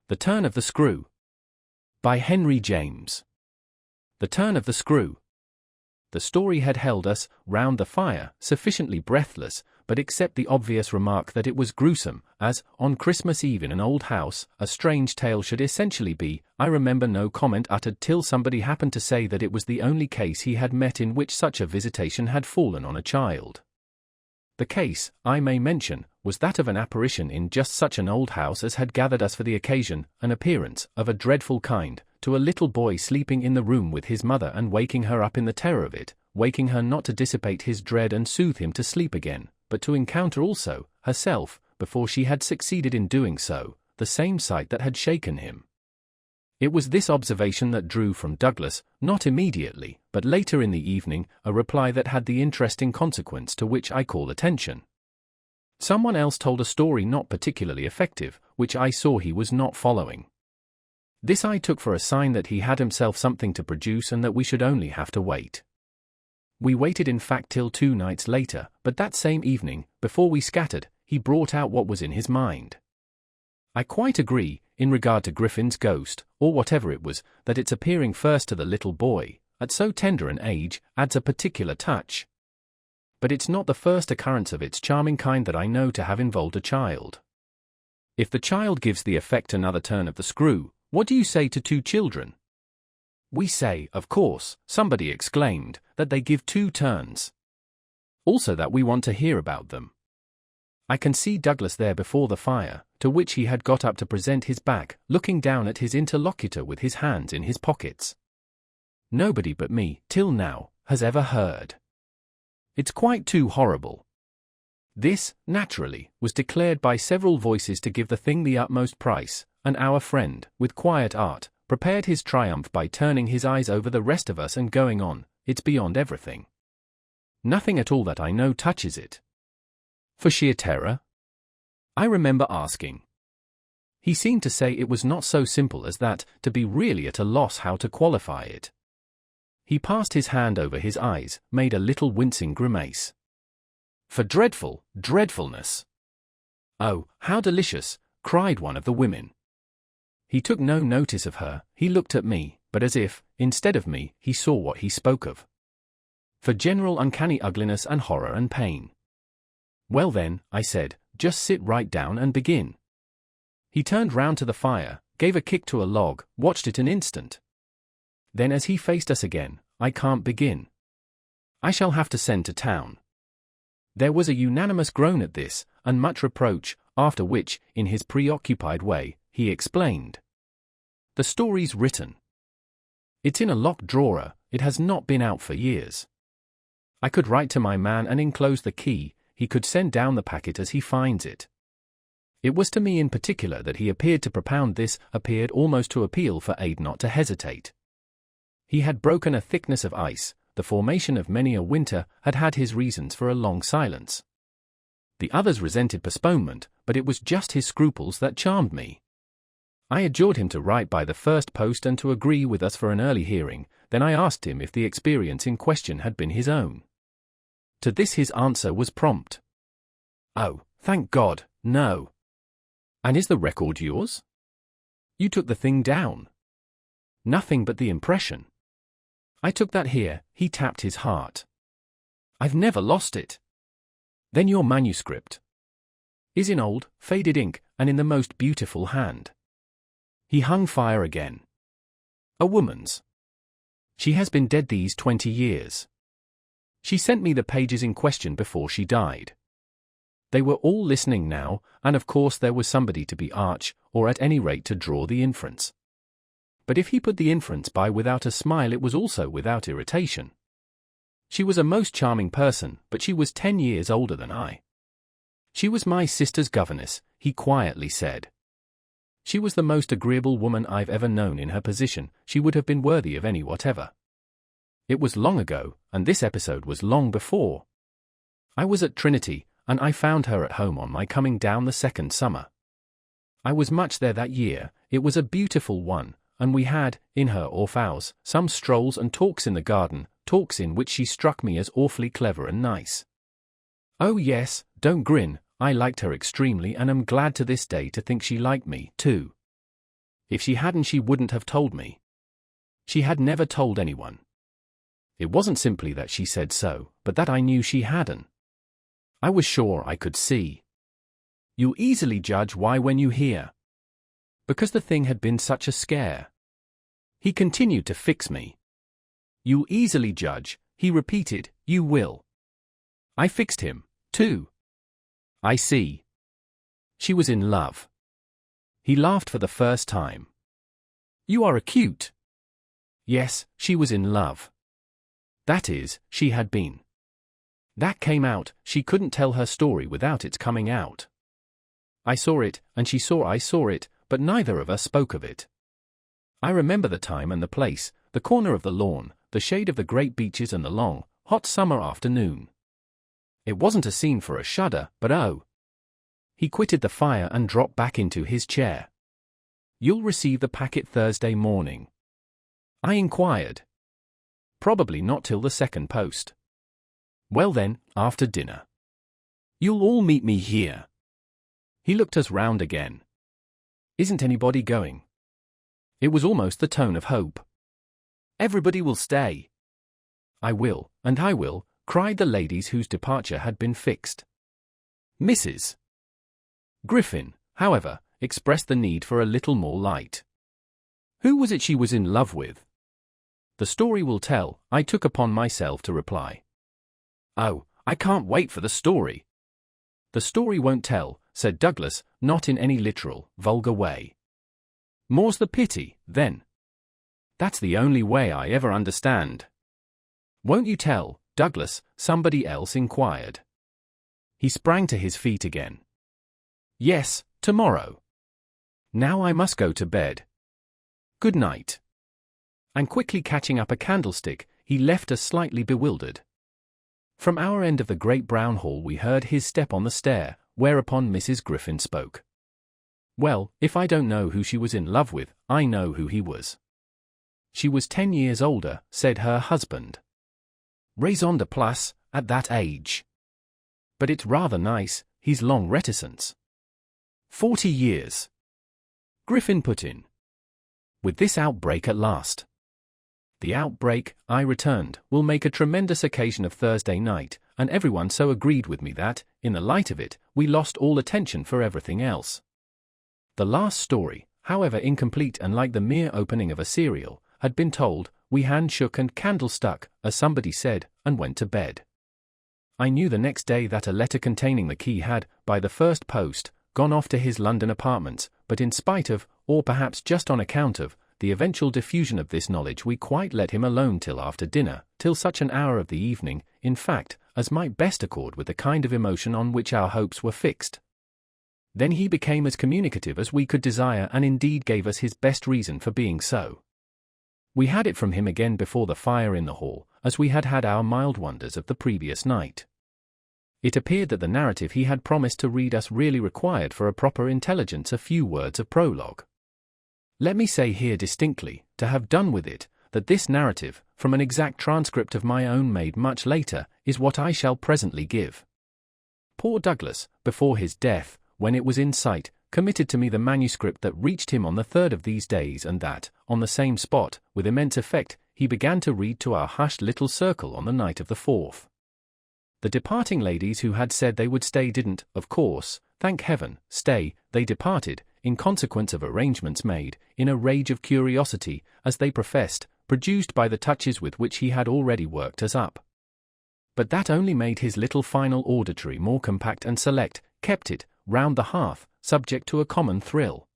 The Turn of the Screw. By Henry James. The Turn of the Screw. The story had held us, round the fire, sufficiently breathless, but except the obvious remark that it was gruesome, as, on Christmas Eve in an old house, a strange tale should essentially be, I remember no comment uttered till somebody happened to say that it was the only case he had met in which such a visitation had fallen on a child. The case, I may mention, was that of an apparition in just such an old house as had gathered us for the occasion, an appearance, of a dreadful kind, to a little boy sleeping in the room with his mother and waking her up in the terror of it, waking her not to dissipate his dread and soothe him to sleep again, but to encounter also, herself, before she had succeeded in doing so, the same sight that had shaken him. It was this observation that drew from Douglas, not immediately, but later in the evening, a reply that had the interesting consequence to which I call attention. Someone else told a story not particularly effective, which I saw he was not following. This I took for a sign that he had himself something to produce and that we should only have to wait. We waited in fact till 2 nights later, but that same evening, before we scattered, he brought out what was in his mind. I quite agree, in regard to Griffin's ghost, or whatever it was, that its appearing first to the little boy, at so tender an age, adds a particular touch. But it's not the first occurrence of its charming kind that I know to have involved a child. If the child gives the effect another turn of the screw, what do you say to 2 children? We say, of course, somebody exclaimed, that they give 2 turns. Also that we want to hear about them. I can see Douglas there before the fire, to which he had got up to present his back, looking down at his interlocutor with his hands in his pockets. Nobody but me, till now, has ever heard. It's quite too horrible. This, naturally, was declared by several voices to give the thing the utmost price, and our friend, with quiet art, prepared his triumph by turning his eyes over the rest of us and going on, it's beyond everything. Nothing at all that I know touches it. For sheer terror? I remember asking. He seemed to say it was not so simple as that, to be really at a loss how to qualify it. He passed his hand over his eyes, made a little wincing grimace. For dreadfulness. Oh, how delicious, cried one of the women. He took no notice of her, he looked at me, but as if, instead of me, he saw what he spoke of. For general uncanny ugliness and horror and pain. Well then, I said, just sit right down and begin. He turned round to the fire, gave a kick to a log, watched it an instant. Then as he faced us again, I can't begin. I shall have to send to town. There was a unanimous groan at this, and much reproach, after which, in his preoccupied way, he explained. The story's written. It's in a locked drawer, it has not been out for years. I could write to my man and enclose the key, he could send down the packet as he finds it. It was to me in particular that he appeared to propound this, appeared almost to appeal for aid not to hesitate. He had broken a thickness of ice, the formation of many a winter had had his reasons for a long silence. The others resented postponement, but it was just his scruples that charmed me. I adjured him to write by the first post and to agree with us for an early hearing, then I asked him if the experience in question had been his own. To this his answer was prompt. Oh, thank God, no. And is the record yours? You took the thing down. Nothing but the impression. I took that here, he tapped his heart. I've never lost it. Then your manuscript is in old, faded ink, and in the most beautiful hand. He hung fire again. A woman's. She has been dead these 20 years. She sent me the pages in question before she died. They were all listening now, and of course there was somebody to be arch, or at any rate to draw the inference. But if he put the inference by without a smile, it was also without irritation. She was a most charming person, but she was 10 years older than I. She was my sister's governess, he quietly said. She was the most agreeable woman I've ever known in her position, she would have been worthy of any whatever. It was long ago, and this episode was long before. I was at Trinity, and I found her at home on my coming down the second summer. I was much there that year, it was a beautiful one, and we had, in her off hours, some strolls and talks in the garden, talks in which she struck me as awfully clever and nice. Oh yes, don't grin, I liked her extremely and am glad to this day to think she liked me, too. If she hadn't, she wouldn't have told me. She had never told anyone. It wasn't simply that she said so, but that I knew she hadn't. I was sure I could see. You'll easily judge why when you hear. Because the thing had been such a scare. He continued to fix me. You'll easily judge, he repeated, you will. I fixed him, too. I see. She was in love. He laughed for the first time. You are acute. Yes, she was in love. That is, she had been. That came out, she couldn't tell her story without its coming out. I saw it, and she saw I saw it, but neither of us spoke of it. I remember the time and the place, the corner of the lawn, the shade of the great beeches and the long, hot summer afternoon. It wasn't a scene for a shudder, but oh. He quitted the fire and dropped back into his chair. You'll receive the packet Thursday morning. I inquired. Probably not till the second post. Well then, after dinner. You'll all meet me here. He looked us round again. Isn't anybody going? It was almost the tone of hope. Everybody will stay. I will, and I will, cried the ladies whose departure had been fixed. Mrs. Griffin, however, expressed the need for a little more light. Who was it she was in love with? The story will tell, I took upon myself to reply. Oh, I can't wait for the story. The story won't tell, said Douglas, not in any literal, vulgar way. More's the pity, then. That's the only way I ever understand. Won't you tell, Douglas? Somebody else inquired. He sprang to his feet again. Yes, tomorrow. Now I must go to bed. Good night. And quickly catching up a candlestick, he left us slightly bewildered. From our end of the great brown hall we heard his step on the stair, whereupon Mrs. Griffin spoke. Well, if I don't know who she was in love with, I know who he was. She was 10 years older, said her husband. Raison de place, at that age. But it's rather nice, his long reticence. 40 years. Griffin put in. With this outbreak at last. The outbreak, I returned, will make a tremendous occasion of Thursday night, and everyone so agreed with me that, in the light of it, we lost all attention for everything else. The last story, however incomplete and like the mere opening of a serial, had been told, we hand shook and candle stuck, as somebody said, and went to bed. I knew the next day that a letter containing the key had, by the first post, gone off to his London apartments, but in spite of, or perhaps just on account of, the eventual diffusion of this knowledge we quite let him alone till after dinner, till such an hour of the evening, in fact, as might best accord with the kind of emotion on which our hopes were fixed. Then he became as communicative as we could desire and indeed gave us his best reason for being so. We had it from him again before the fire in the hall, as we had had our mild wonders of the previous night. It appeared that the narrative he had promised to read us really required for a proper intelligence a few words of prologue. Let me say here distinctly, to have done with it, that this narrative, from an exact transcript of my own made much later, is what I shall presently give. Poor Douglas, before his death, when it was in sight, committed to me the manuscript that reached him on the third of these days and that, on the same spot, with immense effect, he began to read to our hushed little circle on the night of the 4th. The departing ladies who had said they would stay didn't, of course, thank heaven, stay, they departed, in consequence of arrangements made, in a rage of curiosity, as they professed, produced by the touches with which he had already worked us up. But that only made his little final auditory more compact and select, kept it, round the hearth, subject to a common thrill.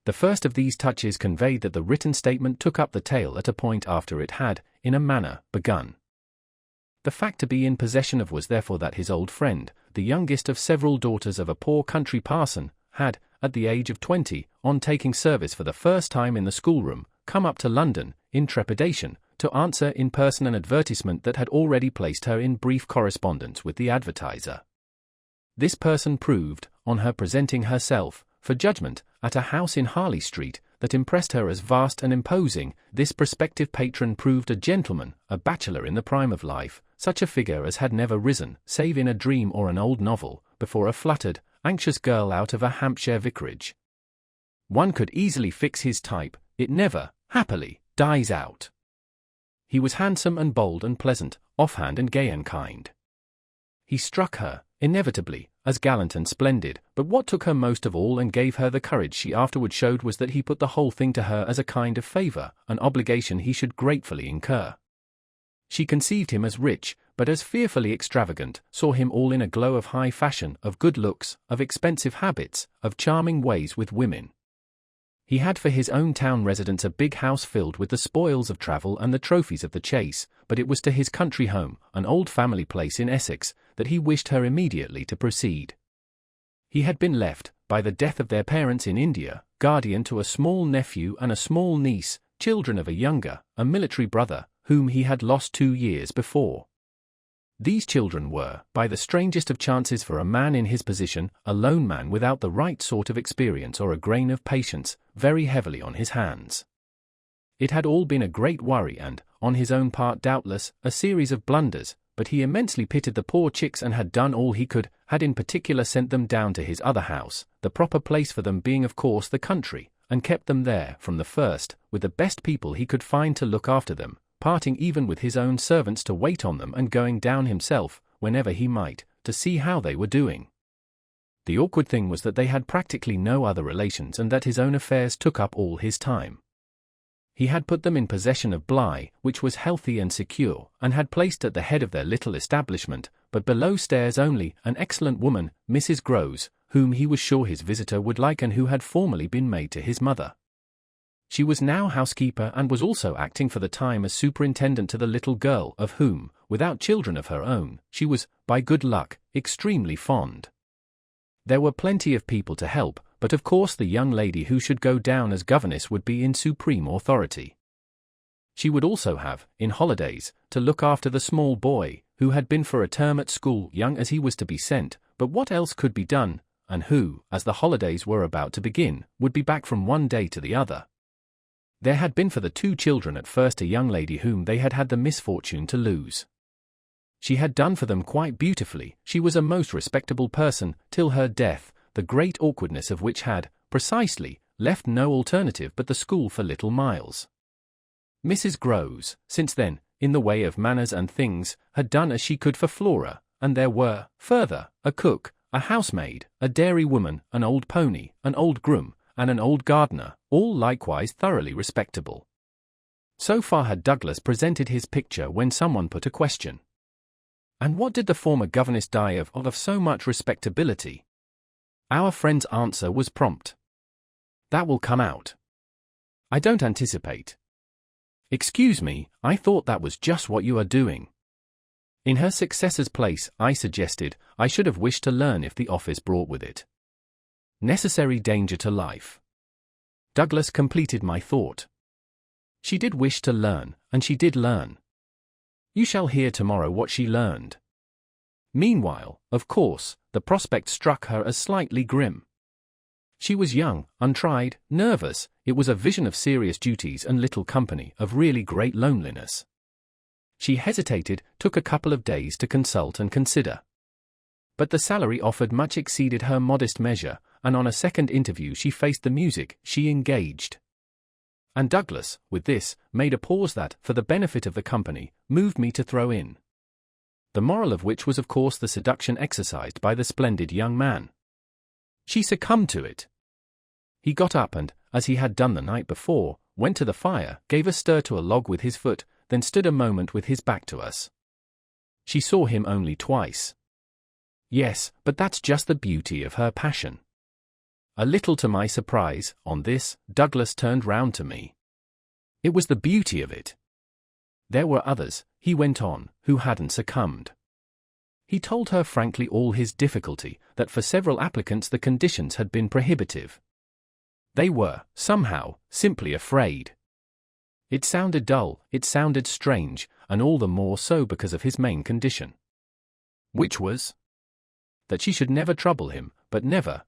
The first of these touches conveyed that the written statement took up the tale at a point after it had, in a manner, begun. The fact to be in possession of was therefore that his old friend, the youngest of several daughters of a poor country parson, had, at the age of 20, on taking service for the first time in the schoolroom, come up to London, in trepidation, to answer in person an advertisement that had already placed her in brief correspondence with the advertiser. This person proved, on her presenting herself, for judgment, at a house in Harley Street, that impressed her as vast and imposing. This prospective patron proved a gentleman, a bachelor in the prime of life, such a figure as had never risen, save in a dream or an old novel, before a fluttered, anxious girl out of a Hampshire vicarage. One could easily fix his type, it never, happily, dies out. He was handsome and bold and pleasant, offhand and gay and kind. He struck her, inevitably, as gallant and splendid, but what took her most of all and gave her the courage she afterward showed was that he put the whole thing to her as a kind of favor, an obligation he should gratefully incur. She conceived him as rich, but as fearfully extravagant, saw him all in a glow of high fashion, of good looks, of expensive habits, of charming ways with women. He had for his own town residence a big house filled with the spoils of travel and the trophies of the chase, but it was to his country home, an old family place in Essex, that he wished her immediately to proceed. He had been left, by the death of their parents in India, guardian to a small nephew and a small niece, children of a younger, a military brother, whom he had lost 2 years before. These children were, by the strangest of chances for a man in his position, a lone man without the right sort of experience or a grain of patience, very heavily on his hands. It had all been a great worry and, on his own part doubtless, a series of blunders, but he immensely pitied the poor chicks and had done all he could, had in particular sent them down to his other house, the proper place for them being of course the country, and kept them there from the first, with the best people he could find to look after them, parting even with his own servants to wait on them and going down himself, whenever he might, to see how they were doing. The awkward thing was that they had practically no other relations and that his own affairs took up all his time. He had put them in possession of Bly, which was healthy and secure, and had placed at the head of their little establishment, but below stairs only, an excellent woman, Mrs. Groves, whom he was sure his visitor would like and who had formerly been maid to his mother. She was now housekeeper and was also acting for the time as superintendent to the little girl of whom, without children of her own, she was, by good luck, extremely fond. There were plenty of people to help, but of course the young lady who should go down as governess would be in supreme authority. She would also have, in holidays, to look after the small boy, who had been for a term at school, young as he was to be sent, but what else could be done, and who, as the holidays were about to begin, would be back from one day to the other. There had been for the 2 children at first a young lady whom they had had the misfortune to lose. She had done for them quite beautifully, she was a most respectable person, till her death, the great awkwardness of which had, precisely, left no alternative but the school for little Miles. Mrs. Groves, since then, in the way of manners and things, had done as she could for Flora, and there were, further, a cook, a housemaid, a dairy woman, an old pony, an old groom, and an old gardener, all likewise thoroughly respectable. So far had Douglas presented his picture when someone put a question. And what did the former governess die of so much respectability? Our friend's answer was prompt. That will come out. I don't anticipate. Excuse me, I thought that was just what you are doing. In her successor's place, I suggested, I should have wished to learn if the office brought with it necessary danger to life. Douglas completed my thought. She did wish to learn, and she did learn. You shall hear tomorrow what she learned. Meanwhile, of course, the prospect struck her as slightly grim. She was young, untried, nervous, it was a vision of serious duties and little company, of really great loneliness. She hesitated, took a couple of days to consult and consider. But the salary offered much exceeded her modest measure, and on a second interview she faced the music, she engaged. And Douglas, with this, made a pause that, for the benefit of the company, moved me to throw in. The moral of which was of course the seduction exercised by the splendid young man. She succumbed to it. He got up and, as he had done the night before, went to the fire, gave a stir to a log with his foot, then stood a moment with his back to us. She saw him only twice. Yes, but that's just the beauty of her passion. A little to my surprise, on this, Douglas turned round to me. It was the beauty of it. There were others, he went on, who hadn't succumbed. He told her frankly all his difficulty, that for several applicants the conditions had been prohibitive. They were, somehow, simply afraid. It sounded dull, it sounded strange, and all the more so because of his main condition. Which was? That she should never trouble him, but never,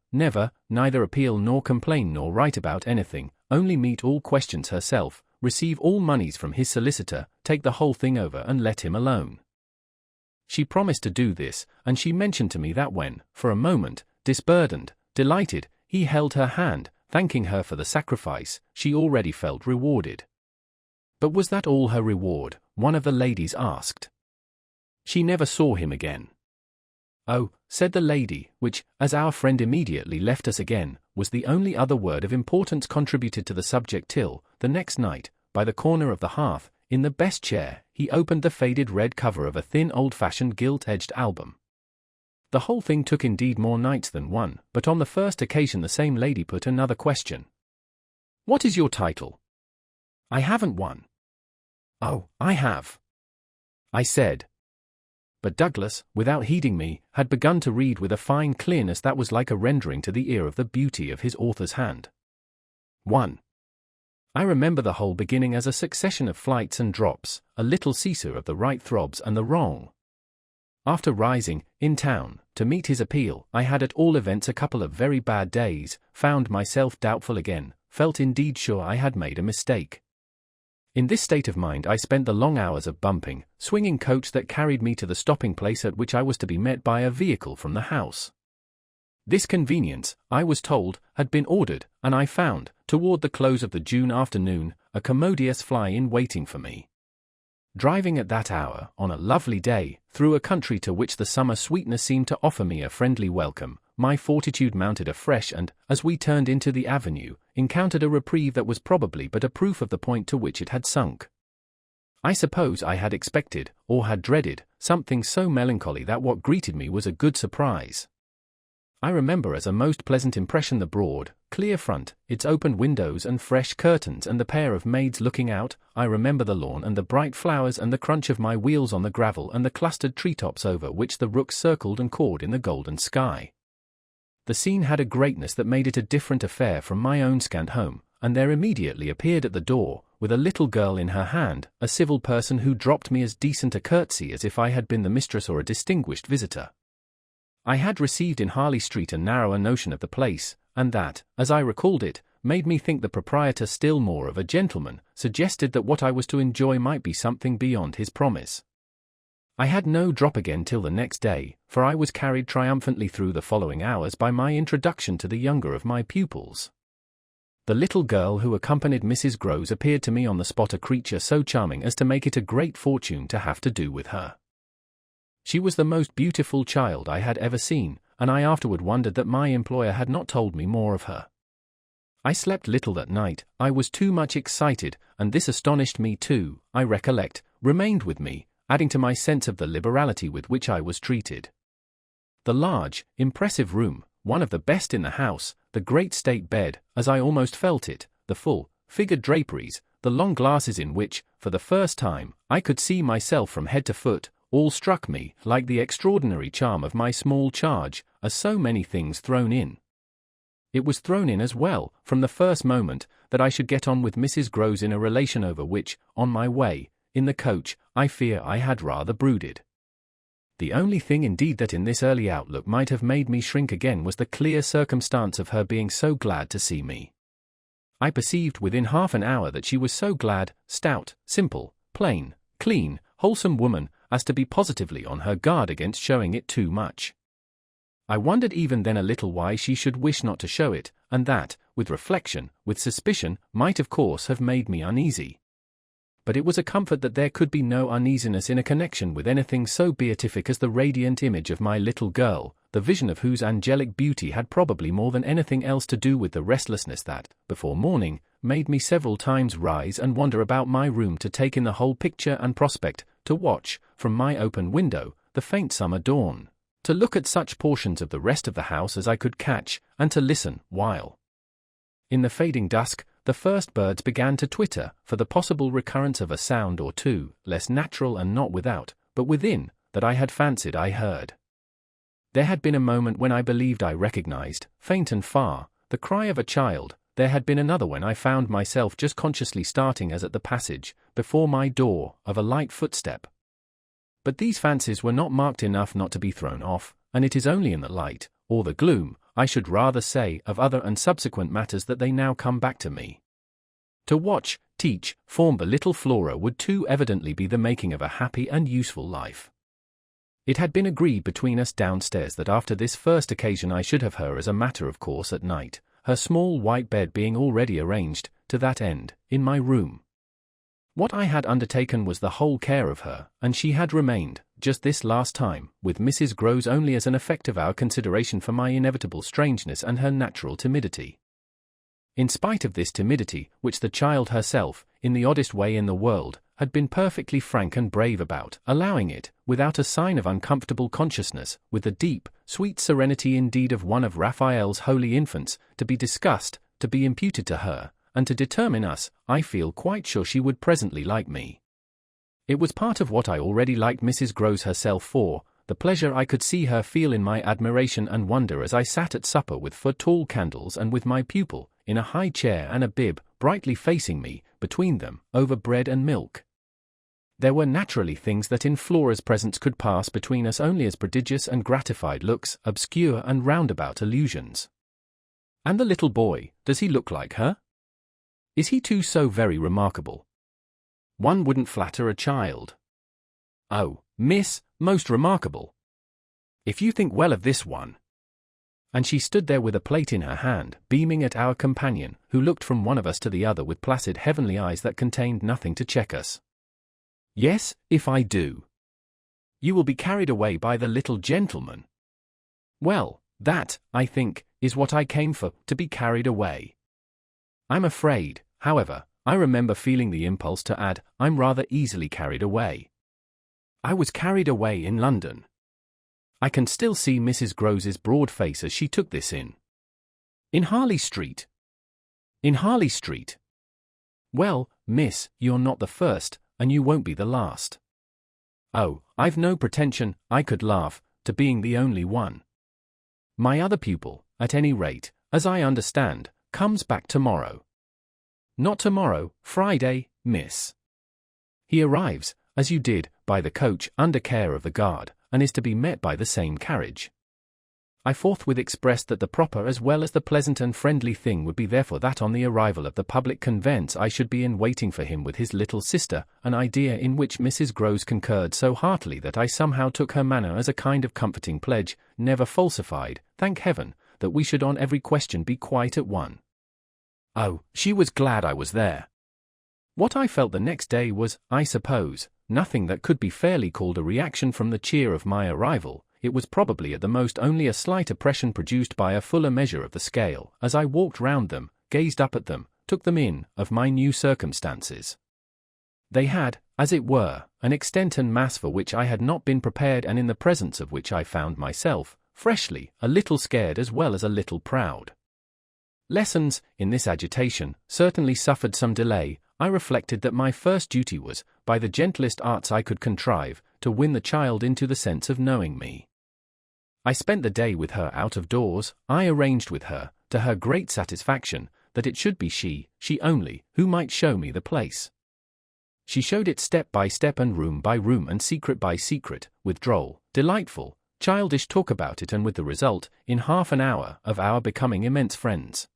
neither appeal nor complain nor write about anything, only meet all questions herself, receive all moneys from his solicitor, take the whole thing over and let him alone. She promised to do this, and she mentioned to me that when, for a moment, disburdened, delighted, he held her hand, thanking her for the sacrifice, she already felt rewarded. But was that all her reward? One of the ladies asked. She never saw him again. Oh, said the lady, which, as our friend immediately left us again, was the only other word of importance contributed to the subject till, the next night, by the corner of the hearth, in the best chair, he opened the faded red cover of a thin old-fashioned gilt-edged album. The whole thing took indeed more nights than one, but on the first occasion the same lady put another question. "What is your title?" "I haven't one." "Oh, I have," I said. But Douglas, without heeding me, had begun to read with a fine clearness that was like a rendering to the ear of the beauty of his author's hand. 1. I remember the whole beginning as a succession of flights and drops, a little seesaw of the right throbs and the wrong. After rising, in town, to meet his appeal, I had at all events a couple of very bad days, found myself doubtful again, felt indeed sure I had made a mistake. In this state of mind I spent the long hours of bumping, swinging coach that carried me to the stopping place at which I was to be met by a vehicle from the house. This convenience, I was told, had been ordered, and I found, toward the close of the June afternoon, a commodious fly-in waiting for me. Driving at that hour, on a lovely day, through a country to which the summer sweetness seemed to offer me a friendly welcome, my fortitude mounted afresh and, as we turned into the avenue, encountered a reprieve that was probably but a proof of the point to which it had sunk. I suppose I had expected, or had dreaded, something so melancholy that what greeted me was a good surprise. I remember as a most pleasant impression the broad, clear front, its open windows and fresh curtains and the pair of maids looking out. I remember the lawn and the bright flowers and the crunch of my wheels on the gravel and the clustered treetops over which the rooks circled and cawed in the golden sky. The scene had a greatness that made it a different affair from my own scant home, and there immediately appeared at the door, with a little girl in her hand, a civil person who dropped me as decent a curtsy as if I had been the mistress or a distinguished visitor. I had received in Harley Street a narrower notion of the place, and that, as I recalled it, made me think the proprietor still more of a gentleman, suggested that what I was to enjoy might be something beyond his promise. I had no drop again till the next day, for I was carried triumphantly through the following hours by my introduction to the younger of my pupils. The little girl who accompanied Mrs. Groves appeared to me on the spot a creature so charming as to make it a great fortune to have to do with her. She was the most beautiful child I had ever seen, and I afterward wondered that my employer had not told me more of her. I slept little that night, I was too much excited, and this astonished me too, I recollect, remained with me, adding to my sense of the liberality with which I was treated. The large, impressive room, one of the best in the house, the great state bed, as I almost felt it, the full, figured draperies, the long glasses in which, for the first time, I could see myself from head to foot, all struck me, like the extraordinary charm of my small charge, as so many things thrown in. It was thrown in as well, from the first moment, that I should get on with Mrs. Groves in a relation over which, on my way, in the coach, I fear I had rather brooded. The only thing indeed that in this early outlook might have made me shrink again was the clear circumstance of her being so glad to see me. I perceived within half an hour that she was so glad, stout, simple, plain, clean, wholesome woman, as to be positively on her guard against showing it too much. I wondered even then a little why she should wish not to show it, and that, with reflection, with suspicion, might of course have made me uneasy. But it was a comfort that there could be no uneasiness in a connection with anything so beatific as the radiant image of my little girl, the vision of whose angelic beauty had probably more than anything else to do with the restlessness that, before morning, made me several times rise and wander about my room to take in the whole picture and prospect, to watch, from my open window, the faint summer dawn, to look at such portions of the rest of the house as I could catch, and to listen, while, in the fading dusk, the first birds began to twitter, for the possible recurrence of a sound or two, less natural and not without, but within, that I had fancied I heard. There had been a moment when I believed I recognized, faint and far, the cry of a child. There had been another when I found myself just consciously starting as at the passage, before my door, of a light footstep. But these fancies were not marked enough not to be thrown off, and it is only in the light, or the gloom, I should rather say, of other and subsequent matters that they now come back to me. To watch, teach, form the little Flora would too evidently be the making of a happy and useful life. It had been agreed between us downstairs that after this first occasion I should have her as a matter of course at night, her small white bed being already arranged, to that end, in my room. What I had undertaken was the whole care of her, and she had remained, just this last time, with Mrs. Groves only as an effect of our consideration for my inevitable strangeness and her natural timidity. In spite of this timidity, which the child herself, in the oddest way in the world, had been perfectly frank and brave about, allowing it, without a sign of uncomfortable consciousness, with the deep, sweet serenity indeed of one of Raphael's holy infants, to be discussed, to be imputed to her, and to determine us, I feel quite sure she would presently like me. It was part of what I already liked Mrs. Groves herself for, the pleasure I could see her feel in my admiration and wonder as I sat at supper with 4 tall candles and with my pupil, in a high chair and a bib, brightly facing me, between them, over bread and milk. There were naturally things that in Flora's presence could pass between us only as prodigious and gratified looks, obscure and roundabout allusions. And the little boy, does he look like her? Is he too so very remarkable? One wouldn't flatter a child. Oh, miss, most remarkable. If you think well of this one. And she stood there with a plate in her hand, beaming at our companion, who looked from one of us to the other with placid heavenly eyes that contained nothing to check us. Yes, if I do. You will be carried away by the little gentleman. Well, that, I think, is what I came for, to be carried away. I'm afraid, however, I remember feeling the impulse to add, I'm rather easily carried away. I was carried away in London. I can still see Mrs. Groves's broad face as she took this in. In Harley Street. In Harley Street. Well, miss, you're not the first, and you won't be the last. Oh, I've no pretension, I could laugh, to being the only one. My other pupil, at any rate, as I understand, comes back tomorrow. Not tomorrow, Friday, miss. He arrives, as you did, by the coach, under care of the guard, and is to be met by the same carriage. I forthwith expressed that the proper as well as the pleasant and friendly thing would be therefore that on the arrival of the public conveyance I should be in waiting for him with his little sister, an idea in which Mrs. Groves concurred so heartily that I somehow took her manner as a kind of comforting pledge, never falsified, thank heaven, that we should on every question be quite at one. Oh, she was glad I was there. What I felt the next day was, I suppose, nothing that could be fairly called a reaction from the cheer of my arrival. It was probably at the most only a slight oppression produced by a fuller measure of the scale, as I walked round them, gazed up at them, took them in, of my new circumstances. They had, as it were, an extent and mass for which I had not been prepared and in the presence of which I found myself, freshly, a little scared as well as a little proud. Lessons, in this agitation, certainly suffered some delay. I reflected that my first duty was, by the gentlest arts I could contrive, to win the child into the sense of knowing me. I spent the day with her out of doors. I arranged with her, to her great satisfaction, that it should be she only, who might show me the place. She showed it step by step and room by room and secret by secret, with droll, delightful, childish talk about it, and with the result, in half an hour, of our becoming immense friends.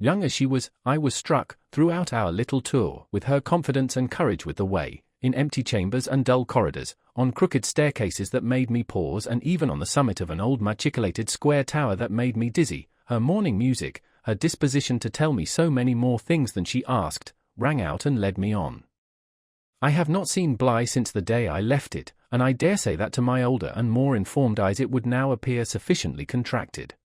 Young as she was, I was struck, throughout our little tour, with her confidence and courage with the way, in empty chambers and dull corridors, on crooked staircases that made me pause, and even on the summit of an old machicolated square tower that made me dizzy, her morning music, her disposition to tell me so many more things than she asked, rang out and led me on. I have not seen Bly since the day I left it, and I dare say that to my older and more informed eyes it would now appear sufficiently contracted.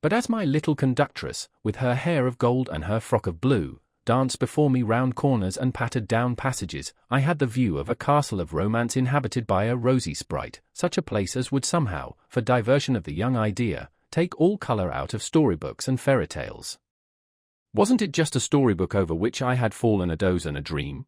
But as my little conductress, with her hair of gold and her frock of blue, danced before me round corners and pattered down passages, I had the view of a castle of romance inhabited by a rosy sprite, such a place as would somehow, for diversion of the young idea, take all colour out of storybooks and fairy tales. Wasn't it just a storybook over which I had fallen a doze and a dream?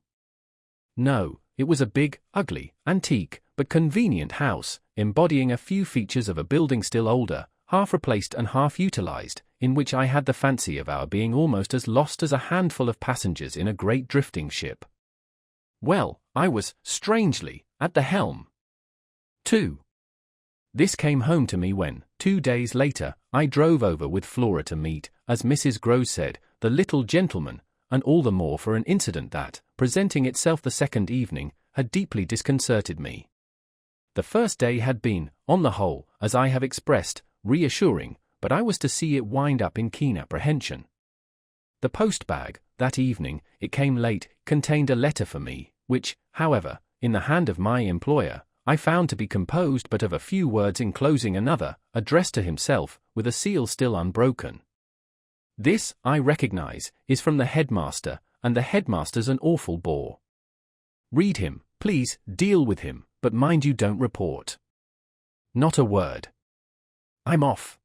No, it was a big, ugly, antique, but convenient house, embodying a few features of a building still older, half replaced and half utilized, in which I had the fancy of our being almost as lost as a handful of passengers in a great drifting ship. Well, I was, strangely, at the helm. 2. This came home to me when, 2 days later, I drove over with Flora to meet, as Mrs. Groves said, the little gentleman, and all the more for an incident that, presenting itself the second evening, had deeply disconcerted me. The first day had been, on the whole, as I have expressed, reassuring, but I was to see it wind up in keen apprehension. The postbag, that evening, it came late, contained a letter for me, which, however, in the hand of my employer, I found to be composed but of a few words enclosing another, addressed to himself, with a seal still unbroken. This, I recognize, is from the headmaster, and the headmaster's an awful bore. Read him, please, deal with him, but mind you don't report. Not a word. I'm off.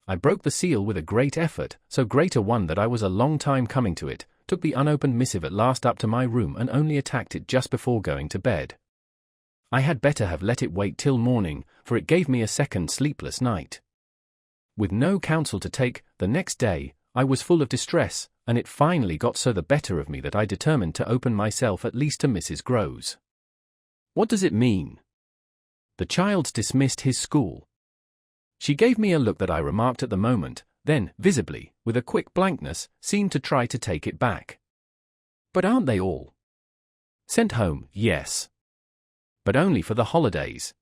I broke the seal with a great effort, so great a one that I was a long time coming to it, took the unopened missive at last up to my room and only attacked it just before going to bed. I had better have let it wait till morning, for it gave me a second sleepless night. With no counsel to take, the next day, I was full of distress, and it finally got so the better of me that I determined to open myself at least to Mrs. Groves. What does it mean? The child's dismissed his school. She gave me a look that I remarked at the moment, then, visibly, with a quick blankness, seemed to try to take it back. But aren't they all? Sent home, yes. But only for the holidays.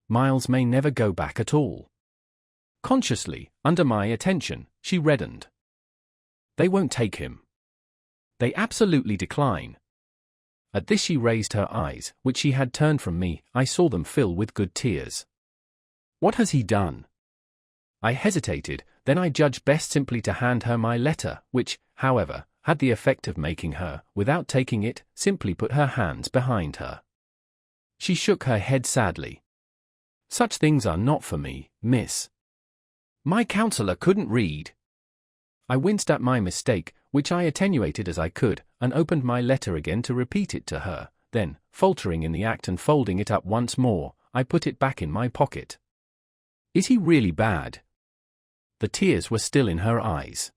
Miles may never go back at all. Consciously, under my attention, she reddened. They won't take him. They absolutely decline. At this she raised her eyes, which she had turned from me. I saw them fill with good tears. What has he done? I hesitated, then I judged best simply to hand her my letter, which, however, had the effect of making her, without taking it, simply put her hands behind her. She shook her head sadly. Such things are not for me, miss. My counselor couldn't read. I winced at my mistake, which I attenuated as I could, and opened my letter again to repeat it to her, then, faltering in the act and folding it up once more, I put it back in my pocket. Is he really bad? The tears were still in her eyes.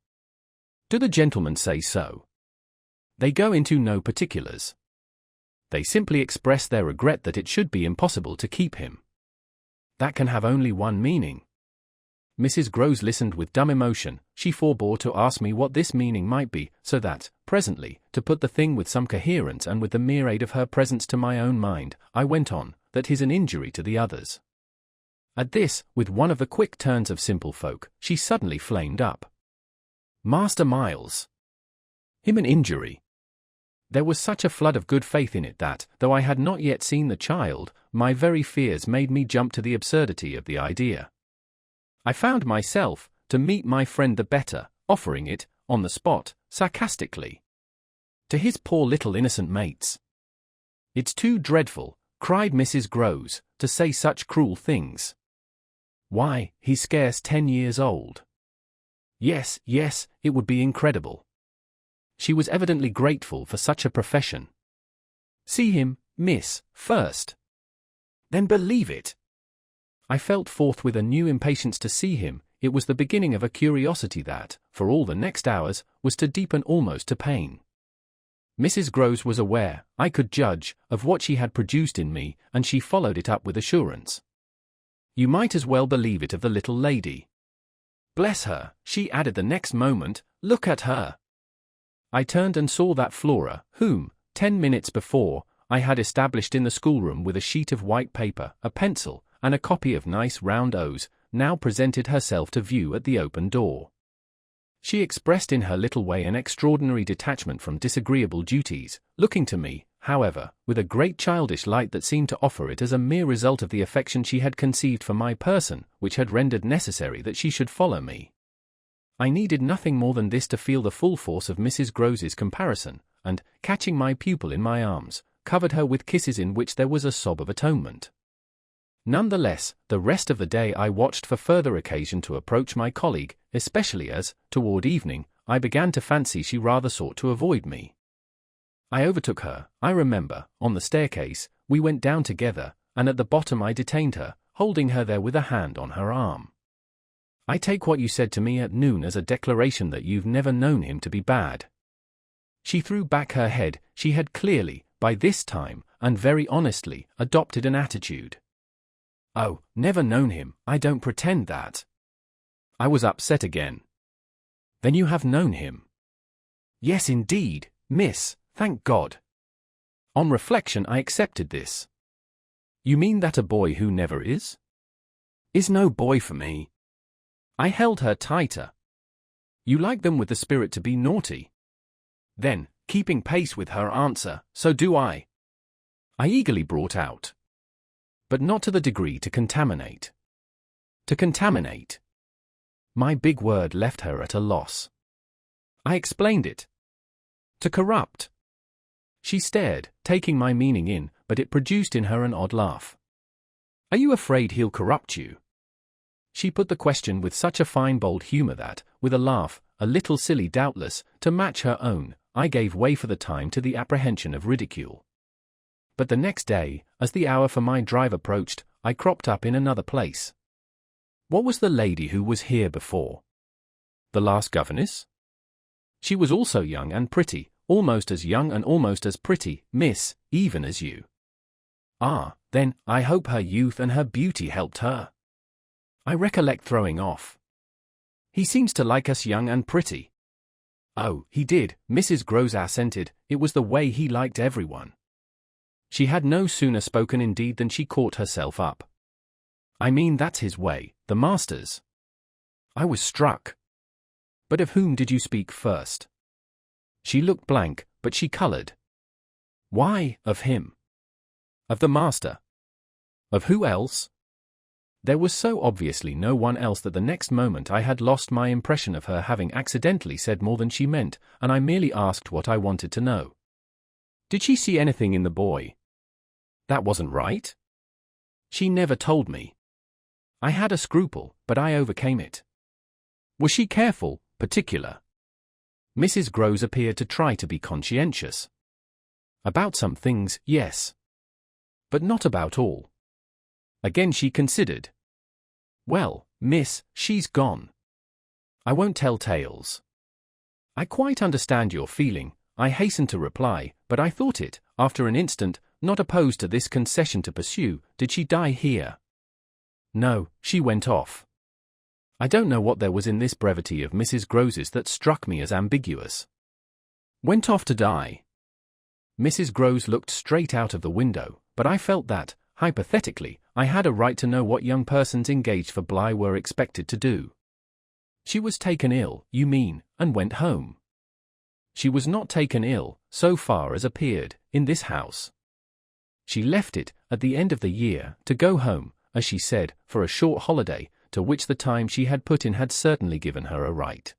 Do the gentlemen say so? They go into no particulars. They simply express their regret that it should be impossible to keep him. That can have only one meaning. Mrs. Groves listened with dumb emotion. She forbore to ask me what this meaning might be, so that, presently, to put the thing with some coherence and with the mere aid of her presence to my own mind, I went on, that he's an injury to the others. At this, with one of the quick turns of simple folk, she suddenly flamed up. Master Miles. Him an injury? There was such a flood of good faith in it that, though I had not yet seen the child, my very fears made me jump to the absurdity of the idea. I found myself, to meet my friend the better, offering it, on the spot, sarcastically. To his poor little innocent mates. It's too dreadful, cried Mrs. Groves, to say such cruel things. Why, he's scarce 10 years old. Yes, it would be incredible. She was evidently grateful for such a profession. See him, miss, first. Then believe it. I felt forthwith a new impatience to see him. It was the beginning of a curiosity that, for all the next hours, was to deepen almost to pain. Mrs. Groves was aware, I could judge, of what she had produced in me, and she followed it up with assurance. You might as well believe it of the little lady. Bless her, she added the next moment, look at her. I turned and saw that Flora, whom, 10 minutes before, I had established in the schoolroom with a sheet of white paper, a pencil, and a copy of nice round O's, now presented herself to view at the open door. She expressed in her little way an extraordinary detachment from disagreeable duties, looking to me, however, with a great childish light that seemed to offer it as a mere result of the affection she had conceived for my person, which had rendered necessary that she should follow me. I needed nothing more than this to feel the full force of Mrs. Groves's comparison, and, catching my pupil in my arms, covered her with kisses in which there was a sob of atonement. Nonetheless, the rest of the day I watched for further occasion to approach my colleague, especially as, toward evening, I began to fancy she rather sought to avoid me. I overtook her, I remember, on the staircase. We went down together, and at the bottom I detained her, holding her there with a hand on her arm. I take what you said to me at noon as a declaration that you've never known him to be bad. She threw back her head. She had clearly, by this time, and very honestly, adopted an attitude. Oh, never known him, I don't pretend that. I was upset again. Then you have known him? Yes, indeed, miss, thank God. On reflection I accepted this. You mean that a boy who never is? Is no boy for me. I held her tighter. You like them with the spirit to be naughty? Then, keeping pace with her answer, so do I. I eagerly brought out. But not to the degree to contaminate. To contaminate. My big word left her at a loss. I explained it. To corrupt. She stared, taking my meaning in, but it produced in her an odd laugh. Are you afraid he'll corrupt you? She put the question with such a fine bold humor that, with a laugh, a little silly doubtless, to match her own, I gave way for the time to the apprehension of ridicule. But the next day, as the hour for my drive approached, I cropped up in another place. What was the lady who was here before? The last governess? She was also young and pretty, almost as young and almost as pretty, miss, even as you. Ah, then, I hope her youth and her beauty helped her. I recollect throwing off. He seems to like us young and pretty. Oh, he did, Mrs. Grose assented, it was the way he liked everyone. She had no sooner spoken indeed than she caught herself up. I mean that's his way, the master's. I was struck. But of whom did you speak first? She looked blank, but she coloured. Why, of him. Of the master. Of who else? There was so obviously no one else that the next moment I had lost my impression of her having accidentally said more than she meant, and I merely asked what I wanted to know. Did she see anything in the boy? That wasn't right. She never told me. I had a scruple, but I overcame it. Was she careful, particular? Mrs. Grose appeared to try to be conscientious. About some things, yes. But not about all. Again she considered. Well, miss, she's gone. I won't tell tales. I quite understand your feeling, I hastened to reply, but I thought it, after an instant, not opposed to this concession to pursue. Did she die here? No, she went off. I don't know what there was in this brevity of Mrs. Grose's that struck me as ambiguous. Went off to die. Mrs. Grose looked straight out of the window, but I felt that, hypothetically, I had a right to know what young persons engaged for Bly were expected to do. She was taken ill, you mean, and went home. She was not taken ill, so far as appeared, in this house. She left it, at the end of the year, to go home, as she said, for a short holiday, to which the time she had put in had certainly given her a right.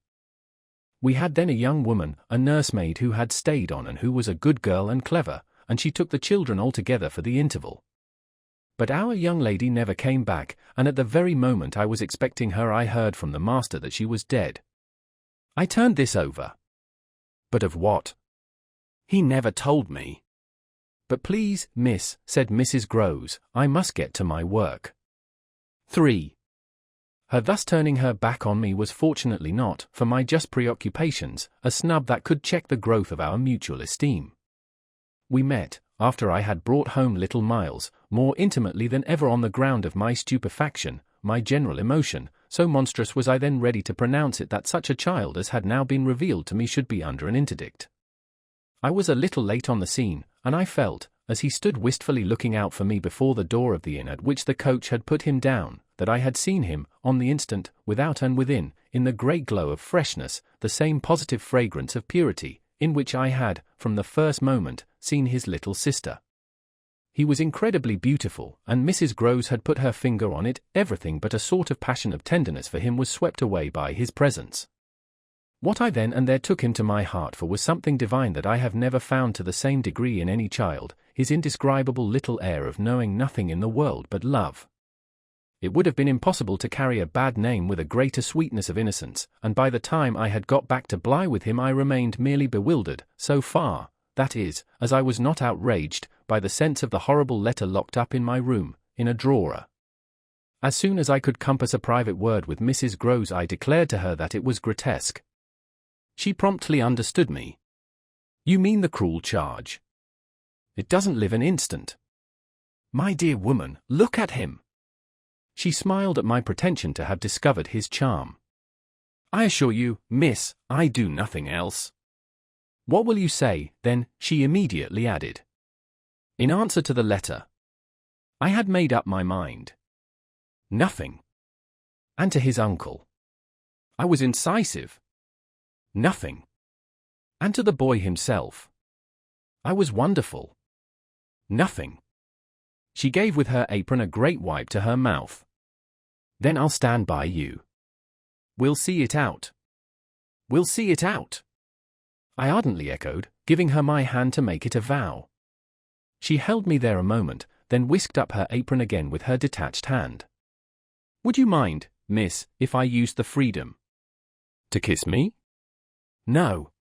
We had then a young woman, a nursemaid who had stayed on and who was a good girl and clever, and she took the children altogether for the interval. But our young lady never came back, and at the very moment I was expecting her I heard from the master that she was dead. I turned this over. But of what? He never told me. But please, miss, said Mrs. Grose, I must get to my work. 3. Her thus turning her back on me was fortunately not, for my just preoccupations, a snub that could check the growth of our mutual esteem. We met, after I had brought home little Miles, more intimately than ever on the ground of my stupefaction, my general emotion, so monstrous was I then ready to pronounce it that such a child as had now been revealed to me should be under an interdict. I was a little late on the scene, and I felt, as he stood wistfully looking out for me before the door of the inn at which the coach had put him down, that I had seen him, on the instant, without and within, in the great glow of freshness, the same positive fragrance of purity, in which I had, from the first moment, seen his little sister. He was incredibly beautiful, and Mrs. Grose had put her finger on it. Everything but a sort of passion of tenderness for him was swept away by his presence. What I then and there took him to my heart for was something divine that I have never found to the same degree in any child, his indescribable little air of knowing nothing in the world but love. It would have been impossible to carry a bad name with a greater sweetness of innocence, and by the time I had got back to Bly with him I remained merely bewildered, so far, that is, as I was not outraged, by the sense of the horrible letter locked up in my room, in a drawer. As soon as I could compass a private word with Mrs. Grose I declared to her that it was grotesque. She promptly understood me. You mean the cruel charge. It doesn't live an instant. My dear woman, look at him. She smiled at my pretension to have discovered his charm. I assure you, miss, I do nothing else. What will you say, then? She immediately added. In answer to the letter. I had made up my mind. Nothing. And to his uncle. I was incisive. Nothing. And to the boy himself, I was wonderful. Nothing. She gave with her apron a great wipe to her mouth. Then I'll stand by you. We'll see it out. We'll see it out. I ardently echoed, giving her my hand to make it a vow. She held me there a moment, then whisked up her apron again with her detached hand. Would you mind, miss, if I used the freedom to kiss me? No.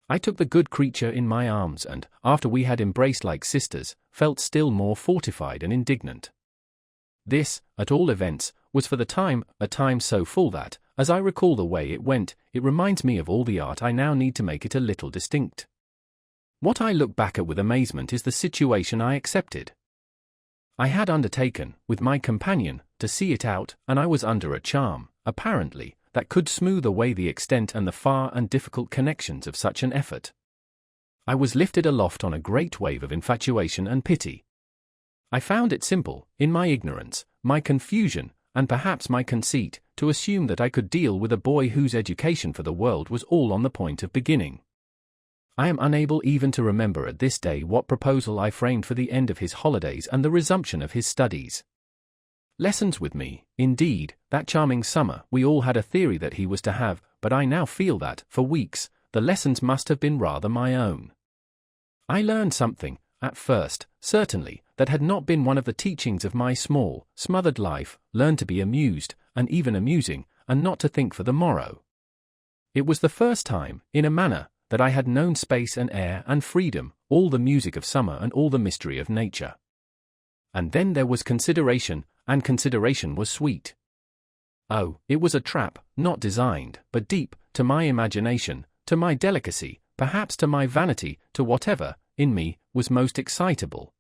I took the good creature in my arms and, after we had embraced like sisters, felt still more fortified and indignant. This, at all events, was for the time, a time so full that, as I recall the way it went, it reminds me of all the art I now need to make it a little distinct. What I look back at with amazement is the situation I accepted. I had undertaken, with my companion, to see it out, and I was under a charm, apparently, that could smooth away the extent and the far and difficult connections of such an effort. I was lifted aloft on a great wave of infatuation and pity. I found it simple, in my ignorance, my confusion, and perhaps my conceit, to assume that I could deal with a boy whose education for the world was all on the point of beginning. I am unable even to remember at this day what proposal I framed for the end of his holidays and the resumption of his studies. Lessons with me, indeed, that charming summer we all had a theory that he was to have, but I now feel that, for weeks, the lessons must have been rather my own. I learned something, at first, certainly, that had not been one of the teachings of my small, smothered life, learned to be amused, and even amusing, and not to think for the morrow. It was the first time, in a manner, that I had known space and air and freedom, all the music of summer and all the mystery of nature. And then there was consideration, and consideration was sweet. Oh, it was a trap, not designed, but deep, to my imagination, to my delicacy, perhaps to my vanity, to whatever, in me, was most excitable.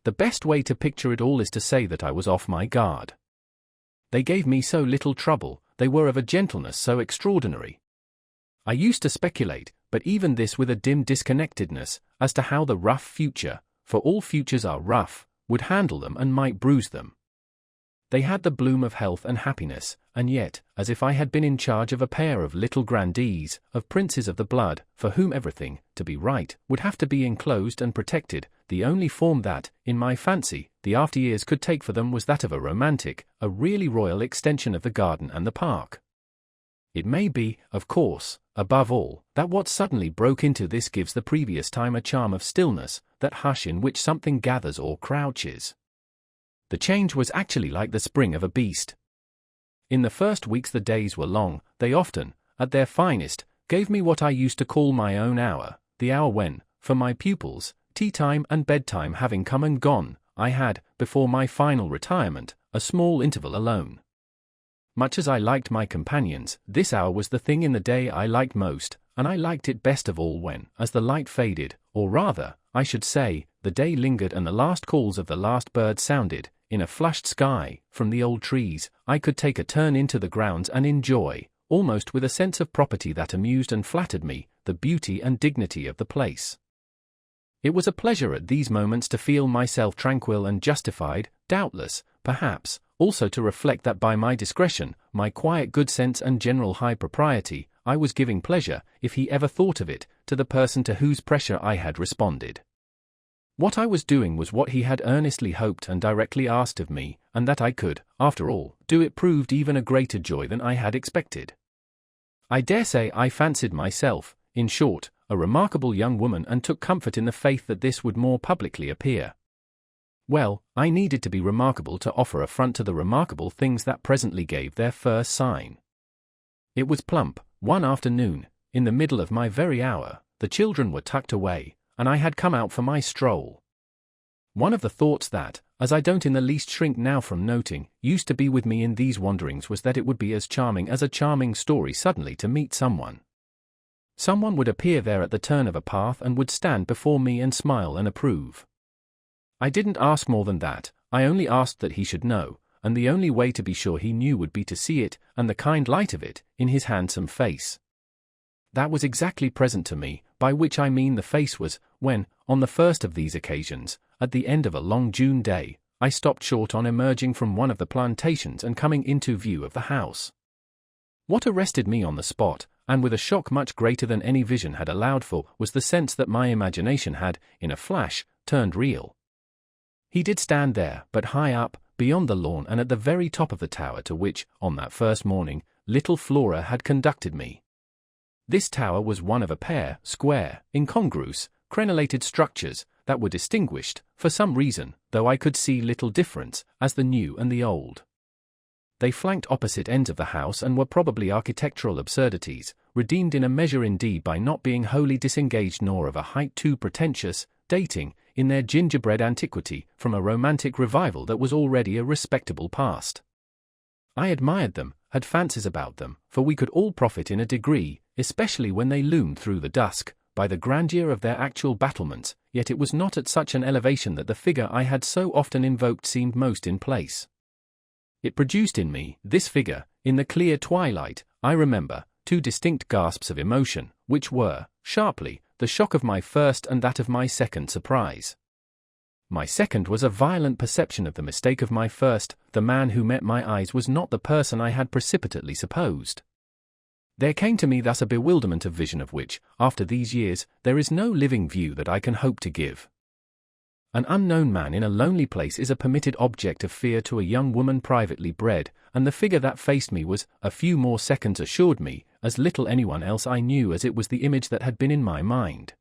The best way to picture it all is to say that I was off my guard. They gave me so little trouble, they were of a gentleness so extraordinary. I used to speculate, but even this with a dim disconnectedness, as to how the rough future, for all futures are rough, would handle them and might bruise them. They had the bloom of health and happiness, and yet, as if I had been in charge of a pair of little grandees, of princes of the blood, for whom everything, to be right, would have to be enclosed and protected, the only form that, in my fancy, the after years could take for them was that of a romantic, a really royal extension of the garden and the park. It may be, of course, above all, that what suddenly broke into this gives the previous time a charm of stillness, that hush in which something gathers or crouches. The change was actually like the spring of a beast. In the first weeks the days were long, they often, at their finest, gave me what I used to call my own hour, the hour when, for my pupils, tea-time and bedtime having come and gone, I had, before my final retirement, a small interval alone. Much as I liked my companions, this hour was the thing in the day I liked most, and I liked it best of all when, as the light faded, or rather, I should say, the day lingered and the last calls of the last bird sounded, in a flushed sky, from the old trees, I could take a turn into the grounds and enjoy, almost with a sense of property that amused and flattered me, the beauty and dignity of the place. It was a pleasure at these moments to feel myself tranquil and justified, doubtless, perhaps, also to reflect that by my discretion, my quiet good sense and general high propriety, I was giving pleasure, if he ever thought of it, to the person to whose pressure I had responded. What I was doing was what he had earnestly hoped and directly asked of me, and that I could, after all, do it proved even a greater joy than I had expected. I dare say I fancied myself, in short, a remarkable young woman and took comfort in the faith that this would more publicly appear. Well, I needed to be remarkable to offer a front to the remarkable things that presently gave their first sign. It was plump, one afternoon, in the middle of my very hour, the children were tucked away, and I had come out for my stroll. One of the thoughts that, as I don't in the least shrink now from noting, used to be with me in these wanderings was that it would be as charming as a charming story suddenly to meet someone. Someone would appear there at the turn of a path and would stand before me and smile and approve. I didn't ask more than that, I only asked that he should know, and the only way to be sure he knew would be to see it, and the kind light of it, in his handsome face. That was exactly present to me, by which I mean the face was, when, on the first of these occasions, at the end of a long June day, I stopped short on emerging from one of the plantations and coming into view of the house. What arrested me on the spot, and with a shock much greater than any vision had allowed for, was the sense that my imagination had, in a flash, turned real. He did stand there, but high up, beyond the lawn and at the very top of the tower to which, on that first morning, little Flora had conducted me. This tower was one of a pair, square, incongruous, crenellated structures, that were distinguished, for some reason, though I could see little difference, as the new and the old. They flanked opposite ends of the house and were probably architectural absurdities, redeemed in a measure indeed by not being wholly disengaged nor of a height too pretentious, dating, in their gingerbread antiquity, from a romantic revival that was already a respectable past. I admired them, had fancies about them, for we could all profit in a degree, especially when they loomed through the dusk, by the grandeur of their actual battlements, yet it was not at such an elevation that the figure I had so often invoked seemed most in place. It produced in me, this figure, in the clear twilight, I remember, two distinct gasps of emotion, which were, sharply, the shock of my first and that of my second surprise. My second was a violent perception of the mistake of my first. The man who met my eyes was not the person I had precipitately supposed. There came to me thus a bewilderment of vision of which, after these years, there is no living view that I can hope to give. An unknown man in a lonely place is a permitted object of fear to a young woman privately bred, and the figure that faced me was, a few more seconds assured me, as little anyone else I knew as it was the image that had been in my mind.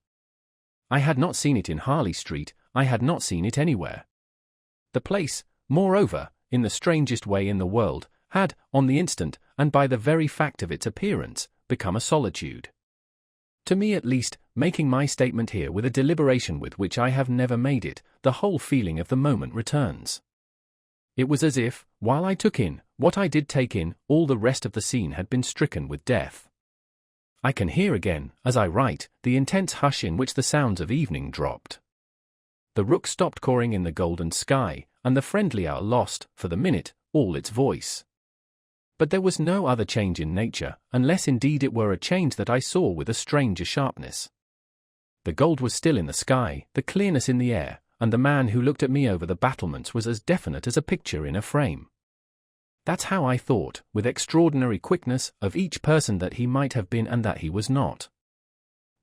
I had not seen it in Harley Street, I had not seen it anywhere. The place, moreover, in the strangest way in the world, had, on the instant, and by the very fact of its appearance, become a solitude. To me at least, making my statement here with a deliberation with which I have never made it, the whole feeling of the moment returns. It was as if, while I took in what I did take in, all the rest of the scene had been stricken with death. I can hear again, as I write, the intense hush in which the sounds of evening dropped. The rook stopped cawing in the golden sky, and the friendly owl lost, for the minute, all its voice. But there was no other change in nature, unless indeed it were a change that I saw with a stranger sharpness. The gold was still in the sky, the clearness in the air, and the man who looked at me over the battlements was as definite as a picture in a frame. That's how I thought, with extraordinary quickness, of each person that he might have been and that he was not.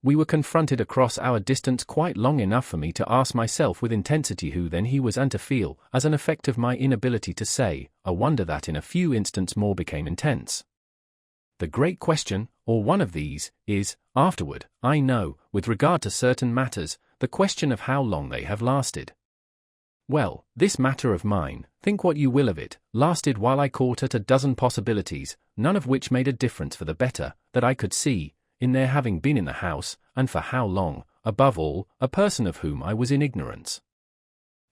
We were confronted across our distance quite long enough for me to ask myself with intensity who then he was and to feel, as an effect of my inability to say, a wonder that in a few instants more became intense. The great question, or one of these, is, afterward, I know, with regard to certain matters, the question of how long they have lasted. Well, this matter of mine, think what you will of it, lasted while I caught at a dozen possibilities, none of which made a difference for the better, that I could see, in their having been in the house, and for how long, above all, a person of whom I was in ignorance.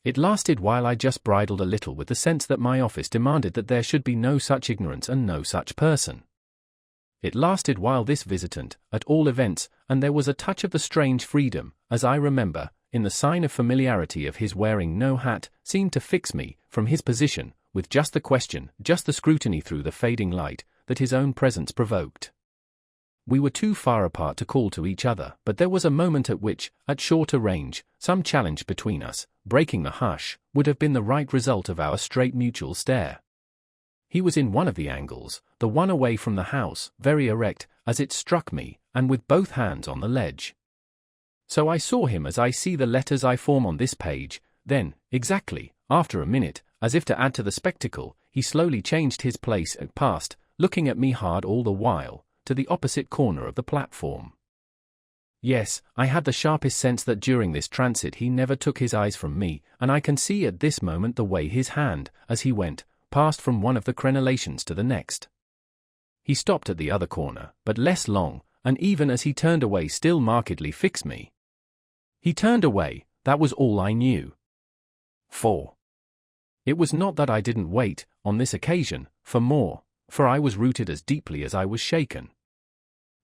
It lasted while I just bridled a little with the sense that my office demanded that there should be no such ignorance and no such person. It lasted while this visitant, at all events, and there was a touch of the strange freedom, as I remember, in the sign of familiarity of his wearing no hat, seemed to fix me, from his position, with just the question, just the scrutiny through the fading light, that his own presence provoked. We were too far apart to call to each other, but there was a moment at which, at shorter range, some challenge between us, breaking the hush, would have been the right result of our straight mutual stare. He was in one of the angles, the one away from the house, very erect, as it struck me, and with both hands on the ledge. So I saw him as I see the letters I form on this page, then, exactly, after a minute, as if to add to the spectacle, he slowly changed his place and passed, looking at me hard all the while, to the opposite corner of the platform. Yes, I had the sharpest sense that during this transit he never took his eyes from me, and I can see at this moment the way his hand, as he went, passed from one of the crenellations to the next. He stopped at the other corner, but less long, and even as he turned away still markedly fixed me. He turned away, that was all I knew. 4. It was not that I didn't wait, on this occasion, for more, for I was rooted as deeply as I was shaken.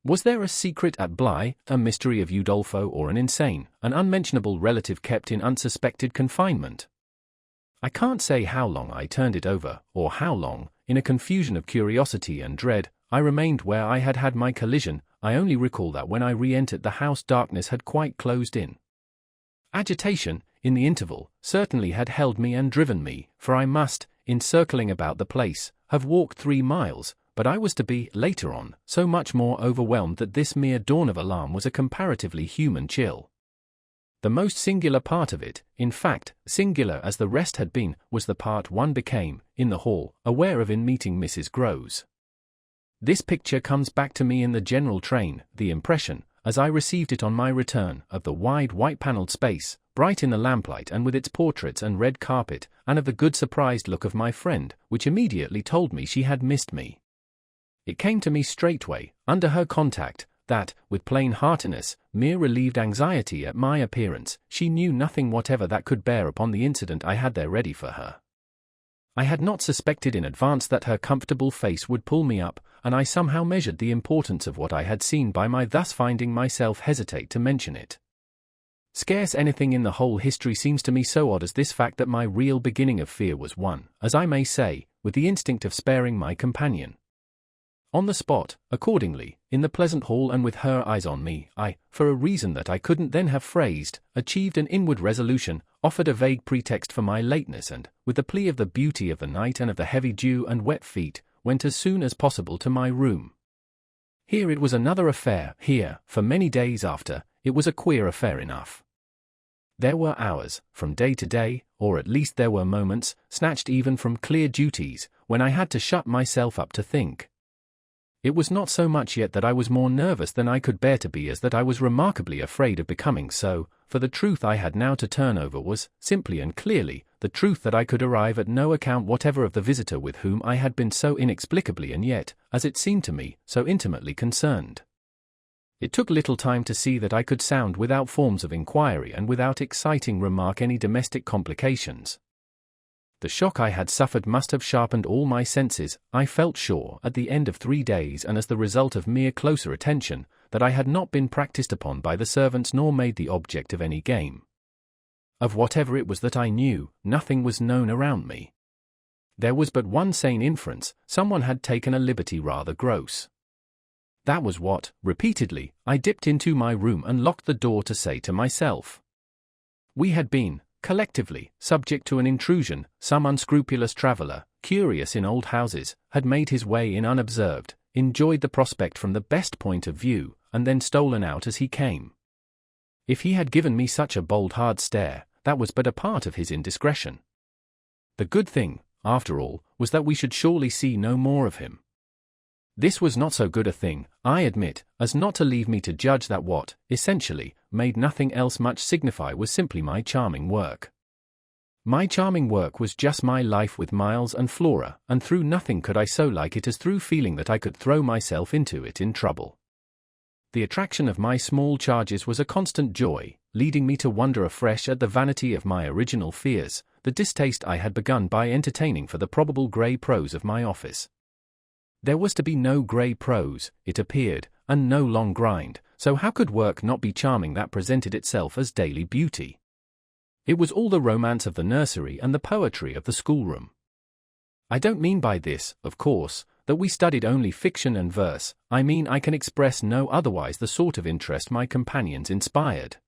Was there a secret at Bly, a mystery of Udolpho or an insane, an unmentionable relative kept in unsuspected confinement? I can't say how long I turned it over, or how long, in a confusion of curiosity and dread, I remained where I had had my collision. I only recall that when I re-entered the house darkness had quite closed in. Agitation, in the interval, certainly had held me and driven me, for I must, in circling about the place, have walked 3 miles, but I was to be, later on, so much more overwhelmed that this mere dawn of alarm was a comparatively human chill. The most singular part of it, in fact, singular as the rest had been, was the part one became, in the hall, aware of in meeting Mrs. Groves. This picture comes back to me in the general train, the impression, as I received it on my return, of the wide white-panelled space, bright in the lamplight and with its portraits and red carpet, and of the good surprised look of my friend, which immediately told me she had missed me. It came to me straightway, under her contact, that, with plain heartiness, mere relieved anxiety at my appearance, she knew nothing whatever that could bear upon the incident I had there ready for her. I had not suspected in advance that her comfortable face would pull me up, and I somehow measured the importance of what I had seen by my thus finding myself hesitate to mention it. Scarce anything in the whole history seems to me so odd as this fact that my real beginning of fear was one, as I may say, with the instinct of sparing my companion. On the spot, accordingly, in the pleasant hall and with her eyes on me, I, for a reason that I couldn't then have phrased, achieved an inward resolution, offered a vague pretext for my lateness and, with the plea of the beauty of the night and of the heavy dew and wet feet, went as soon as possible to my room. Here it was another affair, here, for many days after, it was a queer affair enough. There were hours, from day to day, or at least there were moments, snatched even from clear duties, when I had to shut myself up to think. It was not so much yet that I was more nervous than I could bear to be as that I was remarkably afraid of becoming so, for the truth I had now to turn over was, simply and clearly, the truth that I could arrive at no account whatever of the visitor with whom I had been so inexplicably and yet, as it seemed to me, so intimately concerned. It took little time to see that I could sound without forms of inquiry and without exciting remark any domestic complications. The shock I had suffered must have sharpened all my senses, I felt sure, at the end of 3 days and as the result of mere closer attention, that I had not been practiced upon by the servants nor made the object of any game. Of whatever it was that I knew, nothing was known around me. There was but one sane inference, someone had taken a liberty rather gross. That was what, repeatedly, I dipped into my room and locked the door to say to myself. We had been, collectively, subject to an intrusion. Some unscrupulous traveller, curious in old houses, had made his way in unobserved, enjoyed the prospect from the best point of view, and then stolen out as he came. If he had given me such a bold hard stare, that was but a part of his indiscretion. The good thing, after all, was that we should surely see no more of him. This was not so good a thing, I admit, as not to leave me to judge that what, essentially, made nothing else much signify was simply my charming work. My charming work was just my life with Miles and Flora, and through nothing could I so like it as through feeling that I could throw myself into it in trouble. The attraction of my small charges was a constant joy, leading me to wonder afresh at the vanity of my original fears, the distaste I had begun by entertaining for the probable grey prose of my office. There was to be no grey prose, it appeared, and no long grind, so how could work not be charming that presented itself as daily beauty? It was all the romance of the nursery and the poetry of the schoolroom. I don't mean by this, of course, that we studied only fiction and verse, I mean I can express no otherwise the sort of interest my companions inspired.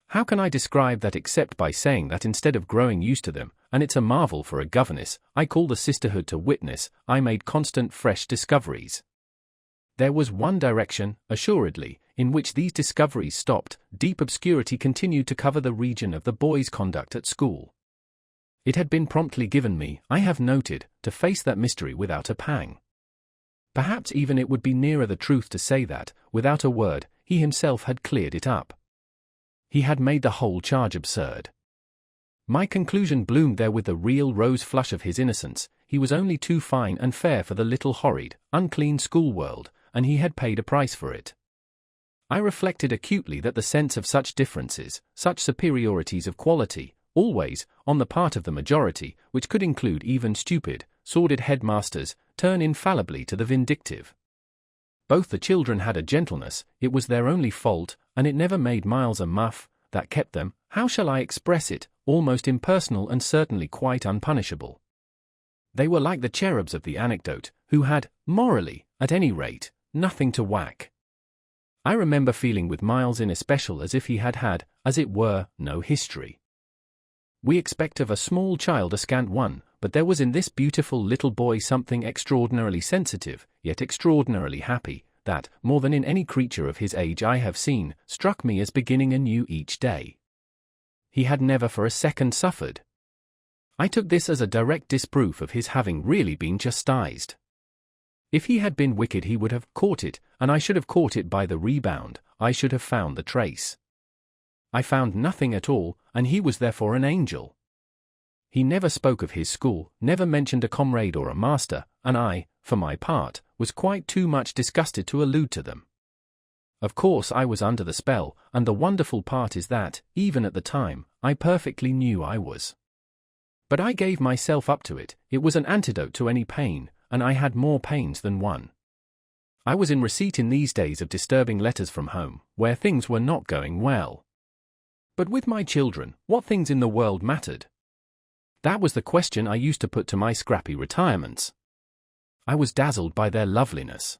How can I describe that except by saying that instead of growing used to them, and it's a marvel for a governess, I call the sisterhood to witness, I made constant fresh discoveries. There was one direction, assuredly, in which these discoveries stopped, deep obscurity continued to cover the region of the boys' conduct at school. It had been promptly given me, I have noted, to face that mystery without a pang. Perhaps even it would be nearer the truth to say that, without a word, he himself had cleared it up. He had made the whole charge absurd. My conclusion bloomed there with the real rose flush of his innocence. He was only too fine and fair for the little horrid, unclean school world, and he had paid a price for it. I reflected acutely that the sense of such differences, such superiorities of quality, always, on the part of the majority, which could include even stupid, sordid headmasters, turn infallibly to the vindictive. Both the children had a gentleness, it was their only fault, and it never made Miles a muff, that kept them, how shall I express it, almost impersonal and certainly quite unpunishable. They were like the cherubs of the anecdote, who had, morally, at any rate, nothing to whack. I remember feeling with Miles in especial as if he had had, as it were, no history. We expect of a small child a scant one, but there was in this beautiful little boy something extraordinarily sensitive, yet extraordinarily happy, that, more than in any creature of his age I have seen, struck me as beginning anew each day. He had never for a second suffered. I took this as a direct disproof of his having really been chastised. If he had been wicked he would have caught it, and I should have caught it by the rebound. I should have found the trace. I found nothing at all, and he was therefore an angel. He never spoke of his school, never mentioned a comrade or a master, and I, for my part, was quite too much disgusted to allude to them. Of course I was under the spell, and the wonderful part is that, even at the time, I perfectly knew I was. But I gave myself up to it. It was an antidote to any pain, and I had more pains than one. I was in receipt in these days of disturbing letters from home, where things were not going well. But with my children, what things in the world mattered? That was the question I used to put to my scrappy retirements. I was dazzled by their loveliness.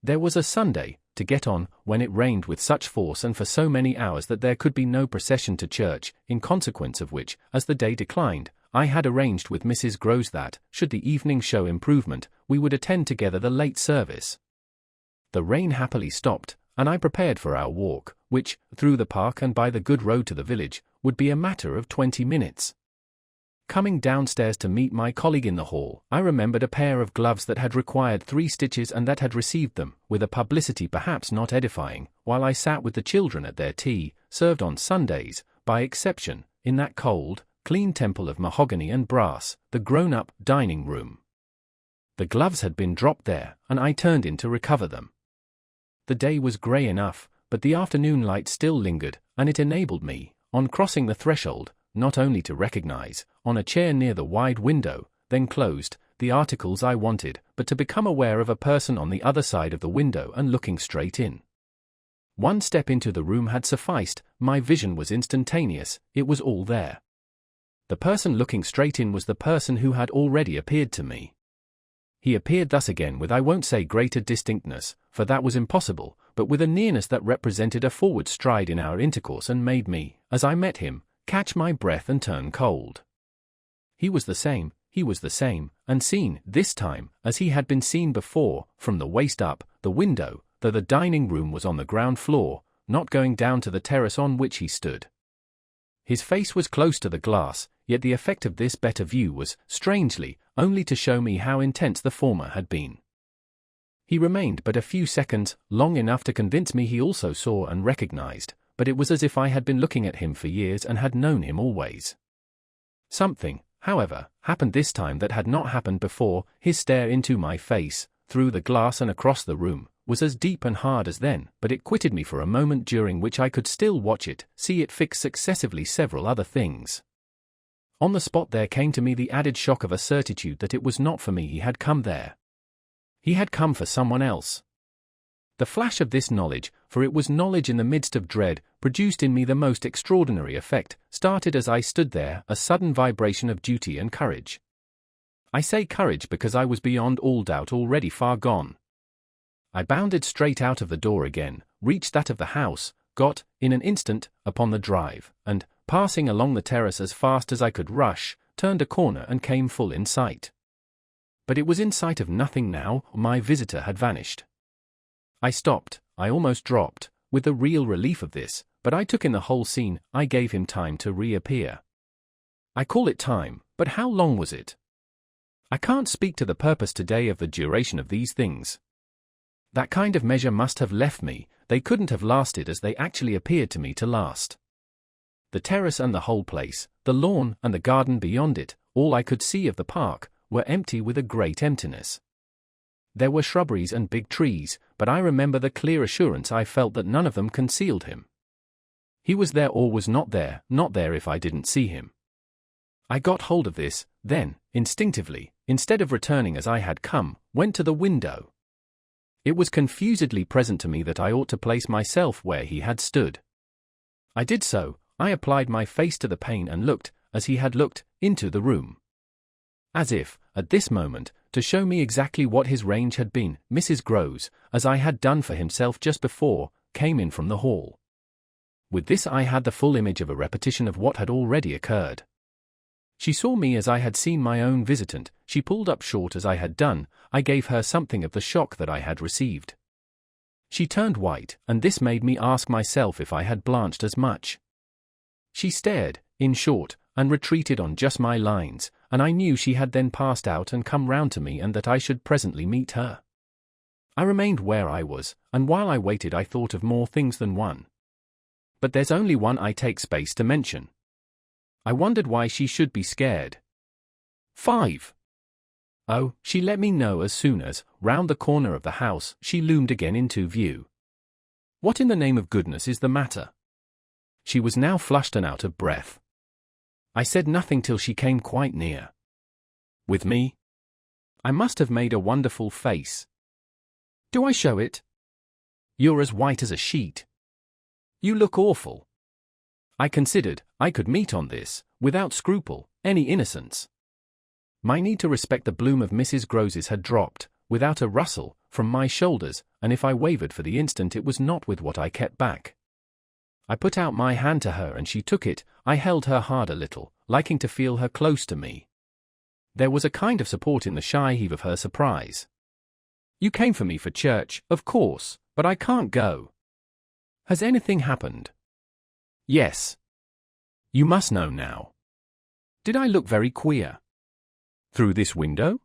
There was a Sunday, to get on, when it rained with such force and for so many hours that there could be no procession to church, in consequence of which, as the day declined, I had arranged with Mrs. Groves that, should the evening show improvement, we would attend together the late service. The rain happily stopped, and I prepared for our walk, which, through the park and by the good road to the village, would be a matter of 20 minutes. Coming downstairs to meet my colleague in the hall, I remembered a pair of gloves that had required 3 stitches and that had received them, with a publicity perhaps not edifying, while I sat with the children at their tea, served on Sundays, by exception, in that cold, clean temple of mahogany and brass, the grown-up dining room. The gloves had been dropped there, and I turned in to recover them. The day was grey enough, but the afternoon light still lingered, and it enabled me, on crossing the threshold, not only to recognize, on a chair near the wide window, then closed, the articles I wanted, but to become aware of a person on the other side of the window and looking straight in. One step into the room had sufficed. My vision was instantaneous, it was all there. The person looking straight in was the person who had already appeared to me. He appeared thus again with I won't say greater distinctness, for that was impossible, but with a nearness that represented a forward stride in our intercourse and made me, as I met him, catch my breath and turn cold. He was the same, and seen, this time, as he had been seen before, from the waist up, the window, though the dining room was on the ground floor, not going down to the terrace on which he stood. His face was close to the glass, yet the effect of this better view was, strangely, only to show me how intense the former had been. He remained but a few seconds, long enough to convince me he also saw and recognized, but it was as if I had been looking at him for years and had known him always. Something, however, happened this time that had not happened before. His stare into my face, through the glass and across the room, was as deep and hard as then, but it quitted me for a moment during which I could still watch it, see it fix successively several other things. On the spot there came to me the added shock of a certitude that it was not for me he had come there. He had come for someone else. The flash of this knowledge, for it was knowledge in the midst of dread, produced in me the most extraordinary effect, started as I stood there, a sudden vibration of duty and courage. I say courage because I was beyond all doubt already far gone. I bounded straight out of the door again, reached that of the house, got, in an instant, upon the drive, and, passing along the terrace as fast as I could rush, turned a corner and came full in sight. But it was in sight of nothing now. My visitor had vanished. I stopped, I almost dropped, with the real relief of this, but I took in the whole scene. I gave him time to reappear. I call it time, but how long was it? I can't speak to the purpose today of the duration of these things. That kind of measure must have left me. They couldn't have lasted as they actually appeared to me to last. The terrace and the whole place, the lawn and the garden beyond it, all I could see of the park, were empty with a great emptiness. There were shrubberies and big trees, but I remember the clear assurance I felt that none of them concealed him. He was there or was not there if I didn't see him. I got hold of this, then, instinctively, instead of returning as I had come, went to the window. It was confusedly present to me that I ought to place myself where he had stood. I did so. I applied my face to the pane and looked, as he had looked, into the room. As if, at this moment, to show me exactly what his range had been, Mrs. Groves, as I had done for himself just before, came in from the hall. With this I had the full image of a repetition of what had already occurred. She saw me as I had seen my own visitant, she pulled up short as I had done, I gave her something of the shock that I had received. She turned white, and this made me ask myself if I had blanched as much. She stared, in short, and retreated on just my lines, and I knew she had then passed out and come round to me and that I should presently meet her. I remained where I was, and while I waited I thought of more things than one. But there's only one I take space to mention. I wondered why she should be scared. 5. Oh, she let me know as soon as, round the corner of the house, she loomed again into view. What in the name of goodness is the matter? She was now flushed and out of breath. I said nothing till she came quite near. With me? I must have made a wonderful face. Do I show it? You're as white as a sheet. You look awful. I considered I could meet on this, without scruple, any innocence. My need to respect the bloom of Mrs. Grose's had dropped, without a rustle, from my shoulders, and if I wavered for the instant it was not with what I kept back. I put out my hand to her and she took it. I held her hard a little, liking to feel her close to me. There was a kind of support in the shy heave of her surprise. You came for me for church, of course, but I can't go. Has anything happened? Yes. You must know now. Did I look very queer? Through this window?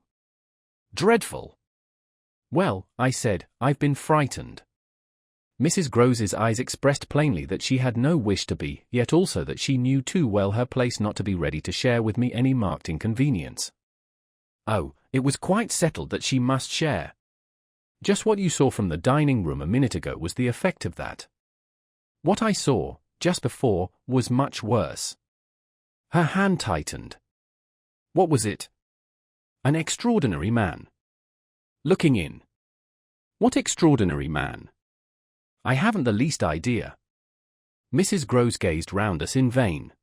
Dreadful. Well, I said, I've been frightened. Mrs. Grose's eyes expressed plainly that she had no wish to be, yet also that she knew too well her place not to be ready to share with me any marked inconvenience. Oh, it was quite settled that she must share. Just what you saw from the dining room a minute ago was the effect of that. What I saw, just before, was much worse. Her hand tightened. What was it? An extraordinary man. Looking in. What extraordinary man? I haven't the least idea. Mrs. Grose gazed round us in vain.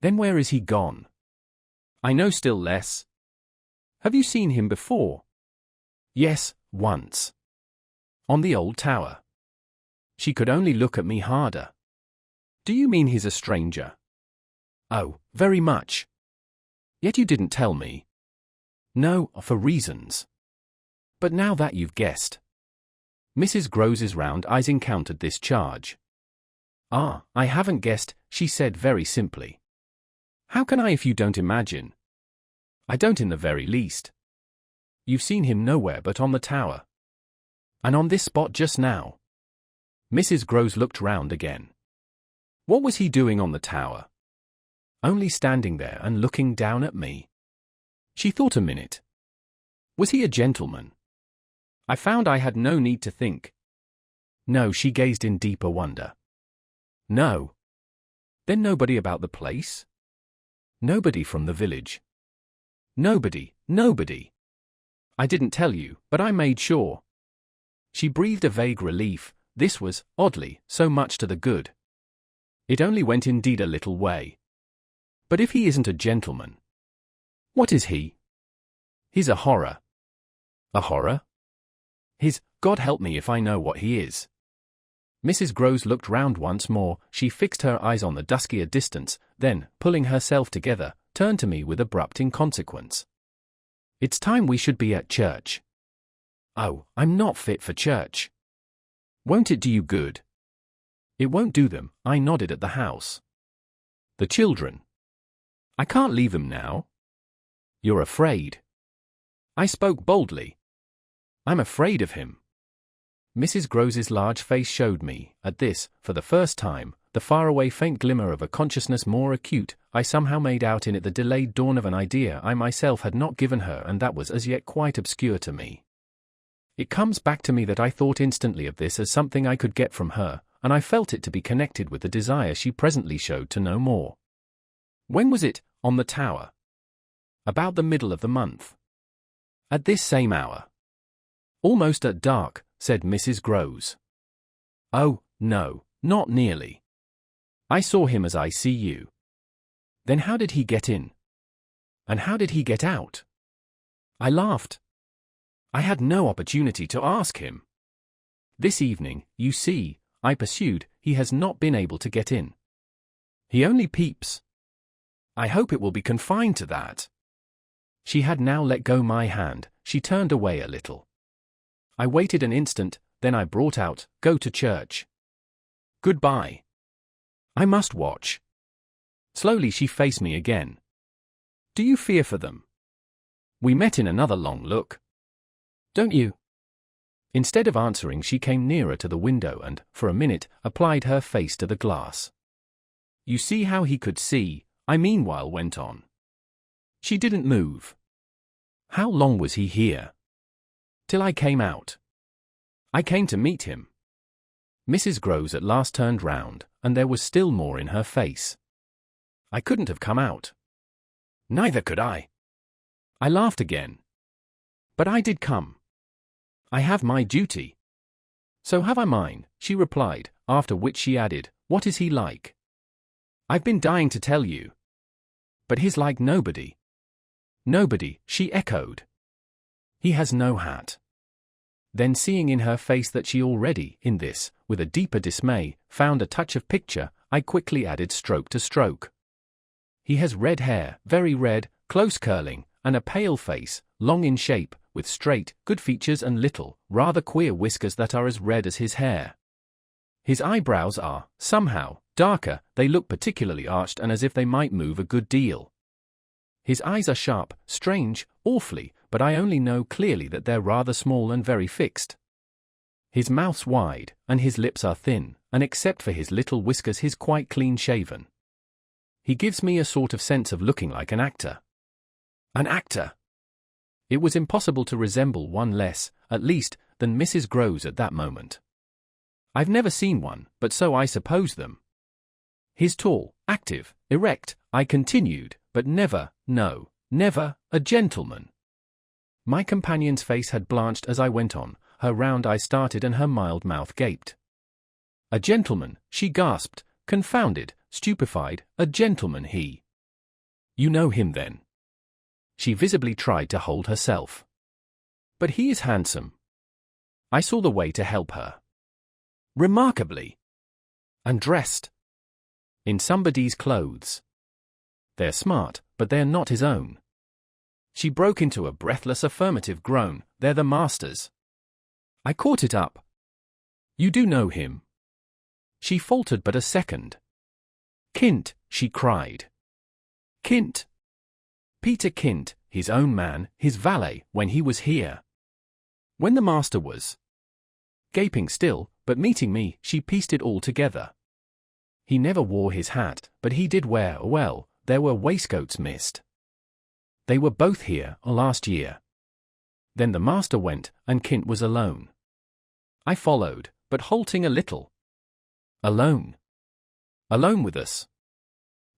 Then where is he gone? I know still less. Have you seen him before? Yes, once. On the old tower. She could only look at me harder. Do you mean he's a stranger? Oh, very much. Yet you didn't tell me. No, for reasons. But now that you've guessed. Mrs. Grose's round eyes encountered this charge. Ah, I haven't guessed, she said very simply. How can I if you don't imagine? I don't in the very least. You've seen him nowhere but on the tower. And on this spot just now. Mrs. Grose looked round again. What was he doing on the tower? Only standing there and looking down at me. She thought a minute. Was he a gentleman? I found I had no need to think. No, she gazed in deeper wonder. No. Then nobody about the place? Nobody from the village? Nobody. I didn't tell you, but I made sure. She breathed a vague relief. This was, oddly, so much to the good. It only went indeed a little way. But if he isn't a gentleman, what is he? He's a horror. A horror? God help me if I know what he is. Mrs. Grose looked round once more, she fixed her eyes on the duskier distance, then, pulling herself together, turned to me with abrupt inconsequence. It's time we should be at church. Oh, I'm not fit for church. Won't it do you good? It won't do them, I nodded at the house. The children. I can't leave them now. You're afraid. I spoke boldly. I'm afraid of him. Mrs. Grose's large face showed me, at this, for the first time, the faraway faint glimmer of a consciousness more acute. I somehow made out in it the delayed dawn of an idea I myself had not given her and that was as yet quite obscure to me. It comes back to me that I thought instantly of this as something I could get from her, and I felt it to be connected with the desire she presently showed to know more. When was it, on the tower? About the middle of the month. At this same hour. Almost at dark, said Mrs. Grose. Oh, no, not nearly. I saw him as I see you. Then how did he get in? And how did he get out? I laughed. I had no opportunity to ask him. This evening, you see, I pursued, he has not been able to get in. He only peeps. I hope it will be confined to that. She had now let go my hand. She turned away a little. I waited an instant, then I brought out, "Go to church. Goodbye. I must watch." Slowly she faced me again. "Do you fear for them?" We met in another long look. "Don't you?" Instead of answering, she came nearer to the window and, for a minute, applied her face to the glass. "You see how he could see," I meanwhile went on. She didn't move. "How long was he here?" "Till I came out. I came to meet him." Mrs. Groves at last turned round, and there was still more in her face. "I couldn't have come out." "Neither could I." I laughed again. "But I did come. I have my duty." "So have I mine," she replied, after which she added, "What is he like?" "I've been dying to tell you." "But he's like nobody." "Nobody," she echoed. "He has no hat." Then, seeing in her face that she already, in this, with a deeper dismay, found a touch of picture, I quickly added stroke to stroke. "He has red hair, very red, close curling, and a pale face, long in shape, with straight, good features and little, rather queer whiskers that are as red as his hair. His eyebrows are, somehow, darker, they look particularly arched and as if they might move a good deal. His eyes are sharp, strange, awfully, but I only know clearly that they're rather small and very fixed. His mouth's wide, and his lips are thin, and except for his little whiskers he's quite clean-shaven. He gives me a sort of sense of looking like an actor." An actor! It was impossible to resemble one less, at least, than Mrs. Groves at that moment. "I've never seen one, but so I suppose them. He's tall, active, erect," I continued, "but never, no, never, a gentleman." My companion's face had blanched as I went on, her round eyes started and her mild mouth gaped. "A gentleman," she gasped, confounded, stupefied, "a gentleman he." "You know him then?" She visibly tried to hold herself. "But he is handsome." I saw the way to help her. "Remarkably." "And dressed." "In somebody's clothes." "They're smart, but they're not his own." She broke into a breathless affirmative groan. "They're the master's." I caught it up. "You do know him?" She faltered but a second. "Kint," she cried. "Kint? Peter Kint, his own man, his valet, when he was here. When the master was." Gaping still, but meeting me, she pieced it all together. "He never wore his hat, but he did wear, well, there were waistcoats missed. They were both here, last year. Then the master went, and Kint was alone." I followed, but halting a little. "Alone?" "Alone with us."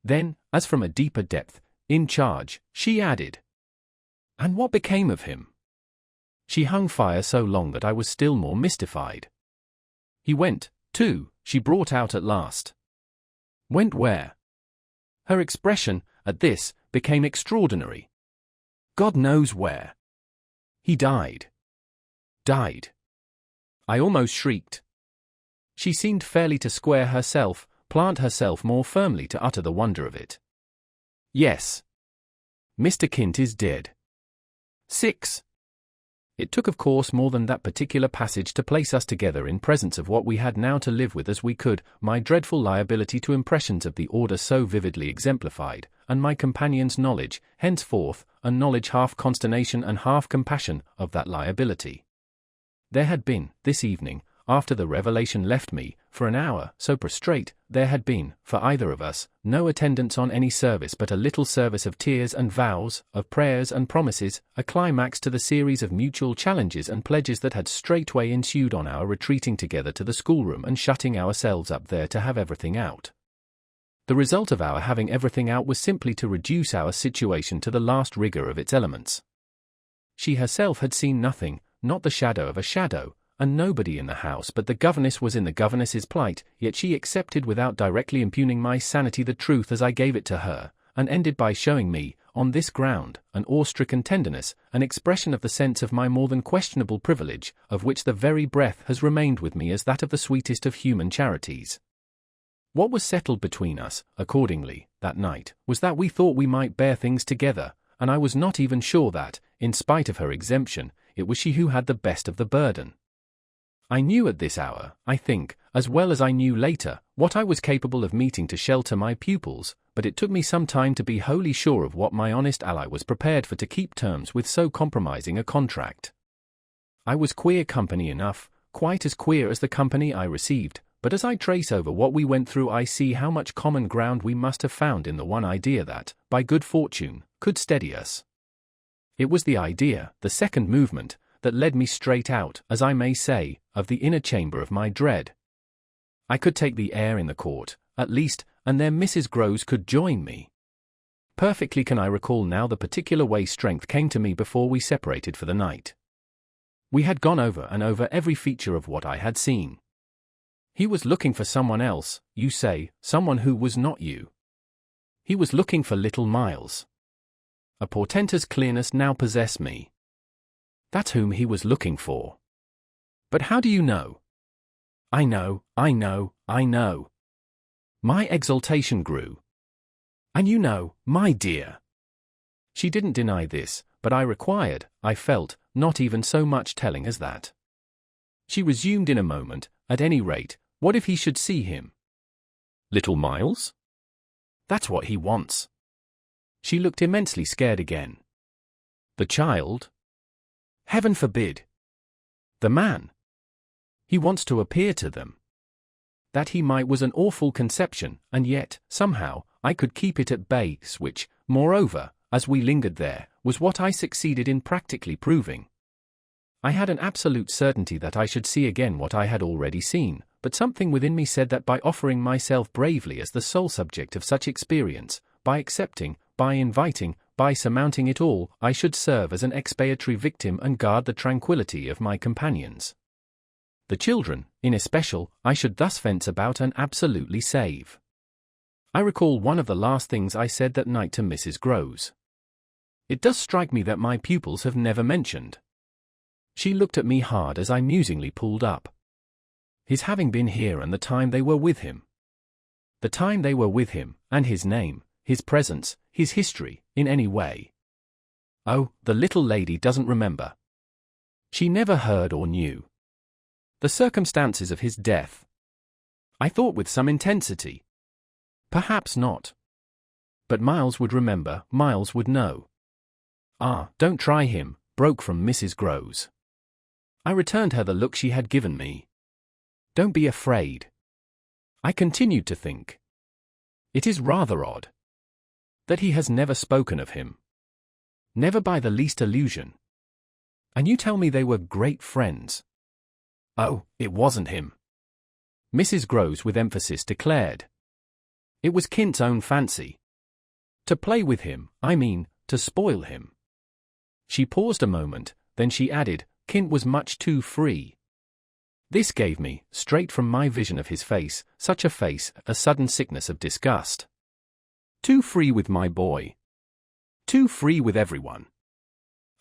Then, as from a deeper depth, "In charge," she added. "And what became of him?" She hung fire so long that I was still more mystified. "He went, too," she brought out at last. "Went where?" Her expression, at this, became extraordinary. "God knows where. He died." "Died?" I almost shrieked. She seemed fairly to square herself, plant herself more firmly to utter the wonder of it. "Yes. Mr. Kint is dead." 6. It took of course more than that particular passage to place us together in presence of what we had now to live with as we could, my dreadful liability to impressions of the order so vividly exemplified, and my companion's knowledge, henceforth, a knowledge half consternation and half compassion, of that liability. There had been, this evening, after the revelation left me, for an hour, so prostrate, there had been, for either of us, no attendance on any service but a little service of tears and vows, of prayers and promises, a climax to the series of mutual challenges and pledges that had straightway ensued on our retreating together to the schoolroom and shutting ourselves up there to have everything out. The result of our having everything out was simply to reduce our situation to the last rigor of its elements. She herself had seen nothing, not the shadow of a shadow, and nobody in the house but the governess was in the governess's plight, yet she accepted without directly impugning my sanity the truth as I gave it to her, and ended by showing me, on this ground, an awe-stricken tenderness, an expression of the sense of my more than questionable privilege, of which the very breath has remained with me as that of the sweetest of human charities. What was settled between us, accordingly, that night, was that we thought we might bear things together, and I was not even sure that, in spite of her exemption, it was she who had the best of the burden. I knew at this hour, I think, as well as I knew later, what I was capable of meeting to shelter my pupils, but it took me some time to be wholly sure of what my honest ally was prepared for to keep terms with so compromising a contract. I was queer company enough, quite as queer as the company I received, but as I trace over what we went through I see how much common ground we must have found in the one idea that, by good fortune, could steady us. It was the idea, the second movement, that led me straight out, as I may say, of the inner chamber of my dread. I could take the air in the court, at least, and then Mrs. Groves could join me. Perfectly can I recall now the particular way strength came to me before we separated for the night. We had gone over and over every feature of what I had seen. He was looking for someone else, you say, someone who was not you. He was looking for little Miles. A portentous clearness now possessed me. That's whom he was looking for. But how do you know? I know. My exultation grew. And you know, my dear. She didn't deny this, but I required, I felt, not even so much telling as that. She resumed in a moment, at any rate, what if he should see him? Little Miles? That's what he wants. She looked immensely scared again. The child? Heaven forbid. The man. He wants to appear to them. That he might was an awful conception, and yet, somehow, I could keep it at bay, which, moreover, as we lingered there, was what I succeeded in practically proving. I had an absolute certainty that I should see again what I had already seen, but something within me said that by offering myself bravely as the sole subject of such experience, by accepting, by inviting, by surmounting it all, I should serve as an expiatory victim and guard the tranquility of my companions. The children, in especial, I should thus fence about and absolutely save. I recall one of the last things I said that night to Mrs. Groves. It does strike me that my pupils have never mentioned. She looked at me hard as I musingly pulled up. His having been here and the time they were with him. The time they were with him, and his name, his presence, his history, in any way. Oh, the little lady doesn't remember. She never heard or knew. The circumstances of his death. I thought with some intensity. Perhaps not. But Miles would remember, Miles would know. Ah, don't try him, broke from Mrs. Groves. I returned her the look she had given me. Don't be afraid. I continued to think. It is rather odd. That he has never spoken of him. Never by the least allusion. And you tell me they were great friends. Oh, it wasn't him. Mrs. Groves with emphasis declared. It was Kint's own fancy. To play with him, I mean, to spoil him. She paused a moment, then she added, Kint was much too free. This gave me, straight from my vision of his face, such a face, a sudden sickness of disgust. Too free with my boy. Too free with everyone.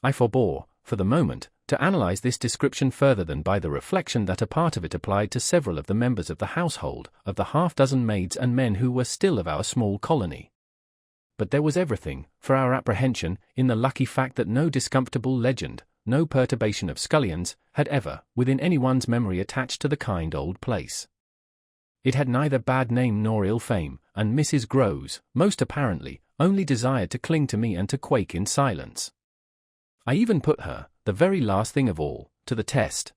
I forbore, for the moment, to analyze this description further than by the reflection that a part of it applied to several of the members of the household, of the half-dozen maids and men who were still of our small colony. But there was everything, for our apprehension, in the lucky fact that no discomfortable legend, no perturbation of scullions, had ever, within anyone's memory attached to the kind old place. It had neither bad name nor ill fame, and Mrs. Groves, most apparently, only desired to cling to me and to quake in silence. I even put her, the very last thing of all, to the test.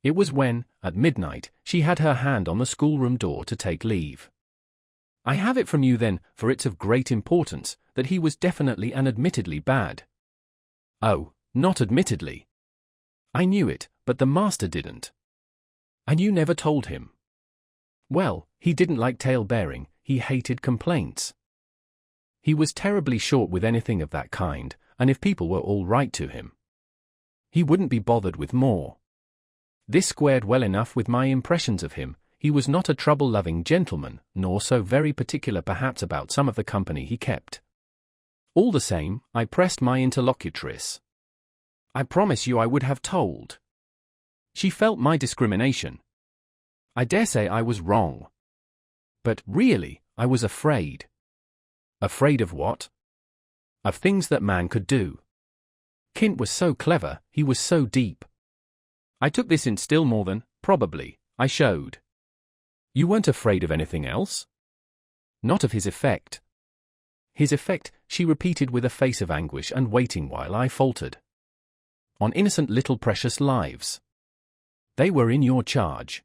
It was when, at midnight, she had her hand on the schoolroom door to take leave. I have it from you then, for it's of great importance, that he was definitely and admittedly bad. Oh, not admittedly. I knew it, but the master didn't. And you never told him. Well, he didn't like tale-bearing, he hated complaints. He was terribly short with anything of that kind, and if people were all right to him, he wouldn't be bothered with more. This squared well enough with my impressions of him. He was not a trouble-loving gentleman, nor so very particular perhaps about some of the company he kept. All the same, I pressed my interlocutress. I promise you I would have told. She felt my discrimination. I dare say I was wrong. But really, I was afraid. Afraid of what? Of things that man could do. Kint was so clever, he was so deep. I took this in still more than, probably, I showed. You weren't afraid of anything else? Not of his effect. His effect, she repeated with a face of anguish and waiting while I faltered. On innocent little precious lives. They were in your charge.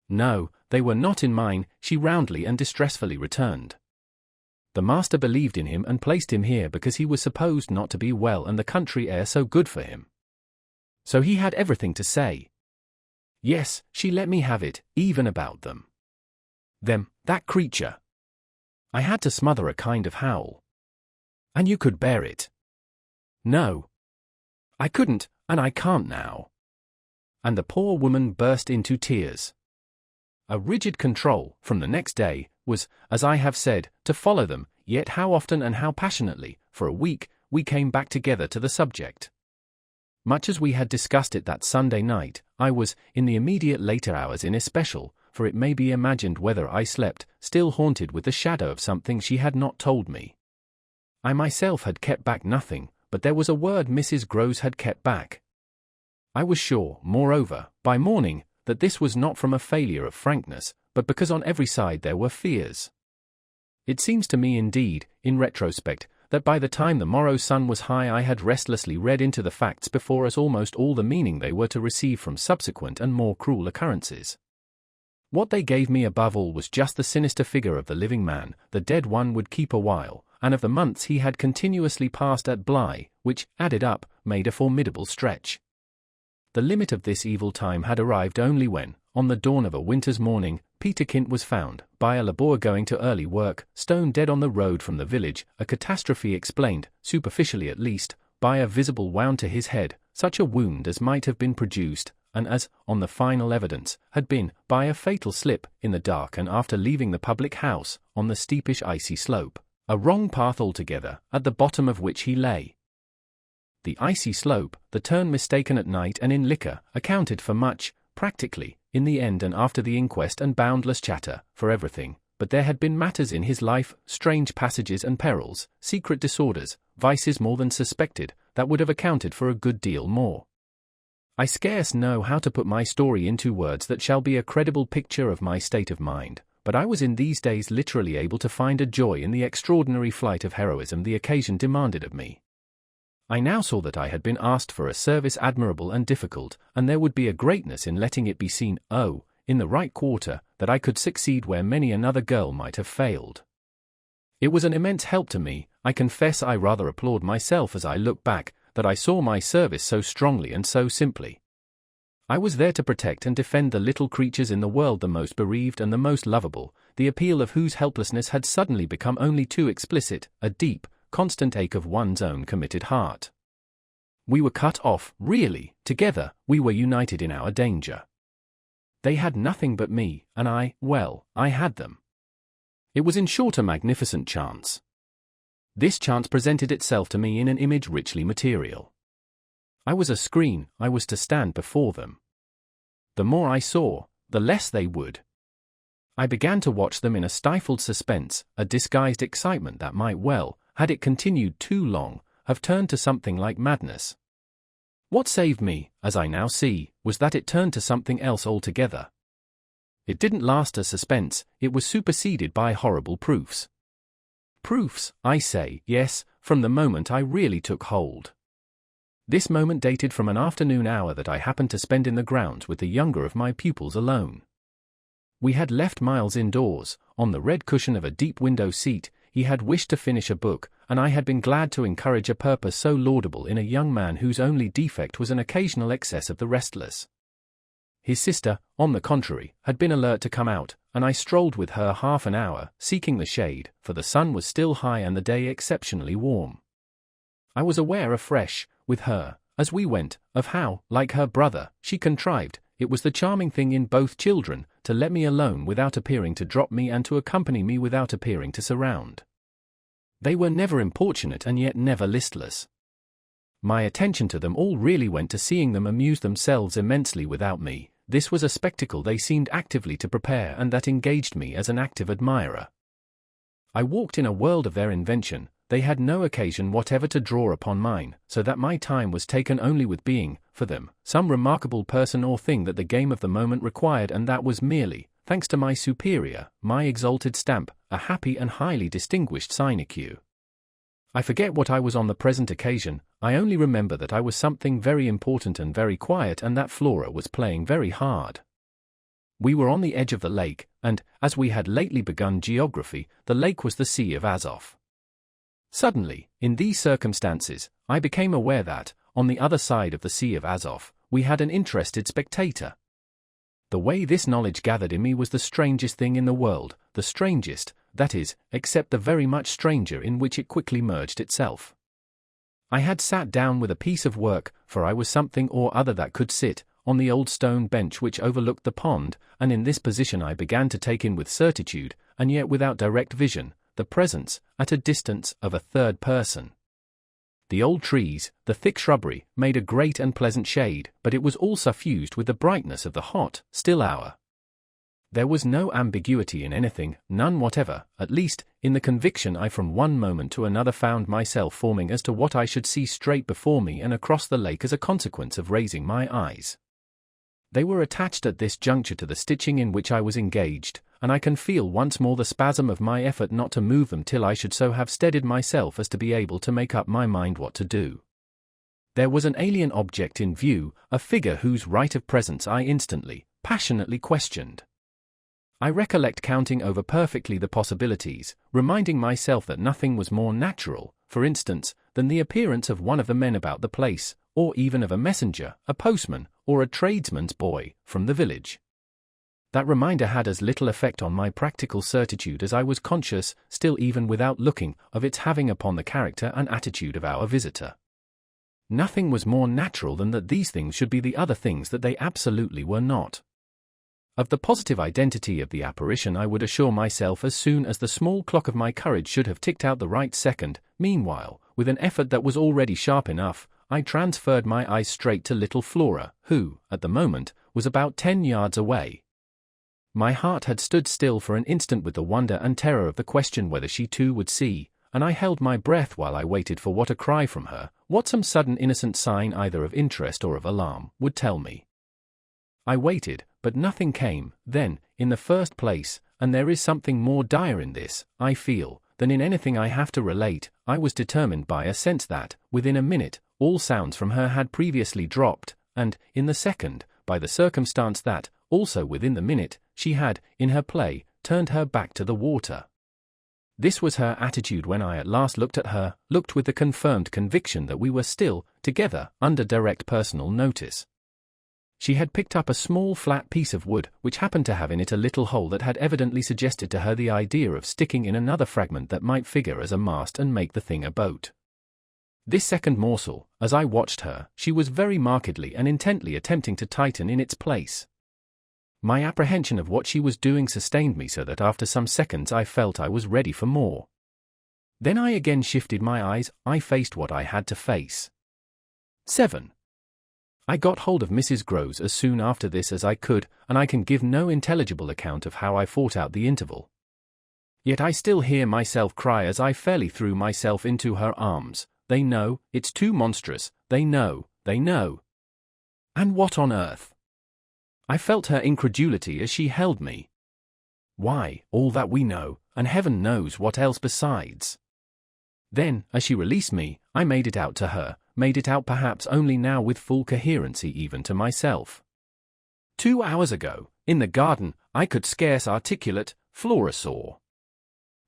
No, they were not in mine, she roundly and distressfully returned. The master believed in him and placed him here because he was supposed not to be well and the country air so good for him. So he had everything to say. Yes, she let me have it, even about them. Them, that creature. I had to smother a kind of howl. And you could bear it. No. I couldn't, and I can't now. And the poor woman burst into tears. A rigid control, from the next day, was, as I have said, to follow them, yet how often and how passionately, for a week, we came back together to the subject. Much as we had discussed it that Sunday night, I was, in the immediate later hours in especial, for it may be imagined whether I slept, still haunted with the shadow of something she had not told me. I myself had kept back nothing, but there was a word Mrs. Grose had kept back. I was sure, moreover, by morning, that this was not from a failure of frankness, but because on every side there were fears. It seems to me indeed, in retrospect, that by the time the morrow's sun was high I had restlessly read into the facts before us almost all the meaning they were to receive from subsequent and more cruel occurrences. What they gave me above all was just the sinister figure of the living man, the dead one would keep a while, and of the months he had continuously passed at Bly, which, added up, made a formidable stretch. The limit of this evil time had arrived only when, on the dawn of a winter's morning, Peter Kint was found, by a labour going to early work, stone dead on the road from the village, a catastrophe explained, superficially at least, by a visible wound to his head, such a wound as might have been produced, and as, on the final evidence, had been, by a fatal slip, in the dark and after leaving the public house, on the steepish icy slope, a wrong path altogether, at the bottom of which he lay. The icy slope, the turn mistaken at night and in liquor, accounted for much, practically, in the end and after the inquest and boundless chatter, for everything, but there had been matters in his life, strange passages and perils, secret disorders, vices more than suspected, that would have accounted for a good deal more. I scarce know how to put my story into words that shall be a credible picture of my state of mind, but I was in these days literally able to find a joy in the extraordinary flight of heroism the occasion demanded of me. I now saw that I had been asked for a service admirable and difficult, and there would be a greatness in letting it be seen, in the right quarter, that I could succeed where many another girl might have failed. It was an immense help to me. I confess I rather applaud myself as I look back, that I saw my service so strongly and so simply. I was there to protect and defend the little creatures in the world, the most bereaved and the most lovable, the appeal of whose helplessness had suddenly become only too explicit, a deep, constant ache of one's own committed heart. We were cut off, really, together, we were united in our danger. They had nothing but me, and I had them. It was in short a magnificent chance. This chance presented itself to me in an image richly material. I was a screen, I was to stand before them. The more I saw, the less they would. I began to watch them in a stifled suspense, a disguised excitement that might well, had it continued too long, have turned to something like madness. What saved me, as I now see, was that it turned to something else altogether. It didn't last as suspense, it was superseded by horrible proofs. Proofs, I say, yes, from the moment I really took hold. This moment dated from an afternoon hour that I happened to spend in the grounds with the younger of my pupils alone. We had left Miles indoors, on the red cushion of a deep window seat. He had wished to finish a book, and I had been glad to encourage a purpose so laudable in a young man whose only defect was an occasional excess of the restless. His sister, on the contrary, had been alert to come out, and I strolled with her half an hour, seeking the shade, for the sun was still high and the day exceptionally warm. I was aware afresh, with her, as we went, of how, like her brother, she contrived, it was the charming thing in both children, to let me alone without appearing to drop me and to accompany me without appearing to surround. They were never importunate and yet never listless. My attention to them all really went to seeing them amuse themselves immensely without me, this was a spectacle they seemed actively to prepare and that engaged me as an active admirer. I walked in a world of their invention. They had no occasion whatever to draw upon mine, so that my time was taken only with being, for them, some remarkable person or thing that the game of the moment required, and that was merely, thanks to my superior, my exalted stamp, a happy and highly distinguished sinecure. I forget what I was on the present occasion. I only remember that I was something very important and very quiet, and that Flora was playing very hard. We were on the edge of the lake, and, as we had lately begun geography, the lake was the Sea of Azov. Suddenly, in these circumstances, I became aware that, on the other side of the Sea of Azov, we had an interested spectator. The way this knowledge gathered in me was the strangest thing in the world, the strangest, that is, except the very much stranger in which it quickly merged itself. I had sat down with a piece of work, for I was something or other that could sit, on the old stone bench which overlooked the pond, and in this position I began to take in with certitude, and yet without direct vision, the presence, at a distance, of a third person. The old trees, the thick shrubbery, made a great and pleasant shade, but it was all suffused with the brightness of the hot, still hour. There was no ambiguity in anything, none whatever, at least, in the conviction I from one moment to another found myself forming as to what I should see straight before me and across the lake as a consequence of raising my eyes. They were attached at this juncture to the stitching in which I was engaged, and I can feel once more the spasm of my effort not to move them till I should so have steadied myself as to be able to make up my mind what to do. There was an alien object in view, a figure whose right of presence I instantly, passionately questioned. I recollect counting over perfectly the possibilities, reminding myself that nothing was more natural, for instance, than the appearance of one of the men about the place, or even of a messenger, a postman, or a tradesman's boy, from the village. That reminder had as little effect on my practical certitude as I was conscious, still even without looking, of its having upon the character and attitude of our visitor. Nothing was more natural than that these things should be the other things that they absolutely were not. Of the positive identity of the apparition I would assure myself as soon as the small clock of my courage should have ticked out the right second. Meanwhile, with an effort that was already sharp enough, I transferred my eyes straight to little Flora, who, at the moment, was about 10 yards away. My heart had stood still for an instant with the wonder and terror of the question whether she too would see, and I held my breath while I waited for what a cry from her, what some sudden innocent sign either of interest or of alarm, would tell me. I waited, but nothing came. Then, in the first place, and there is something more dire in this, I feel, than in anything I have to relate, I was determined by a sense that, within a minute, all sounds from her had previously dropped, and, in the second, by the circumstance that, also within the minute, she had, in her play, turned her back to the water. This was her attitude when I at last looked at her, looked with the confirmed conviction that we were still, together, under direct personal notice. She had picked up a small flat piece of wood, which happened to have in it a little hole that had evidently suggested to her the idea of sticking in another fragment that might figure as a mast and make the thing a boat. This second morsel, as I watched her, she was very markedly and intently attempting to tighten in its place. My apprehension of what she was doing sustained me so that after some seconds I felt I was ready for more. Then I again shifted my eyes, I faced what I had to face. 7. I got hold of Mrs. Groves as soon after this as I could, and I can give no intelligible account of how I fought out the interval. Yet I still hear myself cry as I fairly threw myself into her arms, "They know, it's too monstrous, they know, they know." And what on earth? I felt her incredulity as she held me. Why, all that we know, and heaven knows what else besides. Then, as she released me, I made it out to her, made it out perhaps only now with full coherency even to myself. 2 hours ago, in the garden, I could scarce articulate, Flora saw.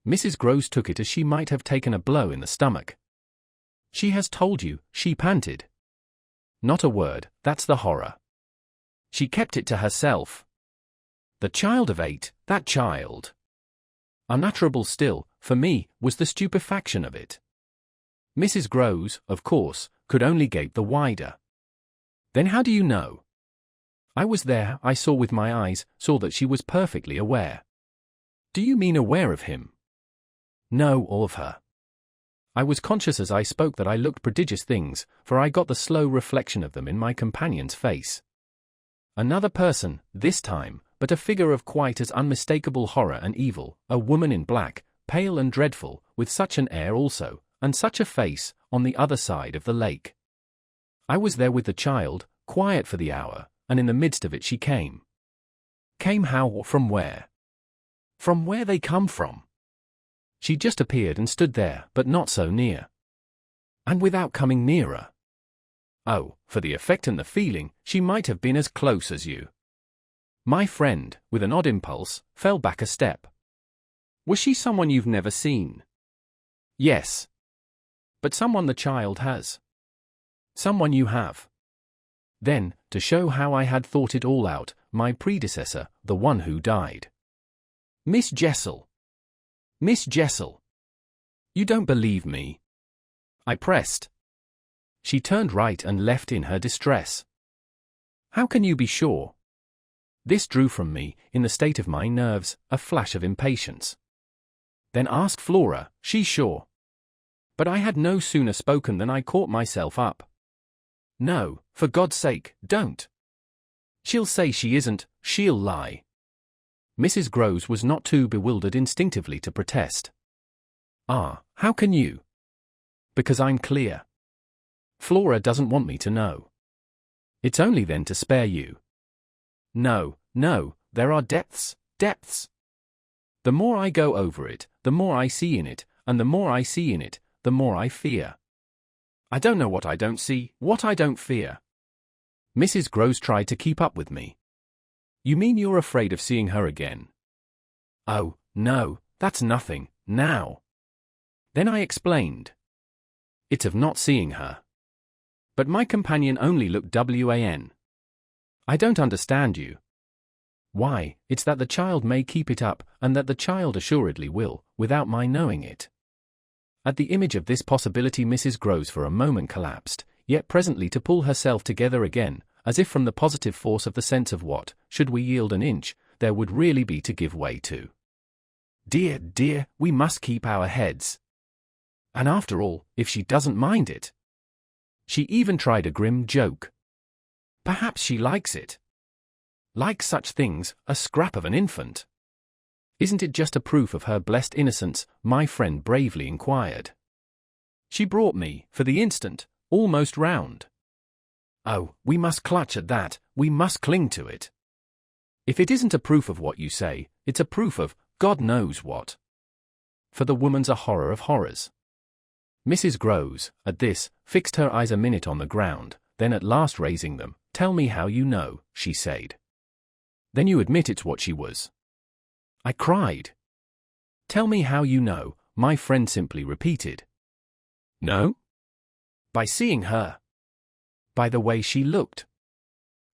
Mrs. Groves took it as she might have taken a blow in the stomach. She has told you, she panted. Not a word, that's the horror. She kept it to herself. The child of 8, that child. Unutterable still, for me, was the stupefaction of it. Mrs. Groves, of course, could only gape the wider. Then how do you know? I was there, I saw with my eyes, saw that she was perfectly aware. Do you mean aware of him? No, or of her. I was conscious as I spoke that I looked prodigious things, for I got the slow reflection of them in my companion's face. Another person, this time, but a figure of quite as unmistakable horror and evil, a woman in black, pale and dreadful, with such an air also, and such a face, on the other side of the lake. I was there with the child, quiet for the hour, and in the midst of it she came. Came how or from where? From where they come from. She just appeared and stood there, but not so near. And without coming nearer. Oh, for the effect and the feeling, she might have been as close as you. My friend, with an odd impulse, fell back a step. Was she someone you've never seen? Yes. But someone the child has. Someone you have. Then, to show how I had thought it all out, my predecessor, the one who died. Miss Jessel. Miss Jessel. You don't believe me? I pressed. She turned right and left in her distress. How can you be sure? This drew from me, in the state of my nerves, a flash of impatience. Then asked Flora, she's sure. But I had no sooner spoken than I caught myself up. No, for God's sake, don't. She'll say she isn't, she'll lie. Mrs. Groves was not too bewildered instinctively to protest. Ah, how can you? Because I'm clear. Flora doesn't want me to know. It's only then to spare you. No, no, there are depths, depths. The more I go over it, the more I see in it, and the more I see in it, the more I fear. I don't know what I don't see, what I don't fear. Mrs. Groves tried to keep up with me. You mean you're afraid of seeing her again? Oh, no, that's nothing, now. Then I explained. It's of not seeing her. But my companion only looked WAN. I don't understand you. Why, it's that the child may keep it up, and that the child assuredly will, without my knowing it. At the image of this possibility Mrs. Groves for a moment collapsed, yet presently to pull herself together again, as if from the positive force of the sense of what, should we yield an inch, there would really be to give way to. Dear, dear, we must keep our heads. And after all, if she doesn't mind it. She even tried a grim joke. Perhaps she likes it. Like such things, a scrap of an infant. Isn't it just a proof of her blessed innocence? My friend bravely inquired. She brought me, for the instant, almost round. Oh, we must clutch at that, we must cling to it. If it isn't a proof of what you say, it's a proof of God knows what. For the woman's a horror of horrors. Mrs. Groves, at this, fixed her eyes a minute on the ground, then at last raising them, tell me how you know, she said. Then you admit it's what she was. I cried. Tell me how you know, my friend simply repeated. No? By seeing her. By the way she looked.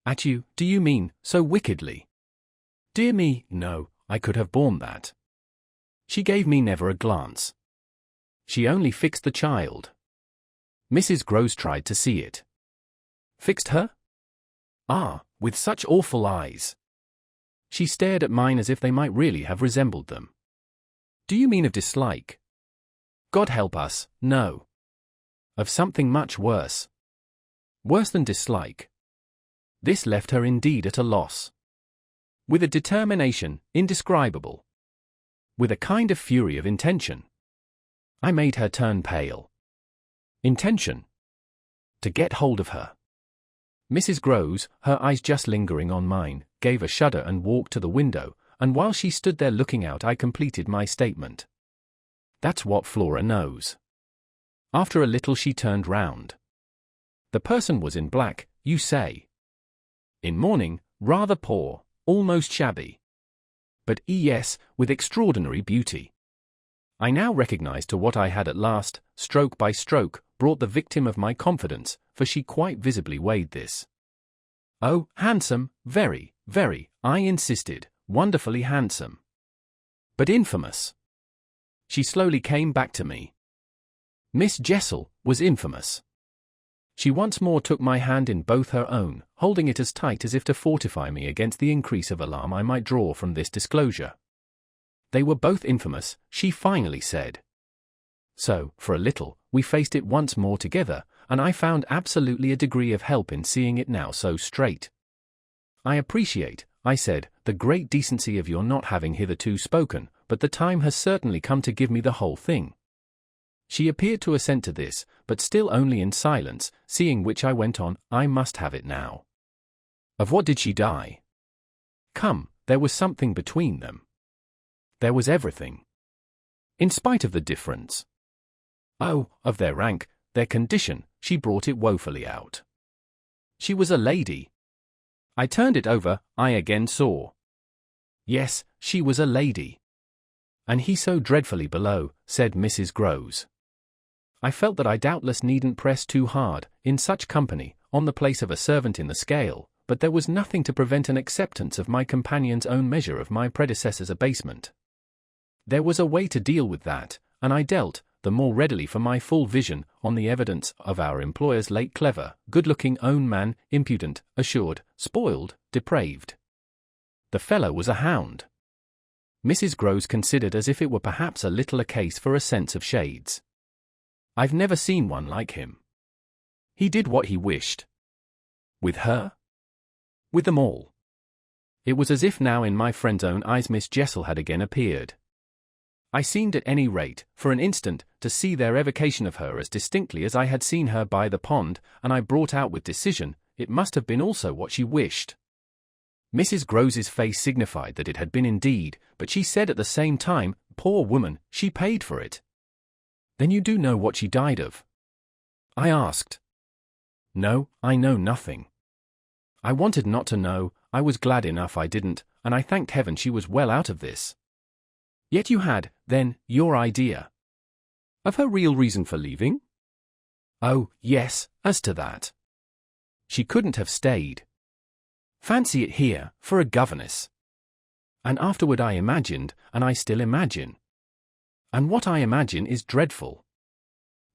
At you, do you mean, so wickedly? Dear me, no, I could have borne that. She gave me never a glance. She only fixed the child. Mrs. Groves tried to see it. Fixed her? Ah, with such awful eyes. She stared at mine as if they might really have resembled them. Do you mean of dislike? God help us, no. Of something much worse. Worse than dislike. This left her indeed at a loss. With a determination indescribable. With a kind of fury of intention. I made her turn pale. Intention. To get hold of her. Mrs. Groves, her eyes just lingering on mine, gave a shudder and walked to the window, and while she stood there looking out I completed my statement. That's what Flora knows. After a little she turned round. The person was in black, you say. In mourning, rather poor, almost shabby. But yes, with extraordinary beauty. I now recognized to what I had at last, stroke by stroke, brought the victim of my confidence, for she quite visibly weighed this. Oh, handsome, very, very, I insisted, wonderfully handsome. But infamous. She slowly came back to me. Miss Jessel was infamous. She once more took my hand in both her own, holding it as tight as if to fortify me against the increase of alarm I might draw from this disclosure. They were both infamous, she finally said. So, for a little, we faced it once more together, and I found absolutely a degree of help in seeing it now so straight. "I appreciate," I said, "the great decency of your not having hitherto spoken, but the time has certainly come to give me the whole thing." She appeared to assent to this, but still only in silence, seeing which I went on, "I must have it now. Of what did she die?" Come, there was something between them. There was everything. In spite of the difference. Oh, of their rank, their condition, she brought it woefully out. She was a lady. I turned it over, I again saw. Yes, she was a lady. And he so dreadfully below, said Mrs. Groves. I felt that I doubtless needn't press too hard, in such company, on the place of a servant in the scale, but there was nothing to prevent an acceptance of my companion's own measure of my predecessor's abasement. There was a way to deal with that, and I dealt, the more readily for my full vision, on the evidence of our employer's late clever, good-looking own man, impudent, assured, spoiled, depraved. The fellow was a hound. Mrs. Groves considered as if it were perhaps a little a case for a sense of shades. I've never seen one like him. He did what he wished. With her? With them all. It was as if now in my friend's own eyes Miss Jessel had again appeared. I seemed at any rate, for an instant, to see their evocation of her as distinctly as I had seen her by the pond, and I brought out with decision, it must have been also what she wished. Mrs. Groves's face signified that it had been indeed, but she said at the same time, "Poor woman, she paid for it." "Then you do know what she died of?" I asked. "No, I know nothing." I wanted not to know, I was glad enough I didn't, and I thanked heaven she was well out of this. "Yet you had, then, your idea?" "Of her real reason for leaving?" "Oh, yes, as to that. She couldn't have stayed. Fancy it here, for a governess. And afterward I imagined, and I still imagine. And what I imagine is dreadful."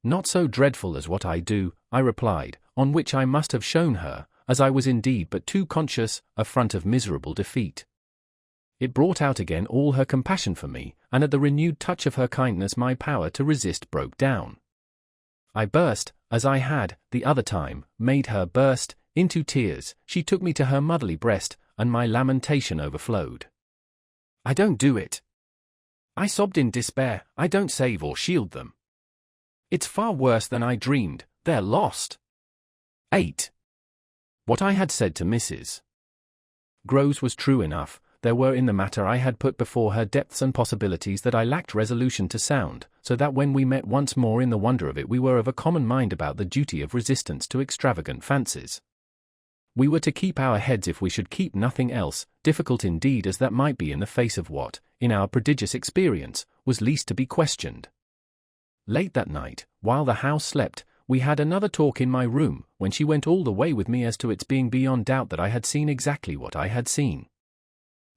"Not so dreadful as what I do," I replied, on which I must have shown her, as I was indeed but too conscious, affront of miserable defeat. It brought out again all her compassion for me, and at the renewed touch of her kindness my power to resist broke down. I burst, as I had, the other time, made her burst, into tears. She took me to her motherly breast, and my lamentation overflowed. "I don't do it," I sobbed in despair, "I don't save or shield them. It's far worse than I dreamed, they're lost." 8. What I had said to Mrs. Groves was true enough. There were in the matter I had put before her depths and possibilities that I lacked resolution to sound, so that when we met once more in the wonder of it we were of a common mind about the duty of resistance to extravagant fancies. We were to keep our heads if we should keep nothing else, difficult indeed as that might be in the face of what, in our prodigious experience, was least to be questioned. Late that night, while the house slept, we had another talk in my room, when she went all the way with me as to its being beyond doubt that I had seen exactly what I had seen.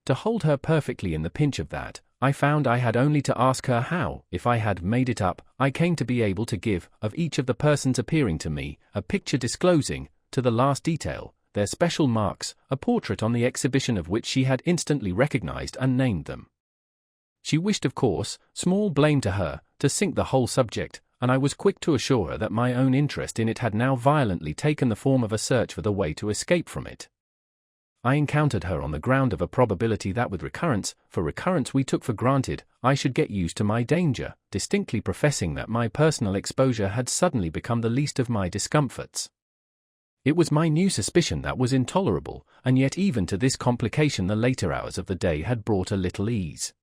To hold her perfectly in the pinch of that, I found I had only to ask her how, if I had made it up, I came to be able to give, of each of the persons appearing to me, a picture disclosing, to the last detail, their special marks, a portrait on the exhibition of which she had instantly recognized and named them. She wished, of course, small blame to her, to sink the whole subject, and I was quick to assure her that my own interest in it had now violently taken the form of a search for the way to escape from it. I encountered her on the ground of a probability that with recurrence, for recurrence we took for granted, I should get used to my danger, distinctly professing that my personal exposure had suddenly become the least of my discomforts. It was my new suspicion that was intolerable, and yet even to this complication the later hours of the day had brought a little ease.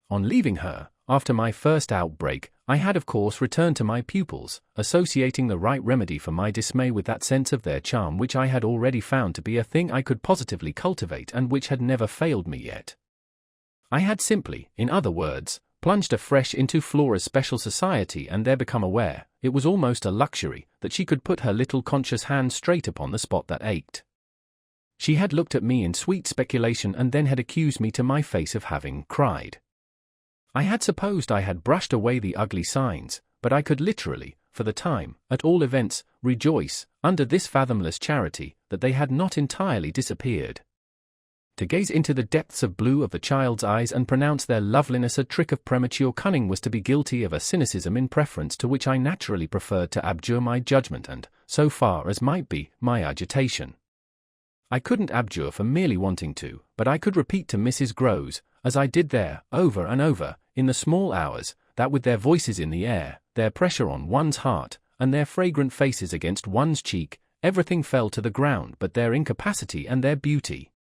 On leaving her, after my first outbreak, I had of course returned to my pupils, associating the right remedy for my dismay with that sense of their charm which I had already found to be a thing I could positively cultivate and which had never failed me yet. I had simply, in other words, plunged afresh into Flora's special society and there become aware, it was almost a luxury, that she could put her little conscious hand straight upon the spot that ached. She had looked at me in sweet speculation and then had accused me to my face of having cried. I had supposed I had brushed away the ugly signs, but I could literally, for the time, at all events, rejoice, under this fathomless charity, that they had not entirely disappeared. To gaze into the depths of blue of the child's eyes and pronounce their loveliness a trick of premature cunning was to be guilty of a cynicism in preference to which I naturally preferred to abjure my judgment and, so far as might be, my agitation. I couldn't abjure for merely wanting to, but I could repeat to Mrs. Groves, as I did there, over and over, in the small hours, that with their voices in the air, their pressure on one's heart, and their fragrant faces against one's cheek, everything fell to the ground but their incapacity and their beauty.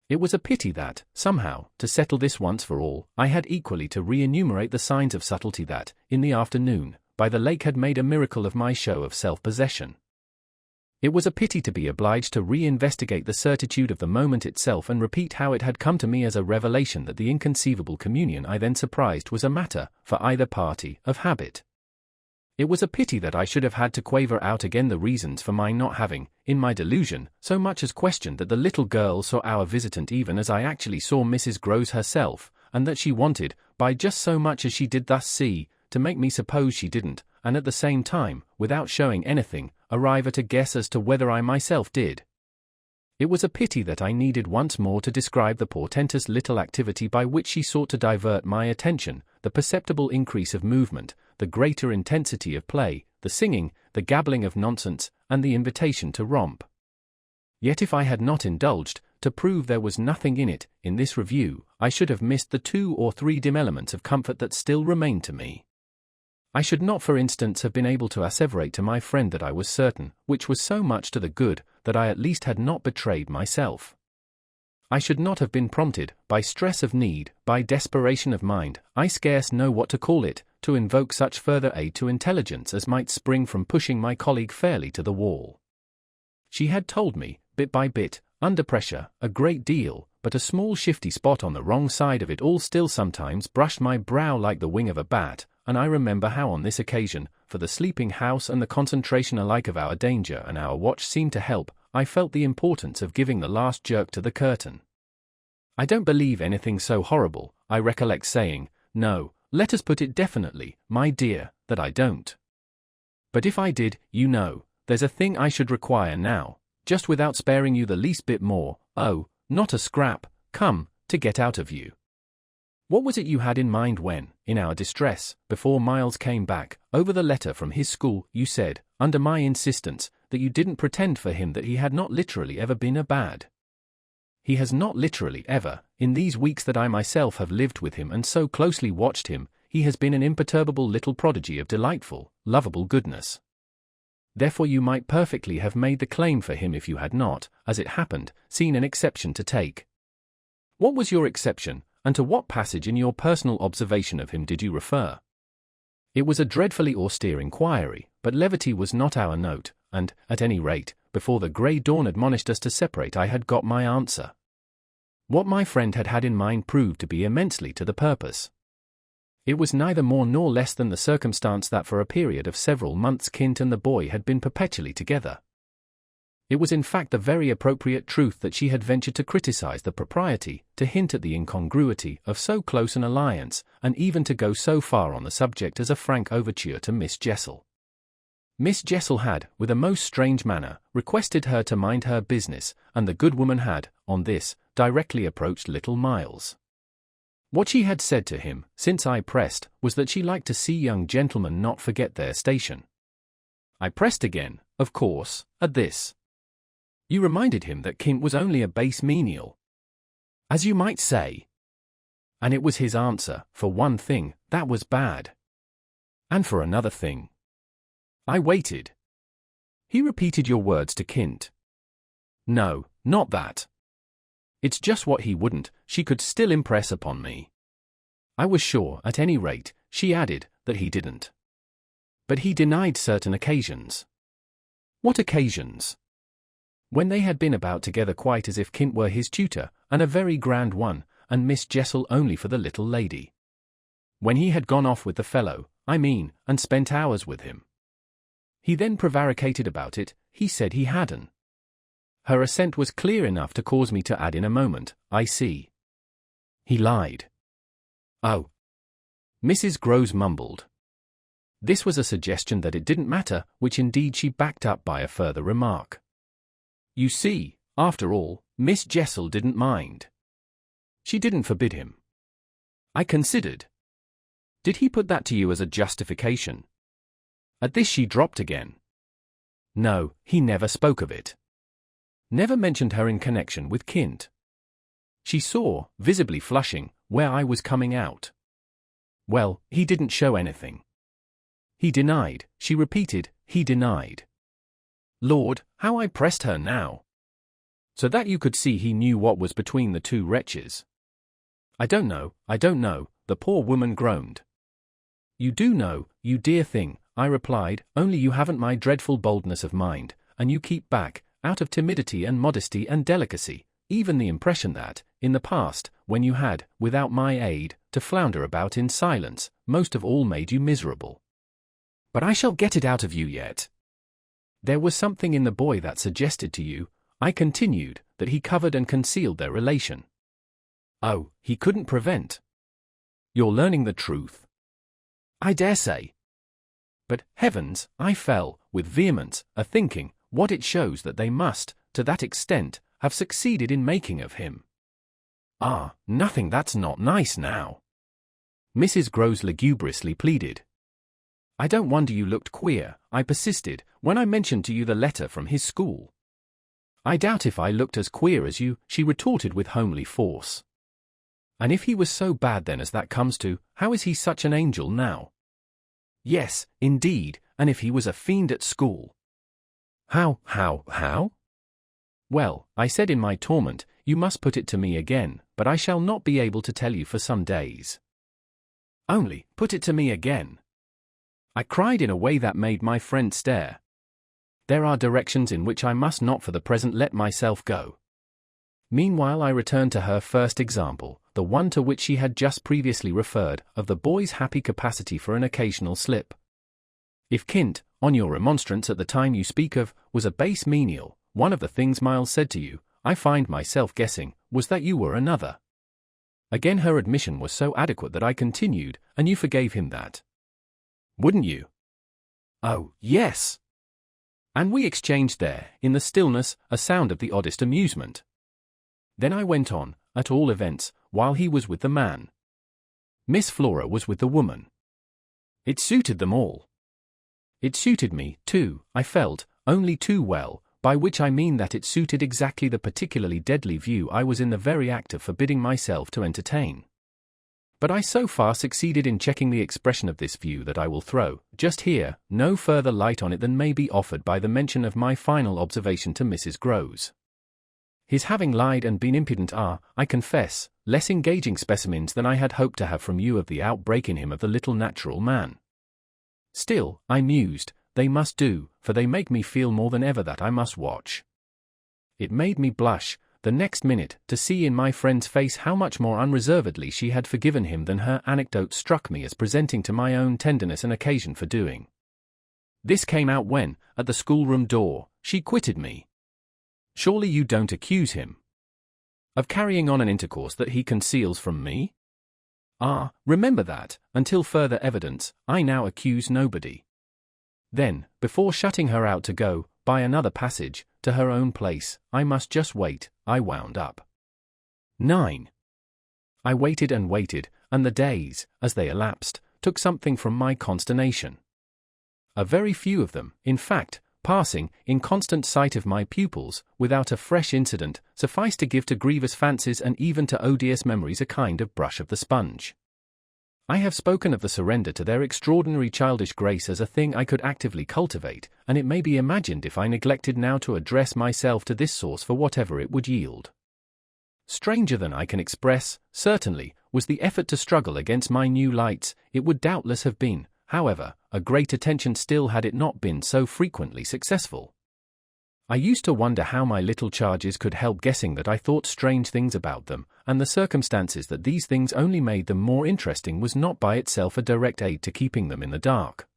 It was a pity that, somehow, to settle this once for all, I had equally to re-enumerate the signs of subtlety that, in the afternoon, by the lake had made a miracle of my show of self-possession. It was a pity to be obliged to re-investigate the certitude of the moment itself and repeat how it had come to me as a revelation that the inconceivable communion I then surprised was a matter, for either party, of habit. It was a pity that I should have had to quaver out again the reasons for my not having, in my delusion, so much as questioned that the little girl saw our visitant even as I actually saw Mrs. Groves herself, and that she wanted, by just so much as she did thus see, to make me suppose she didn't, and at the same time, without showing anything, arrive at a guess as to whether I myself did. It was a pity that I needed once more to describe the portentous little activity by which she sought to divert my attention, the perceptible increase of movement, the greater intensity of play, the singing, the gabbling of nonsense, and the invitation to romp. Yet if I had not indulged, to prove there was nothing in it, in this review, I should have missed the 2 or 3 dim elements of comfort that still remained to me. I should not, for instance, have been able to asseverate to my friend that I was certain, which was so much to the good, that I at least had not betrayed myself. I should not have been prompted, by stress of need, by desperation of mind, I scarce know what to call it, to invoke such further aid to intelligence as might spring from pushing my colleague fairly to the wall. She had told me, bit by bit, under pressure, a great deal, but a small shifty spot on the wrong side of it all still sometimes brushed my brow like the wing of a bat, and I remember how on this occasion, for the sleeping house and the concentration alike of our danger and our watch seemed to help, I felt the importance of giving the last jerk to the curtain. I don't believe anything so horrible, I recollect saying, no, let us put it definitely, my dear, that I don't. But if I did, you know, there's a thing I should require now, just without sparing you the least bit more, oh, not a scrap, come, to get out of you. What was it you had in mind when, in our distress, before Miles came back, over the letter from his school, you said, under my insistence, that you didn't pretend for him that he had not literally ever been a bad? He has not literally ever, in these weeks that I myself have lived with him and so closely watched him, he has been an imperturbable little prodigy of delightful, lovable goodness. Therefore you might perfectly have made the claim for him if you had not, as it happened, seen an exception to take. What was your exception, and to what passage in your personal observation of him did you refer? It was a dreadfully austere inquiry, but levity was not our note, and, at any rate, before the grey dawn admonished us to separate I had got my answer. What my friend had had in mind proved to be immensely to the purpose. It was neither more nor less than the circumstance that for a period of several months Kint and the boy had been perpetually together. It was in fact the very appropriate truth that she had ventured to criticize the propriety, to hint at the incongruity, of so close an alliance, and even to go so far on the subject as a frank overture to Miss Jessel. Miss Jessel had, with a most strange manner, requested her to mind her business, and the good woman had, on this, directly approached little Miles. What she had said to him, since I pressed, was that she liked to see young gentlemen not forget their station. I pressed again, of course, at this. You reminded him that Kint was only a base menial, as you might say. And it was his answer, for one thing, that was bad. And for another thing. I waited. He repeated your words to Kint. No, not that. It's just what he wouldn't, she could still impress upon me. I was sure, at any rate, she added, that he didn't. But he denied certain occasions. What occasions? When they had been about together quite as if Kint were his tutor, and a very grand one, and Miss Jessel only for the little lady. When he had gone off with the fellow, I mean, and spent hours with him. He then prevaricated about it, he said he hadn't. Her assent was clear enough to cause me to add in a moment, I see. He lied. Oh. Mrs. Groves mumbled. This was a suggestion that it didn't matter, which indeed she backed up by a further remark. You see, after all, Miss Jessel didn't mind. She didn't forbid him. I considered. Did he put that to you as a justification? At this she dropped again. No, he never spoke of it. never mentioned her in connection with Kint. She saw, visibly flushing, where I was coming out. Well, he didn't show anything. He denied, she repeated, he denied. Lord, how I pressed her now! So that you could see he knew what was between the two wretches. I don't know, the poor woman groaned. You do know, you dear thing, I replied, only you haven't my dreadful boldness of mind, and you keep back, out of timidity and modesty and delicacy, even the impression that, in the past, when you had, without my aid, to flounder about in silence, most of all made you miserable. But I shall get it out of you yet. There was something in the boy that suggested to you, I continued, that he covered and concealed their relation. Oh, he couldn't prevent. You're learning the truth. I dare say. But, heavens, I fell, with vehemence, a-thinking, what it shows that they must, to that extent, have succeeded in making of him. Ah, nothing that's not nice now. Mrs. Groves lugubriously pleaded. I don't wonder you looked queer, I persisted, when I mentioned to you the letter from his school. I doubt if I looked as queer as you, she retorted with homely force. And if he was so bad then as that comes to, how is he such an angel now? Yes, indeed, and if he was a fiend at school. How? Well, I said in my torment, you must put it to me again, but I shall not be able to tell you for some days. Only, put it to me again. I cried in a way that made my friend stare. There are directions in which I must not for the present let myself go. Meanwhile I returned to her first example, the one to which she had just previously referred, of the boy's happy capacity for an occasional slip. If Kint, on your remonstrance at the time you speak of, was a base menial, one of the things Miles said to you, I find myself guessing, was that you were another. Again her admission was so adequate that I continued, and you forgave him that. Wouldn't you? Oh, yes. And we exchanged there, in the stillness, a sound of the oddest amusement. Then I went on, at all events, while he was with the man. Miss Flora was with the woman. It suited them all. It suited me, too, I felt, only too well, by which I mean that it suited exactly the particularly deadly view I was in the very act of forbidding myself to entertain. But I so far succeeded in checking the expression of this view that I will throw, just here, no further light on it than may be offered by the mention of my final observation to Mrs. Groves. His having lied and been impudent are, I confess, less engaging specimens than I had hoped to have from you of the outbreak in him of the little natural man. Still, I mused, they must do, for they make me feel more than ever that I must watch. It made me blush, the next minute, to see in my friend's face how much more unreservedly she had forgiven him than her anecdote struck me as presenting to my own tenderness an occasion for doing. This came out when, at the schoolroom door, she quitted me. Surely you don't accuse him of carrying on an intercourse that he conceals from me? Ah, remember that, until further evidence, I now accuse nobody. Then, before shutting her out to go, by another passage, to her own place, I must just wait, I wound up. 9. I waited and waited, and the days, as they elapsed, took something from my consternation. A very few of them, in fact, passing, in constant sight of my pupils, without a fresh incident, sufficed to give to grievous fancies and even to odious memories a kind of brush of the sponge. I have spoken of the surrender to their extraordinary childish grace as a thing I could actively cultivate, and it may be imagined if I neglected now to address myself to this source for whatever it would yield. Stranger than I can express, certainly, was the effort to struggle against my new lights. It would doubtless have been, however, a great attention still had it not been so frequently successful. I used to wonder how my little charges could help guessing that I thought strange things about them, and the circumstances that these things only made them more interesting was not by itself a direct aid to keeping them in the dark.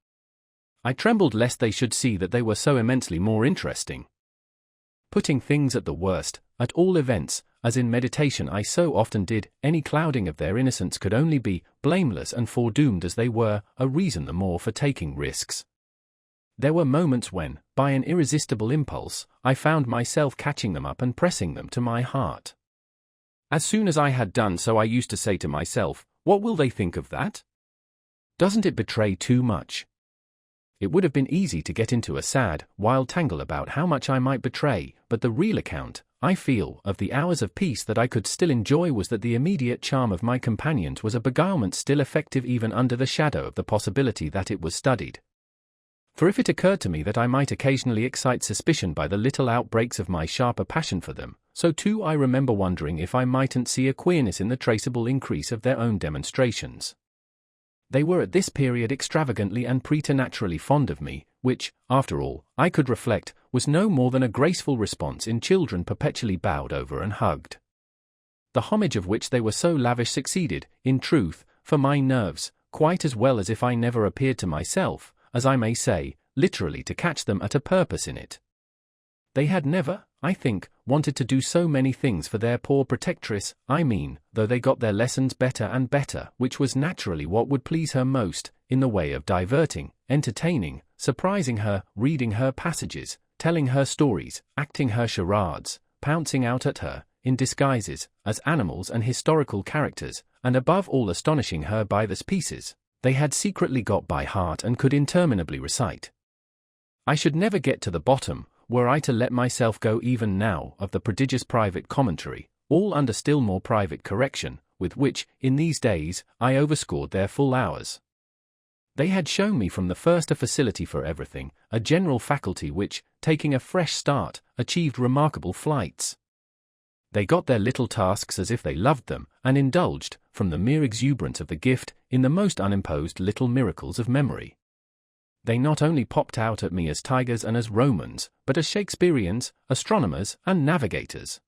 I trembled lest they should see that they were so immensely more interesting. Putting things at the worst, at all events, as in meditation I so often did, any clouding of their innocence could only be, blameless and foredoomed as they were, a reason the more for taking risks. There were moments when, by an irresistible impulse, I found myself catching them up and pressing them to my heart. As soon as I had done so I used to say to myself, what will they think of that? Doesn't it betray too much? It would have been easy to get into a sad, wild tangle about how much I might betray, but the real account, I feel, of the hours of peace that I could still enjoy was that the immediate charm of my companions was a beguilement still effective even under the shadow of the possibility that it was studied. For if it occurred to me that I might occasionally excite suspicion by the little outbreaks of my sharper passion for them, so too I remember wondering if I mightn't see a queerness in the traceable increase of their own demonstrations. They were at this period extravagantly and preternaturally fond of me, which, after all, I could reflect, was no more than a graceful response in children perpetually bowed over and hugged. The homage of which they were so lavish succeeded, in truth, for my nerves, quite as well as if I never appeared to myself, as I may say, literally to catch them at a purpose in it. They had never, I think, wanted to do so many things for their poor protectress, I mean, though they got their lessons better and better, which was naturally what would please her most, in the way of diverting, entertaining, surprising her, reading her passages, telling her stories, acting her charades, pouncing out at her, in disguises, as animals and historical characters, and above all astonishing her by the pieces they had secretly got by heart and could interminably recite. I should never get to the bottom, were I to let myself go even now, of the prodigious private commentary, all under still more private correction, with which, in these days, I overscored their full hours. They had shown me from the first a facility for everything, a general faculty which, taking a fresh start, achieved remarkable flights. They got their little tasks as if they loved them, and indulged, from the mere exuberance of the gift, in the most unimposed little miracles of memory. They not only popped out at me as tigers and as Romans, but as Shakespeareans, astronomers, and navigators.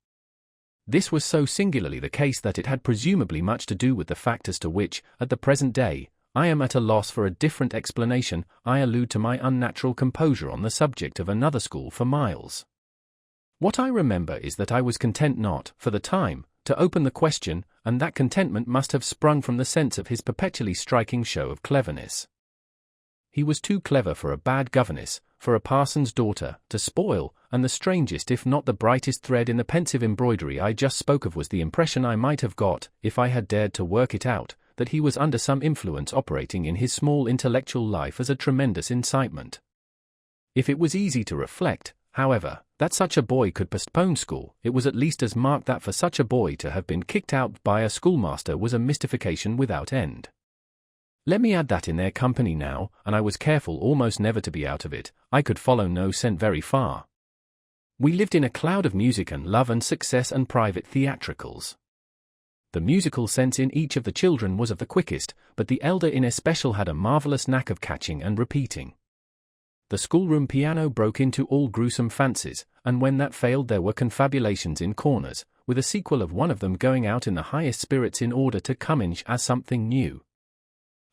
This was so singularly the case that it had presumably much to do with the fact as to which, at the present day, I am at a loss for a different explanation. I allude to my unnatural composure on the subject of another school for miles. What I remember is that I was content not, for the time, to open the question, and that contentment must have sprung from the sense of his perpetually striking show of cleverness. He was too clever for a bad governess, for a parson's daughter, to spoil, and the strangest if not the brightest thread in the pensive embroidery I just spoke of was the impression I might have got, if I had dared to work it out, that he was under some influence operating in his small intellectual life as a tremendous incitement. If it was easy to reflect, however, that such a boy could postpone school, it was at least as marked that for such a boy to have been kicked out by a schoolmaster was a mystification without end. Let me add that in their company now, and I was careful almost never to be out of it, I could follow no scent very far. We lived in a cloud of music and love and success and private theatricals. The musical sense in each of the children was of the quickest, but the elder in especial had a marvelous knack of catching and repeating. The schoolroom piano broke into all gruesome fancies, and when that failed there were confabulations in corners, with a sequel of one of them going out in the highest spirits in order to come in as something new.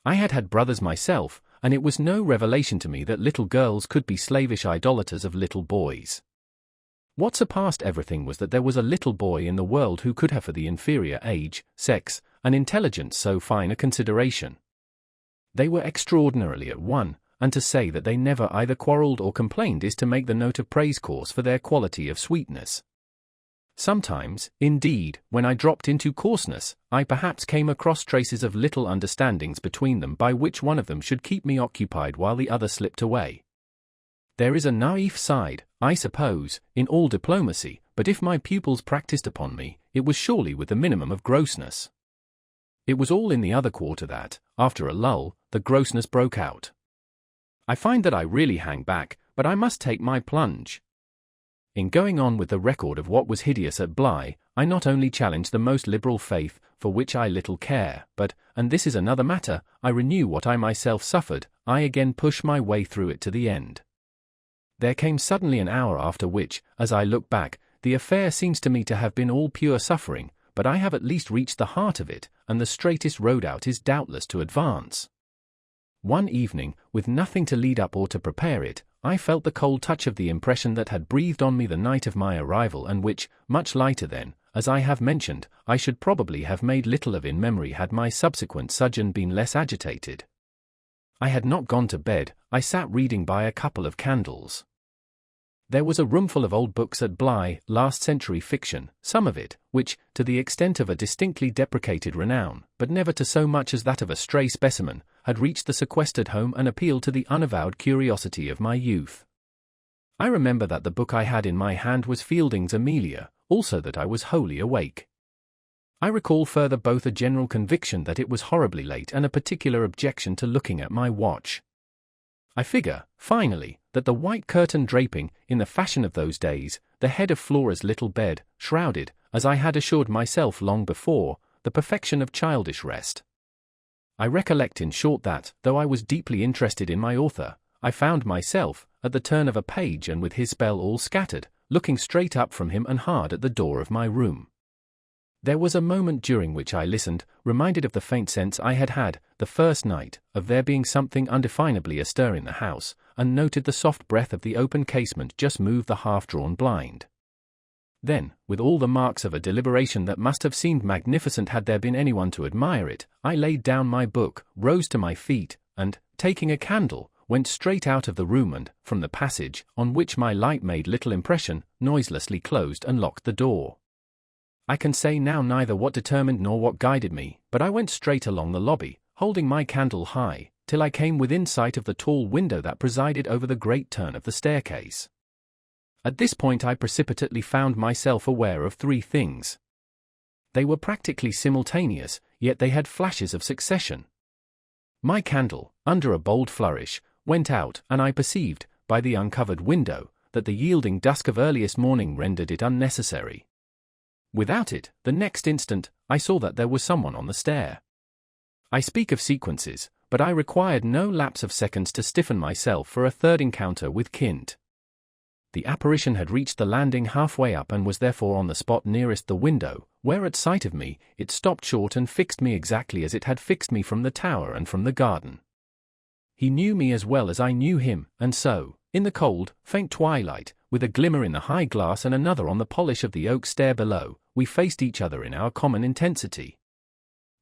I had had brothers myself, and it was no revelation to me that little girls could be slavish idolaters of little boys. What surpassed everything was that there was a little boy in the world who could have for the inferior age, sex, and intelligence so fine a consideration. They were extraordinarily at one, and to say that they never either quarrelled or complained is to make the note of praise coarse for their quality of sweetness. Sometimes, indeed, when I dropped into coarseness, I perhaps came across traces of little understandings between them by which one of them should keep me occupied while the other slipped away. There is a naïf side, I suppose, in all diplomacy, but if my pupils practised upon me, it was surely with the minimum of grossness. It was all in the other quarter that, after a lull, the grossness broke out. I find that I really hang back, but I must take my plunge. In going on with the record of what was hideous at Bly, I not only challenge the most liberal faith, for which I little care, but, and this is another matter, I renew what I myself suffered, I again push my way through it to the end. There came suddenly an hour after which, as I look back, the affair seems to me to have been all pure suffering, but I have at least reached the heart of it, and the straightest road out is doubtless to advance. One evening, with nothing to lead up or to prepare it, I felt the cold touch of the impression that had breathed on me the night of my arrival and which, much lighter than, as I have mentioned, I should probably have made little of in memory had my subsequent sojourn been less agitated. I had not gone to bed, I sat reading by a couple of candles. There was a roomful of old books at Bly, last-century fiction, some of it, which, to the extent of a distinctly deprecated renown, but never to so much as that of a stray specimen, had reached the sequestered home and appealed to the unavowed curiosity of my youth. I remember that the book I had in my hand was Fielding's Amelia, also that I was wholly awake. I recall further both a general conviction that it was horribly late and a particular objection to looking at my watch. I figure, finally, that the white curtain draping, in the fashion of those days, the head of Flora's little bed, shrouded, as I had assured myself long before, the perfection of childish rest. I recollect in short that, though I was deeply interested in my author, I found myself, at the turn of a page and with his spell all scattered, looking straight up from him and hard at the door of my room. There was a moment during which I listened, reminded of the faint sense I had had, the first night, of there being something undefinably astir in the house, and noted the soft breath of the open casement just move the half-drawn blind. Then, with all the marks of a deliberation that must have seemed magnificent had there been anyone to admire it, I laid down my book, rose to my feet, and, taking a candle, went straight out of the room and, from the passage, on which my light made little impression, noiselessly closed and locked the door. I can say now neither what determined nor what guided me, but I went straight along the lobby, holding my candle high, till I came within sight of the tall window that presided over the great turn of the staircase. At this point I precipitately found myself aware of three things. They were practically simultaneous, yet they had flashes of succession. My candle, under a bold flourish, went out, and I perceived, by the uncovered window, that the yielding dusk of earliest morning rendered it unnecessary. Without it, the next instant, I saw that there was someone on the stair. I speak of sequences, but I required no lapse of seconds to stiffen myself for a third encounter with Kint. The apparition had reached the landing halfway up and was therefore on the spot nearest the window, where at sight of me, it stopped short and fixed me exactly as it had fixed me from the tower and from the garden. He knew me as well as I knew him, and so, in the cold, faint twilight, with a glimmer in the high glass and another on the polish of the oak stair below, we faced each other in our common intensity.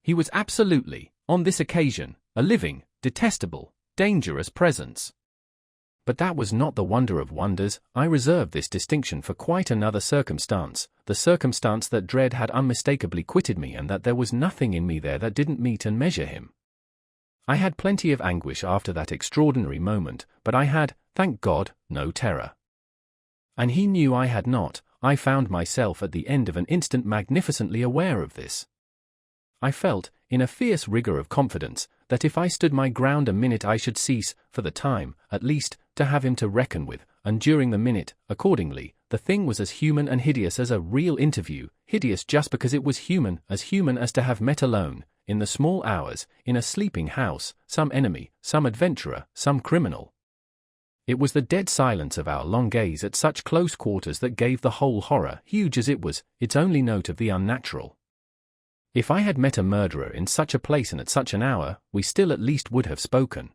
He was absolutely, on this occasion, a living, detestable, dangerous presence. But that was not the wonder of wonders. I reserved this distinction for quite another circumstance, the circumstance that dread had unmistakably quitted me and that there was nothing in me there that didn't meet and measure him. I had plenty of anguish after that extraordinary moment, but I had, thank God, no terror. And he knew I had not. I found myself at the end of an instant magnificently aware of this. I felt, in a fierce rigour of confidence, that if I stood my ground a minute I should cease, for the time, at least, to have him to reckon with, and during the minute, accordingly, the thing was as human and hideous as a real interview, hideous just because it was human as to have met alone, in the small hours, in a sleeping house, some enemy, some adventurer, some criminal. It was the dead silence of our long gaze at such close quarters that gave the whole horror, huge as it was, its only note of the unnatural. If I had met a murderer in such a place and at such an hour, we still at least would have spoken.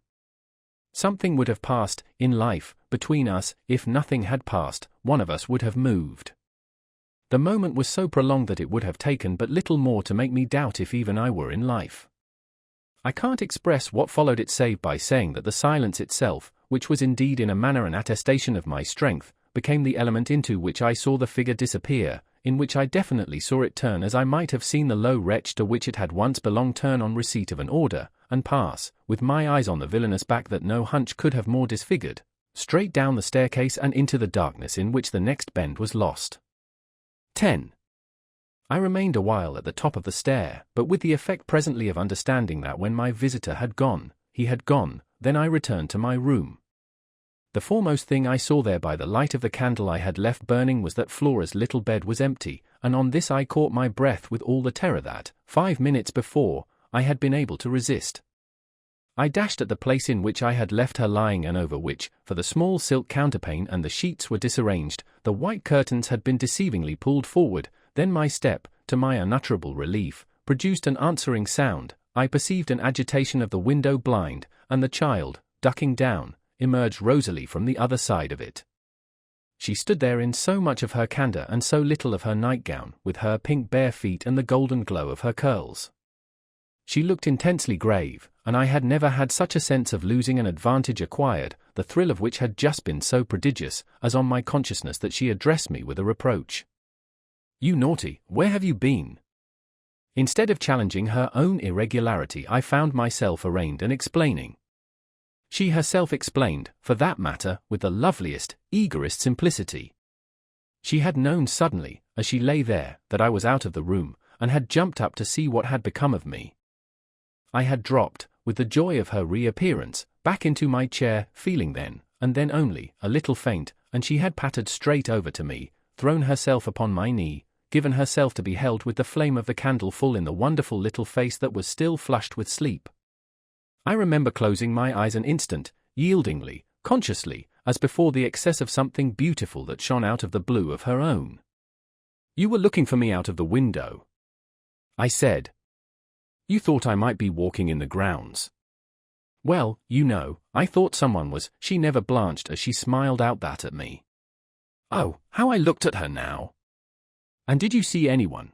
Something would have passed, in life, between us. If nothing had passed, one of us would have moved. The moment was so prolonged that it would have taken but little more to make me doubt if even I were in life. I can't express what followed it save by saying that the silence itself, which was indeed in a manner an attestation of my strength, became the element into which I saw the figure disappear, in which I definitely saw it turn as I might have seen the low wretch to which it had once belonged turn on receipt of an order, and pass, with my eyes on the villainous back that no hunch could have more disfigured, straight down the staircase and into the darkness in which the next bend was lost. 10. I remained a while at the top of the stair, but with the effect presently of understanding that when my visitor had gone, he had gone. Then I returned to my room. The foremost thing I saw there by the light of the candle I had left burning was that Flora's little bed was empty, and on this I caught my breath with all the terror that, 5 minutes before, I had been able to resist. I dashed at the place in which I had left her lying and over which, for the small silk counterpane and the sheets were disarranged, the white curtains had been deceivingly pulled forward. Then my step, to my unutterable relief, produced an answering sound. I perceived an agitation of the window blind, and the child, ducking down, emerged rosily from the other side of it. She stood there in so much of her candour and so little of her nightgown, with her pink bare feet and the golden glow of her curls. She looked intensely grave, and I had never had such a sense of losing an advantage acquired, the thrill of which had just been so prodigious, as on my consciousness that she addressed me with a reproach. "You naughty, where have you been?" Instead of challenging her own irregularity, I found myself arraigned and explaining. She herself explained, for that matter, with the loveliest, eagerest simplicity. She had known suddenly, as she lay there, that I was out of the room, and had jumped up to see what had become of me. I had dropped, with the joy of her reappearance, back into my chair, feeling then, and then only, a little faint, and she had pattered straight over to me, thrown herself upon my knee, given herself to be held with the flame of the candle full in the wonderful little face that was still flushed with sleep. I remember closing my eyes an instant, yieldingly, consciously, as before the excess of something beautiful that shone out of the blue of her own. "You were looking for me out of the window," I said. "You thought I might be walking in the grounds." "Well, you know, I thought someone was." She never blanched as she smiled out that at me. Oh, how I looked at her now! "And did you see anyone?"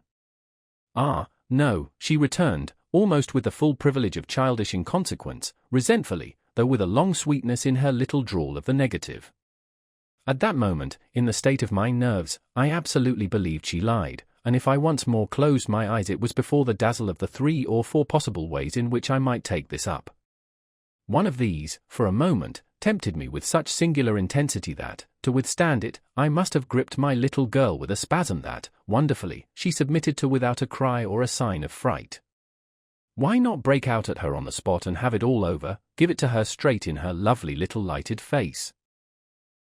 "Ah, no," she returned, almost with the full privilege of childish inconsequence, resentfully, though with a long sweetness in her little drawl of the negative. At that moment, in the state of my nerves, I absolutely believed she lied, and if I once more closed my eyes it was before the dazzle of the 3 or 4 possible ways in which I might take this up. One of these, for a moment, tempted me with such singular intensity that, to withstand it, I must have gripped my little girl with a spasm that, wonderfully, she submitted to without a cry or a sign of fright. Why not break out at her on the spot and have it all over, give it to her straight in her lovely little lighted face?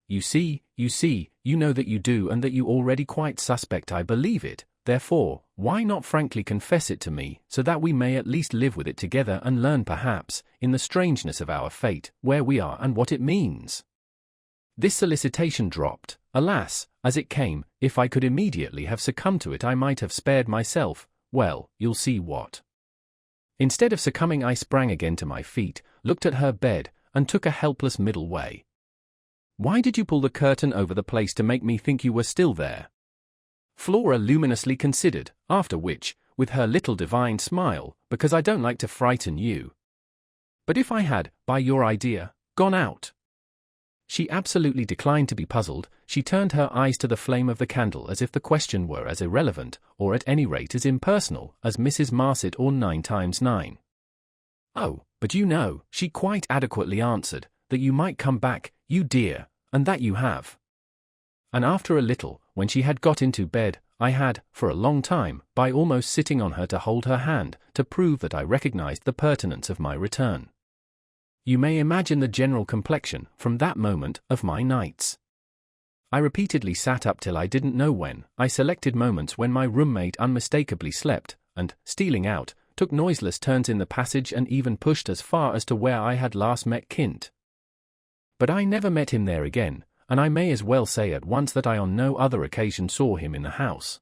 You see, you know that you do and that you already quite suspect I believe it, therefore, why not frankly confess it to me, so that we may at least live with it together and learn perhaps, in the strangeness of our fate, where we are and what it means? This solicitation dropped, alas, as it came. If I could immediately have succumbed to it I might have spared myself, well, you'll see what. Instead of succumbing I sprang again to my feet, looked at her bed, and took a helpless middle way. "Why did you pull the curtain over the place to make me think you were still there?" Flora luminously considered, after which, with her little divine smile, "Because I don't like to frighten you." "But if I had, by your idea, gone out?" She absolutely declined to be puzzled. She turned her eyes to the flame of the candle as if the question were as irrelevant, or at any rate as impersonal, as Mrs. Marsit or 9 times 9. "Oh, but you know," she quite adequately answered, "that you might come back, you dear, and that you have." And after a little, when she had got into bed, I had, for a long time, by almost sitting on her to hold her hand, to prove that I recognized the pertinence of my return. You may imagine the general complexion, from that moment, of my nights. I repeatedly sat up till I didn't know when. I selected moments when my roommate unmistakably slept, and, stealing out, took noiseless turns in the passage and even pushed as far as to where I had last met Kint. But I never met him there again, and I may as well say at once that I on no other occasion saw him in the house.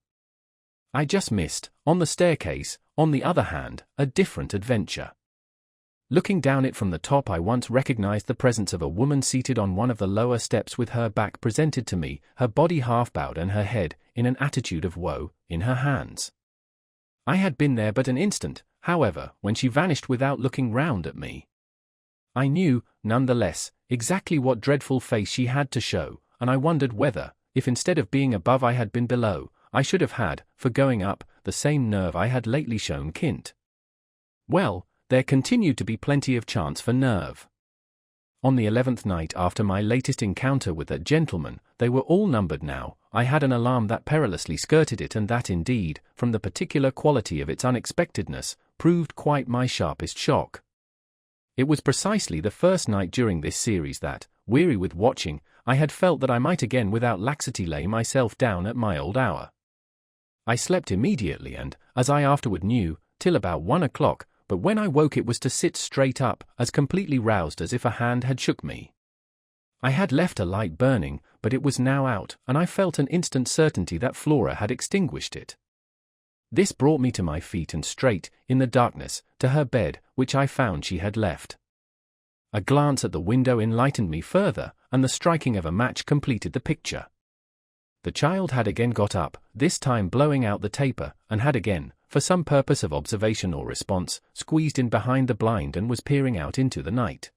I just missed, on the staircase, on the other hand, a different adventure. Looking down it from the top I once recognized the presence of a woman seated on one of the lower steps with her back presented to me, her body half bowed and her head, in an attitude of woe, in her hands. I had been there but an instant, however, when she vanished without looking round at me. I knew, none the less, exactly what dreadful face she had to show, and I wondered whether, if instead of being above I had been below, I should have had, for going up, the same nerve I had lately shown Kint. Well, there continued to be plenty of chance for nerve. On the 11th night after my latest encounter with that gentleman, they were all numbered now, I had an alarm that perilously skirted it and that indeed, from the particular quality of its unexpectedness, proved quite my sharpest shock. It was precisely the first night during this series that, weary with watching, I had felt that I might again without laxity lay myself down at my old hour. I slept immediately and, as I afterward knew, till about 1 o'clock, but when I woke it was to sit straight up, as completely roused as if a hand had shook me. I had left a light burning, but it was now out, and I felt an instant certainty that Flora had extinguished it. This brought me to my feet and straight, in the darkness, to her bed, which I found she had left. A glance at the window enlightened me further, and the striking of a match completed the picture. The child had again got up, this time blowing out the taper, and had again, for some purpose of observation or response, squeezed in behind the blind and was peering out into the night.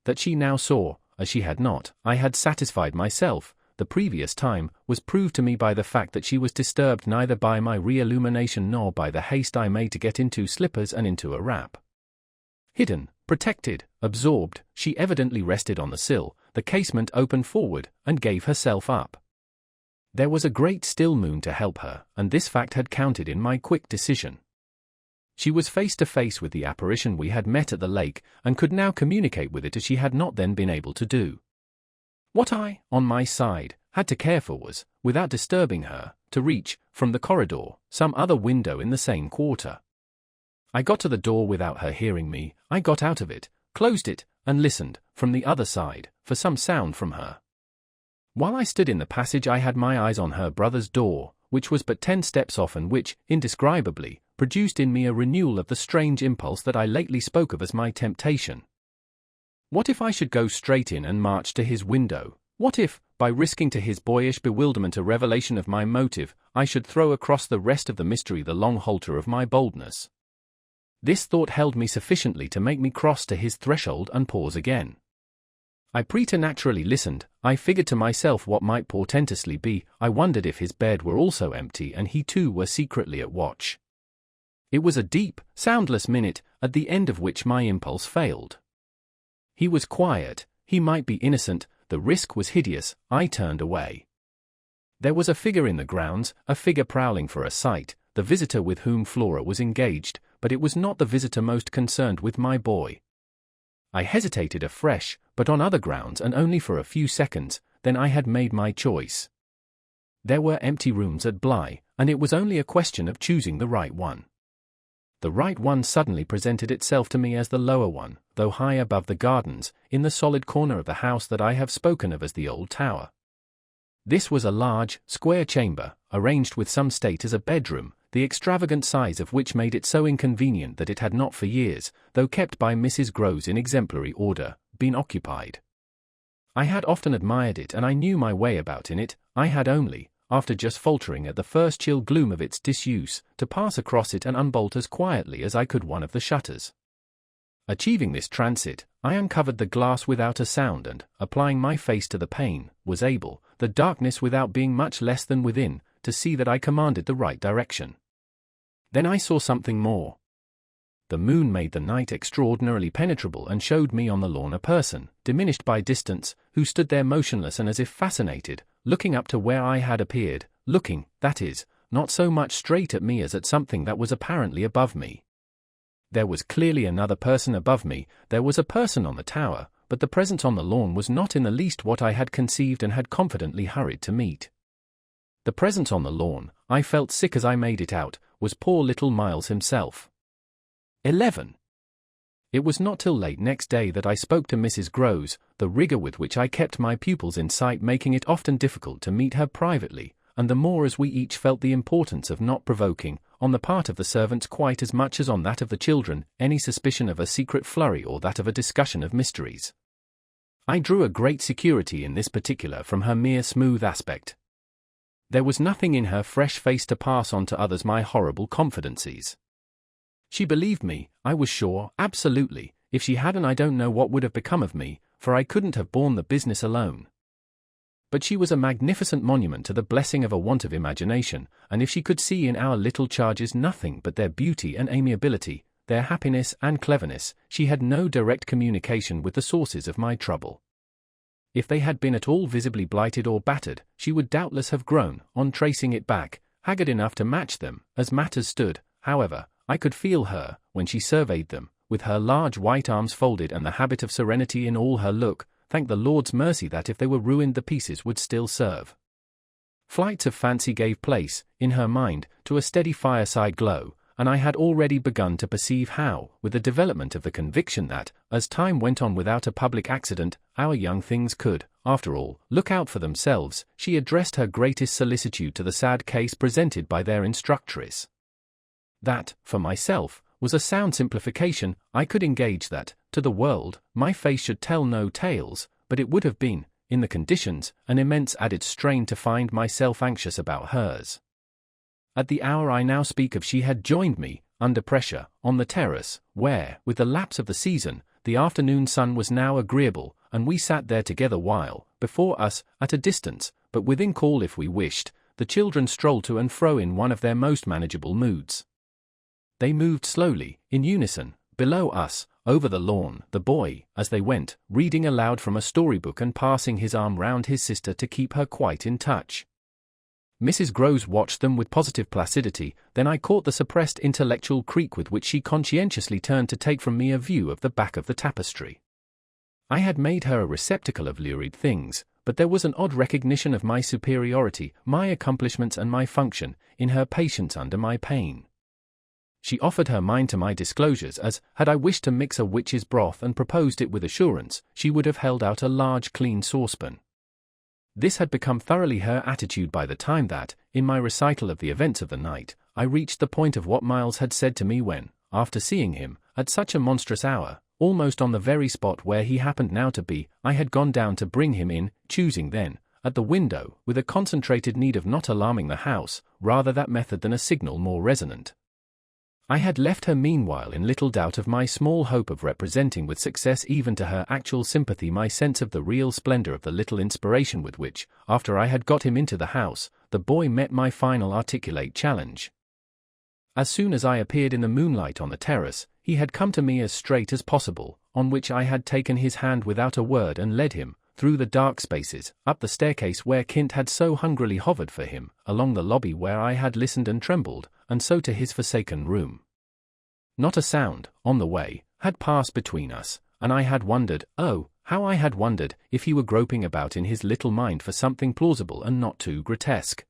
That she now saw, as she had not, I had satisfied myself, the previous time, was proved to me by the fact that she was disturbed neither by my re-illumination nor by the haste I made to get into slippers and into a wrap. Hidden, protected, absorbed, she evidently rested on the sill, the casement open forward, and gave herself up. There was a great still moon to help her, and this fact had counted in my quick decision. She was face to face with the apparition we had met at the lake, and could now communicate with it as she had not then been able to do. What I, on my side, had to care for was, without disturbing her, to reach, from the corridor, some other window in the same quarter. I got to the door without her hearing me. I got out of it, closed it, and listened, from the other side, for some sound from her. While I stood in the passage I had my eyes on her brother's door, which was but 10 steps off and which, indescribably, produced in me a renewal of the strange impulse that I lately spoke of as my temptation. What if I should go straight in and march to his window? What if, by risking to his boyish bewilderment a revelation of my motive, I should throw across the rest of the mystery the long halter of my boldness? This thought held me sufficiently to make me cross to his threshold and pause again. I preternaturally listened. I figured to myself what might portentously be. I wondered if his bed were also empty and he too were secretly at watch. It was a deep, soundless minute, at the end of which my impulse failed. He was quiet, he might be innocent, the risk was hideous. I turned away. There was a figure in the grounds, a figure prowling for a sight, the visitor with whom Flora was engaged, but it was not the visitor most concerned with my boy. I hesitated afresh, but on other grounds and only for a few seconds, then I had made my choice. There were empty rooms at Bly, and it was only a question of choosing the right one. The right one suddenly presented itself to me as the lower one, though high above the gardens, in the solid corner of the house that I have spoken of as the old tower. This was a large, square chamber, arranged with some state as a bedroom, the extravagant size of which made it so inconvenient that it had not for years, though kept by Mrs. Groves in exemplary order, been occupied. I had often admired it and I knew my way about in it. I had only, after just faltering at the first chill gloom of its disuse, to pass across it and unbolt as quietly as I could one of the shutters. Achieving this transit, I uncovered the glass without a sound and, applying my face to the pane, was able, the darkness without being much less than within, to see that I commanded the right direction. Then I saw something more. The moon made the night extraordinarily penetrable and showed me on the lawn a person, diminished by distance, who stood there motionless and as if fascinated, looking up to where I had appeared, looking, that is, not so much straight at me as at something that was apparently above me. There was clearly another person above me, there was a person on the tower, but the presence on the lawn was not in the least what I had conceived and had confidently hurried to meet. The presence on the lawn, I felt sick as I made it out, was poor little Miles himself. 11. It was not till late next day that I spoke to Mrs. Groves, the rigour with which I kept my pupils in sight making it often difficult to meet her privately, and the more as we each felt the importance of not provoking, on the part of the servants quite as much as on that of the children, any suspicion of a secret flurry or that of a discussion of mysteries. I drew a great security in this particular from her mere smooth aspect. There was nothing in her fresh face to pass on to others my horrible confidences. She believed me, I was sure, absolutely. If she hadn't I don't know what would have become of me, for I couldn't have borne the business alone. But she was a magnificent monument to the blessing of a want of imagination, and if she could see in our little charges nothing but their beauty and amiability, their happiness and cleverness, she had no direct communication with the sources of my trouble. If they had been at all visibly blighted or battered, she would doubtless have grown, on tracing it back, haggard enough to match them. As matters stood, however, I could feel her, when she surveyed them, with her large white arms folded and the habit of serenity in all her look, thank the Lord's mercy that if they were ruined the pieces would still serve. Flights of fancy gave place, in her mind, to a steady fireside glow, and I had already begun to perceive how, with the development of the conviction that, as time went on without a public accident, our young things could, after all, look out for themselves, she addressed her greatest solicitude to the sad case presented by their instructress. That, for myself, was a sound simplification. I could engage that, to the world, my face should tell no tales, but it would have been, in the conditions, an immense added strain to find myself anxious about hers. At the hour I now speak of she had joined me, under pressure, on the terrace, where, with the lapse of the season, the afternoon sun was now agreeable, and we sat there together while, before us, at a distance, but within call if we wished. The children strolled to and fro in one of their most manageable moods. They moved slowly, in unison, below us, over the lawn, the boy, as they went, reading aloud from a storybook and passing his arm round his sister to keep her quite in touch. Mrs. Groves watched them with positive placidity, then I caught the suppressed intellectual creak with which she conscientiously turned to take from me a view of the back of the tapestry. I had made her a receptacle of lurid things, but there was an odd recognition of my superiority, my accomplishments and my function, in her patience under my pain. She offered her mind to my disclosures as, had I wished to mix a witch's broth and proposed it with assurance, she would have held out a large clean saucepan. This had become thoroughly her attitude by the time that, in my recital of the events of the night, I reached the point of what Miles had said to me when, after seeing him, at such a monstrous hour, almost on the very spot where he happened now to be, I had gone down to bring him in, choosing then, at the window, with a concentrated need of not alarming the house, rather that method than a signal more resonant. I had left her meanwhile in little doubt of my small hope of representing with success even to her actual sympathy my sense of the real splendor of the little inspiration with which, after I had got him into the house, the boy met my final articulate challenge. As soon as I appeared in the moonlight on the terrace, he had come to me as straight as possible, on which I had taken his hand without a word and led him, through the dark spaces, up the staircase where Kint had so hungrily hovered for him, along the lobby where I had listened and trembled, and so to his forsaken room. Not a sound, on the way, had passed between us, and I had wondered, oh, how I had wondered, if he were groping about in his little mind for something plausible and not too grotesque.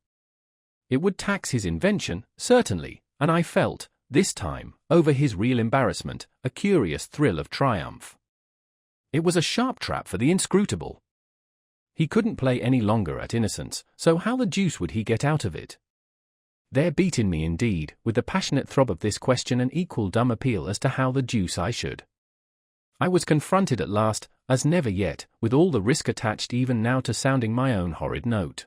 It would tax his invention, certainly, and I felt, this time, over his real embarrassment, a curious thrill of triumph. It was a sharp trap for the inscrutable. He couldn't play any longer at innocence, so how the deuce would he get out of it? There beat in me indeed, with the passionate throb of this question an equal dumb appeal as to how the deuce I should. I was confronted at last, as never yet, with all the risk attached even now to sounding my own horrid note.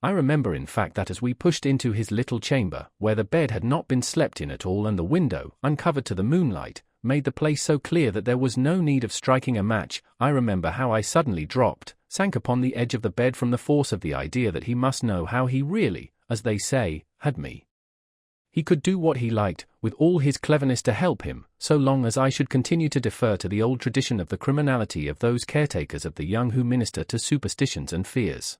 I remember in fact that as we pushed into his little chamber, where the bed had not been slept in at all and the window, uncovered to the moonlight, made the place so clear that there was no need of striking a match, I remember how I suddenly sank upon the edge of the bed from the force of the idea that he must know how he really, as they say, had me. He could do what he liked, with all his cleverness to help him, so long as I should continue to defer to the old tradition of the criminality of those caretakers of the young who minister to superstitions and fears.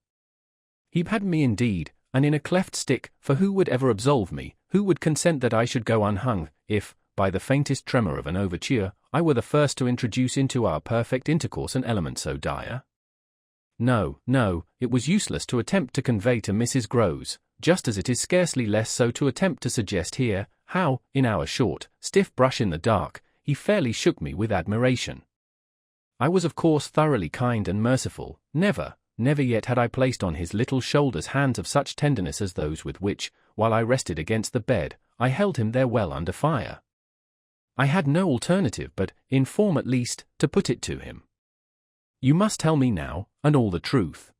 He had me indeed, and in a cleft stick, for who would ever absolve me, who would consent that I should go unhung, if, by the faintest tremor of an overture, I were the first to introduce into our perfect intercourse an element so dire? No, no, it was useless to attempt to convey to Mrs. Groves, just as it is scarcely less so to attempt to suggest here, how, in our short, stiff brush in the dark, he fairly shook me with admiration. I was of course thoroughly kind and merciful, never yet had I placed on his little shoulders hands of such tenderness as those with which, while I rested against the bed, I held him there well under fire. I had no alternative but, in form at least, to put it to him. You must tell me now, and all the truth.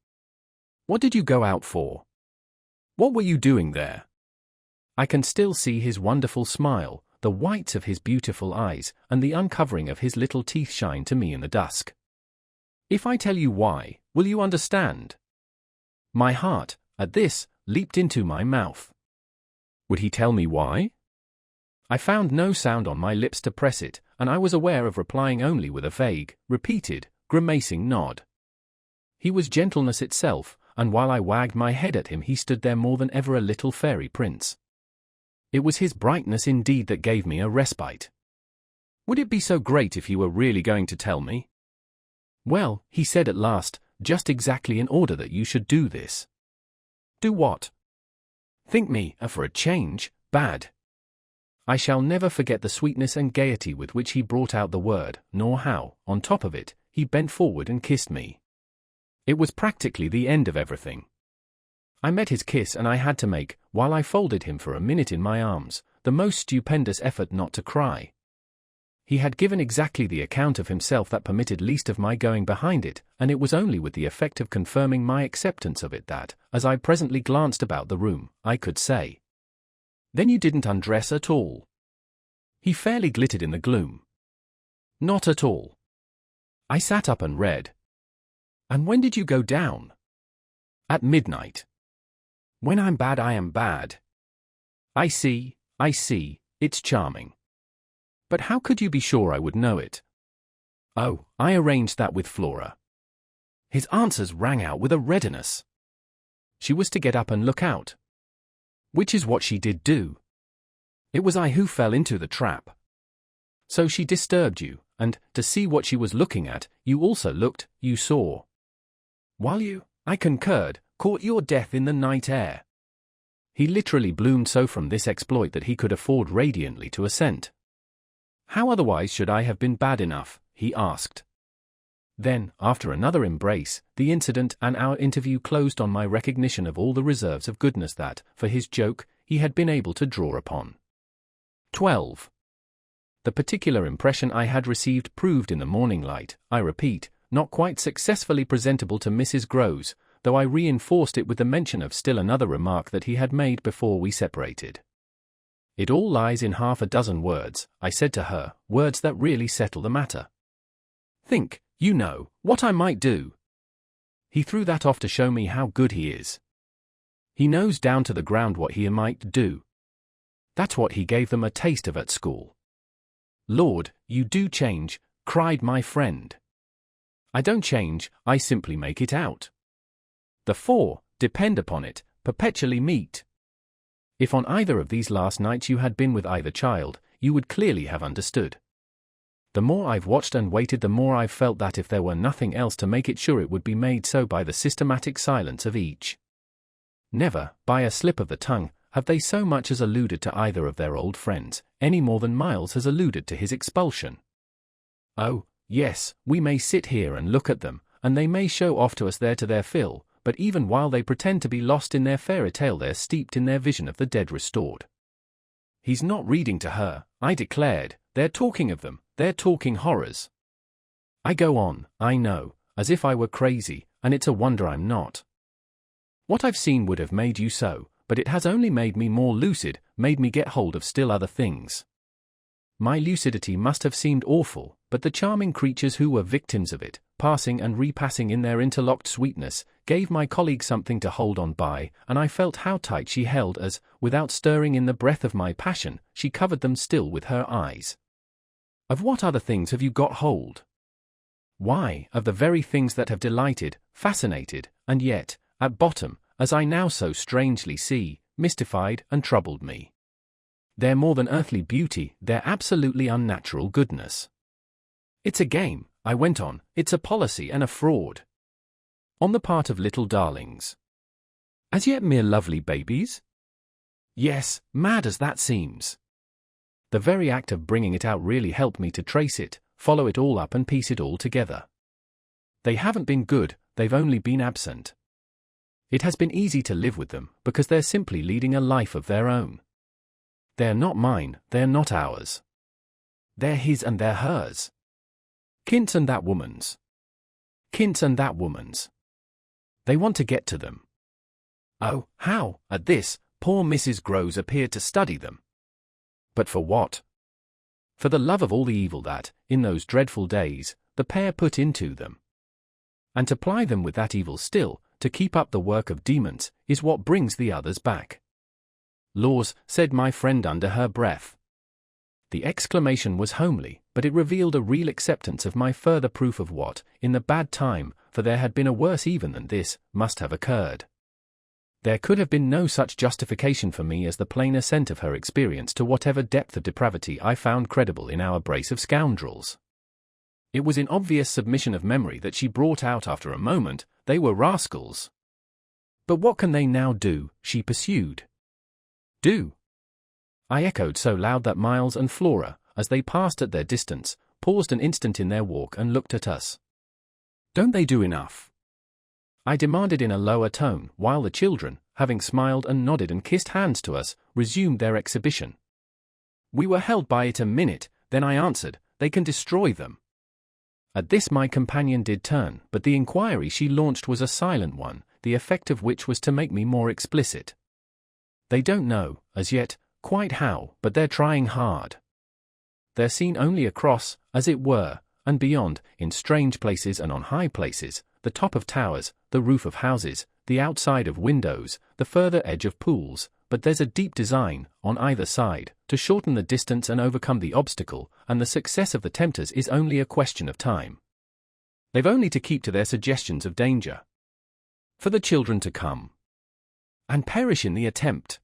What did you go out for? What were you doing there? I can still see his wonderful smile, the whites of his beautiful eyes, and the uncovering of his little teeth shine to me in the dusk. If I tell you why, will you understand? My heart, at this, leaped into my mouth. Would he tell me why? I found no sound on my lips to press it, and I was aware of replying only with a vague, repeated, grimacing nod. He was gentleness itself, and while I wagged my head at him he stood there more than ever a little fairy prince. It was his brightness indeed that gave me a respite. Would it be so great if you were really going to tell me? Well, he said at last, just exactly in order that you should do this. Do what? Think me, for a change, bad. I shall never forget the sweetness and gaiety with which he brought out the word, nor how, on top of it, he bent forward and kissed me. It was practically the end of everything. I met his kiss and I had to make, while I folded him for a minute in my arms, the most stupendous effort not to cry. He had given exactly the account of himself that permitted least of my going behind it, and it was only with the effect of confirming my acceptance of it that, as I presently glanced about the room, I could say, "Then you didn't undress at all?" He fairly glittered in the gloom. "Not at all." I sat up and read. "And when did you go down?" At midnight. When I'm bad, I am bad. I see, it's charming. But how could you be sure I would know it? Oh, I arranged that with Flora. His answers rang out with a readiness. She was to get up and look out. Which is what she did do. It was I who fell into the trap. So she disturbed you, and, to see what she was looking at, you also looked, you saw. While you, I concurred, caught your death in the night air. He literally bloomed so from this exploit that he could afford radiantly to assent. How otherwise should I have been bad enough, he asked. Then, after another embrace, the incident and our interview closed on my recognition of all the reserves of goodness that, for his joke, he had been able to draw upon. 12. The particular impression I had received proved in the morning light, I repeat, not quite successfully presentable to Mrs. Groves, though I reinforced it with the mention of still another remark that he had made before we separated. It all lies in half a dozen words, I said to her, words that really settle the matter. Think, you know, what I might do. He threw that off to show me how good he is. He knows down to the ground what he might do. That's what he gave them a taste of at school. Lord, you do change, cried my friend. I don't change, I simply make it out. The four, depend upon it, perpetually meet. If on either of these last nights you had been with either child, you would clearly have understood. The more I've watched and waited, the more I've felt that if there were nothing else to make it sure, it would be made so by the systematic silence of each. Never, by a slip of the tongue, have they so much as alluded to either of their old friends, any more than Miles has alluded to his expulsion. Oh, yes, we may sit here and look at them, and they may show off to us there to their fill, but even while they pretend to be lost in their fairy tale, they're steeped in their vision of the dead restored. He's not reading to her, I declared, they're talking of them, they're talking horrors. I go on, I know, as if I were crazy, and it's a wonder I'm not. What I've seen would have made you so, but it has only made me more lucid, made me get hold of still other things. My lucidity must have seemed awful, but the charming creatures who were victims of it, passing and repassing in their interlocked sweetness, gave my colleague something to hold on by, and I felt how tight she held as, without stirring in the breath of my passion, she covered them still with her eyes. Of what other things have you got hold? Why, of the very things that have delighted, fascinated, and yet, at bottom, as I now so strangely see, mystified and troubled me. They're more than earthly beauty, they're absolutely unnatural goodness. It's a game, I went on, it's a policy and a fraud. On the part of little darlings. As yet mere lovely babies? Yes, mad as that seems. The very act of bringing it out really helped me to trace it, follow it all up and piece it all together. They haven't been good, they've only been absent. It has been easy to live with them, because they're simply leading a life of their own. They're not mine, they're not ours. They're his and they're hers. Kint's and that woman's. Kint's and that woman's. They want to get to them. Oh, how, at this, poor Mrs. Groves appeared to study them. But for what? For the love of all the evil that, in those dreadful days, the pair put into them. And to ply them with that evil still, to keep up the work of demons, is what brings the others back. Laws, said my friend under her breath. The exclamation was homely, but it revealed a real acceptance of my further proof of what, in the bad time, for there had been a worse even than this, must have occurred. There could have been no such justification for me as the plain assent of her experience to whatever depth of depravity I found credible in our brace of scoundrels. It was in obvious submission of memory that she brought out after a moment, they were rascals. But what can they now do, she pursued. Do? I echoed so loud that Miles and Flora, as they passed at their distance, paused an instant in their walk and looked at us. Don't they do enough? I demanded in a lower tone, while the children, having smiled and nodded and kissed hands to us, resumed their exhibition. We were held by it a minute, then I answered, they can destroy them. At this my companion did turn, but the inquiry she launched was a silent one, the effect of which was to make me more explicit. They don't know, as yet, quite how, but they're trying hard. They're seen only across, as it were, and beyond, in strange places and on high places, the top of towers, the roof of houses, the outside of windows, the further edge of pools, but there's a deep design, on either side, to shorten the distance and overcome the obstacle, and the success of the tempters is only a question of time. They've only to keep to their suggestions of danger, for the children to come and perish in the attempt.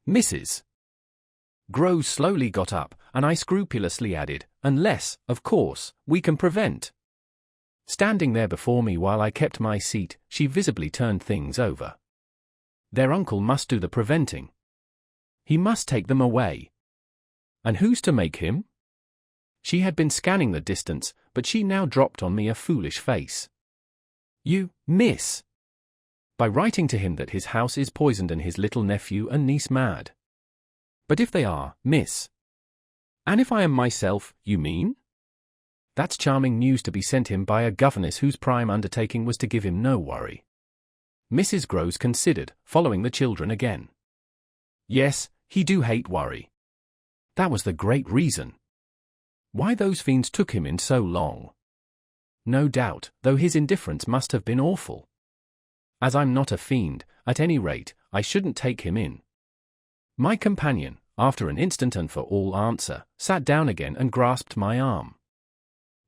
Mrs. Groves slowly got up, and I scrupulously added, unless, of course, we can prevent. Standing there before me while I kept my seat, she visibly turned things over. Their uncle must do the preventing. He must take them away. And who's to make him? She had been scanning the distance, but she now dropped on me a foolish face. You, miss. By writing to him that his house is poisoned and his little nephew and niece mad. But if they are, miss. And if I am myself, you mean? That's charming news to be sent him by a governess whose prime undertaking was to give him no worry. Mrs. Groves considered, following the children again. Yes, he do hate worry. That was the great reason why those fiends took him in so long. No doubt, though his indifference must have been awful. As I'm not a fiend, at any rate, I shouldn't take him in. My companion, after an instant and for all answer, sat down again and grasped my arm.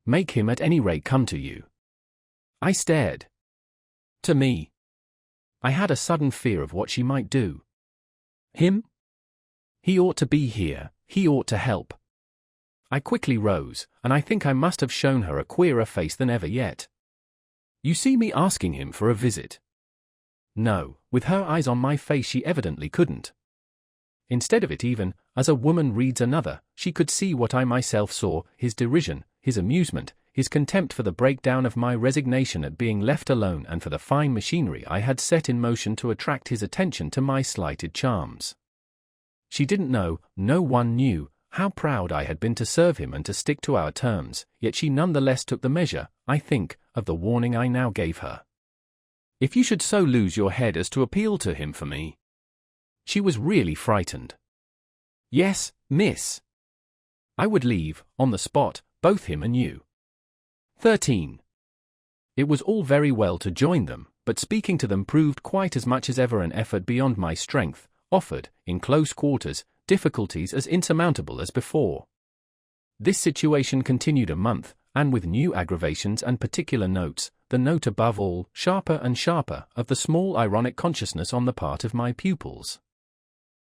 Make him at any rate come to you. I stared. To me. I had a sudden fear of what she might do. Him? He ought to be here, he ought to help. I quickly rose, and I think I must have shown her a queerer face than ever yet. You see me asking him for a visit? No, with her eyes on my face she evidently couldn't. Instead of it even, as a woman reads another, she could see what I myself saw, his derision, his amusement, his contempt for the breakdown of my resignation at being left alone and for the fine machinery I had set in motion to attract his attention to my slighted charms. She didn't know, no one knew, how proud I had been to serve him and to stick to our terms, yet she none the less took the measure, I think, of the warning I now gave her. If you should so lose your head as to appeal to him for me. She was really frightened. Yes, miss. I would leave, on the spot, both him and you. 13. It was all very well to join them, but speaking to them proved quite as much as ever an effort beyond my strength, offered, in close quarters, difficulties as insurmountable as before. This situation continued a month, and with new aggravations and particular notes, the note above all, sharper and sharper, of the small ironic consciousness on the part of my pupils.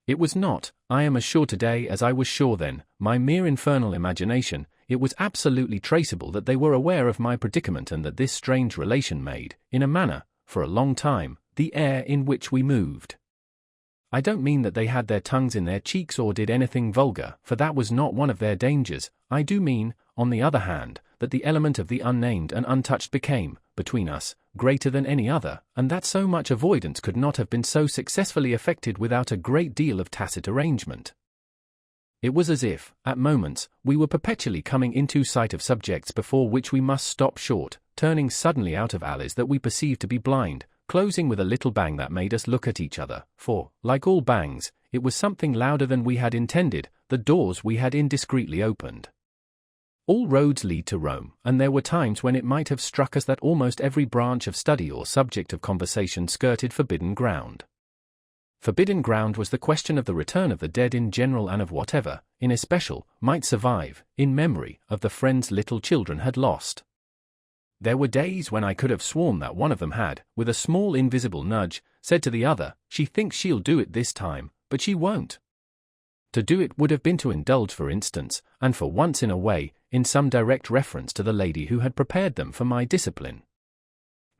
It was not, I am as sure today as I was sure then, my mere infernal imagination. It was absolutely traceable that they were aware of my predicament and that this strange relation made, in a manner, for a long time, the air in which we moved. I don't mean that they had their tongues in their cheeks or did anything vulgar, for that was not one of their dangers. I do mean, on the other hand, that the element of the unnamed and untouched became, between us, greater than any other, and that so much avoidance could not have been so successfully effected without a great deal of tacit arrangement. It was as if, at moments, we were perpetually coming into sight of subjects before which we must stop short, turning suddenly out of alleys that we perceived to be blind, closing with a little bang that made us look at each other, for, like all bangs, it was something louder than we had intended, the doors we had indiscreetly opened. All roads lead to Rome, and there were times when it might have struck us that almost every branch of study or subject of conversation skirted forbidden ground. Forbidden ground was the question of the return of the dead in general and of whatever, in especial, might survive, in memory, of the friends little children had lost. There were days when I could have sworn that one of them had, with a small invisible nudge, said to the other, "She thinks she'll do it this time, but she won't." To do it would have been to indulge, for instance, and for once in a way, in some direct reference to the lady who had prepared them for my discipline.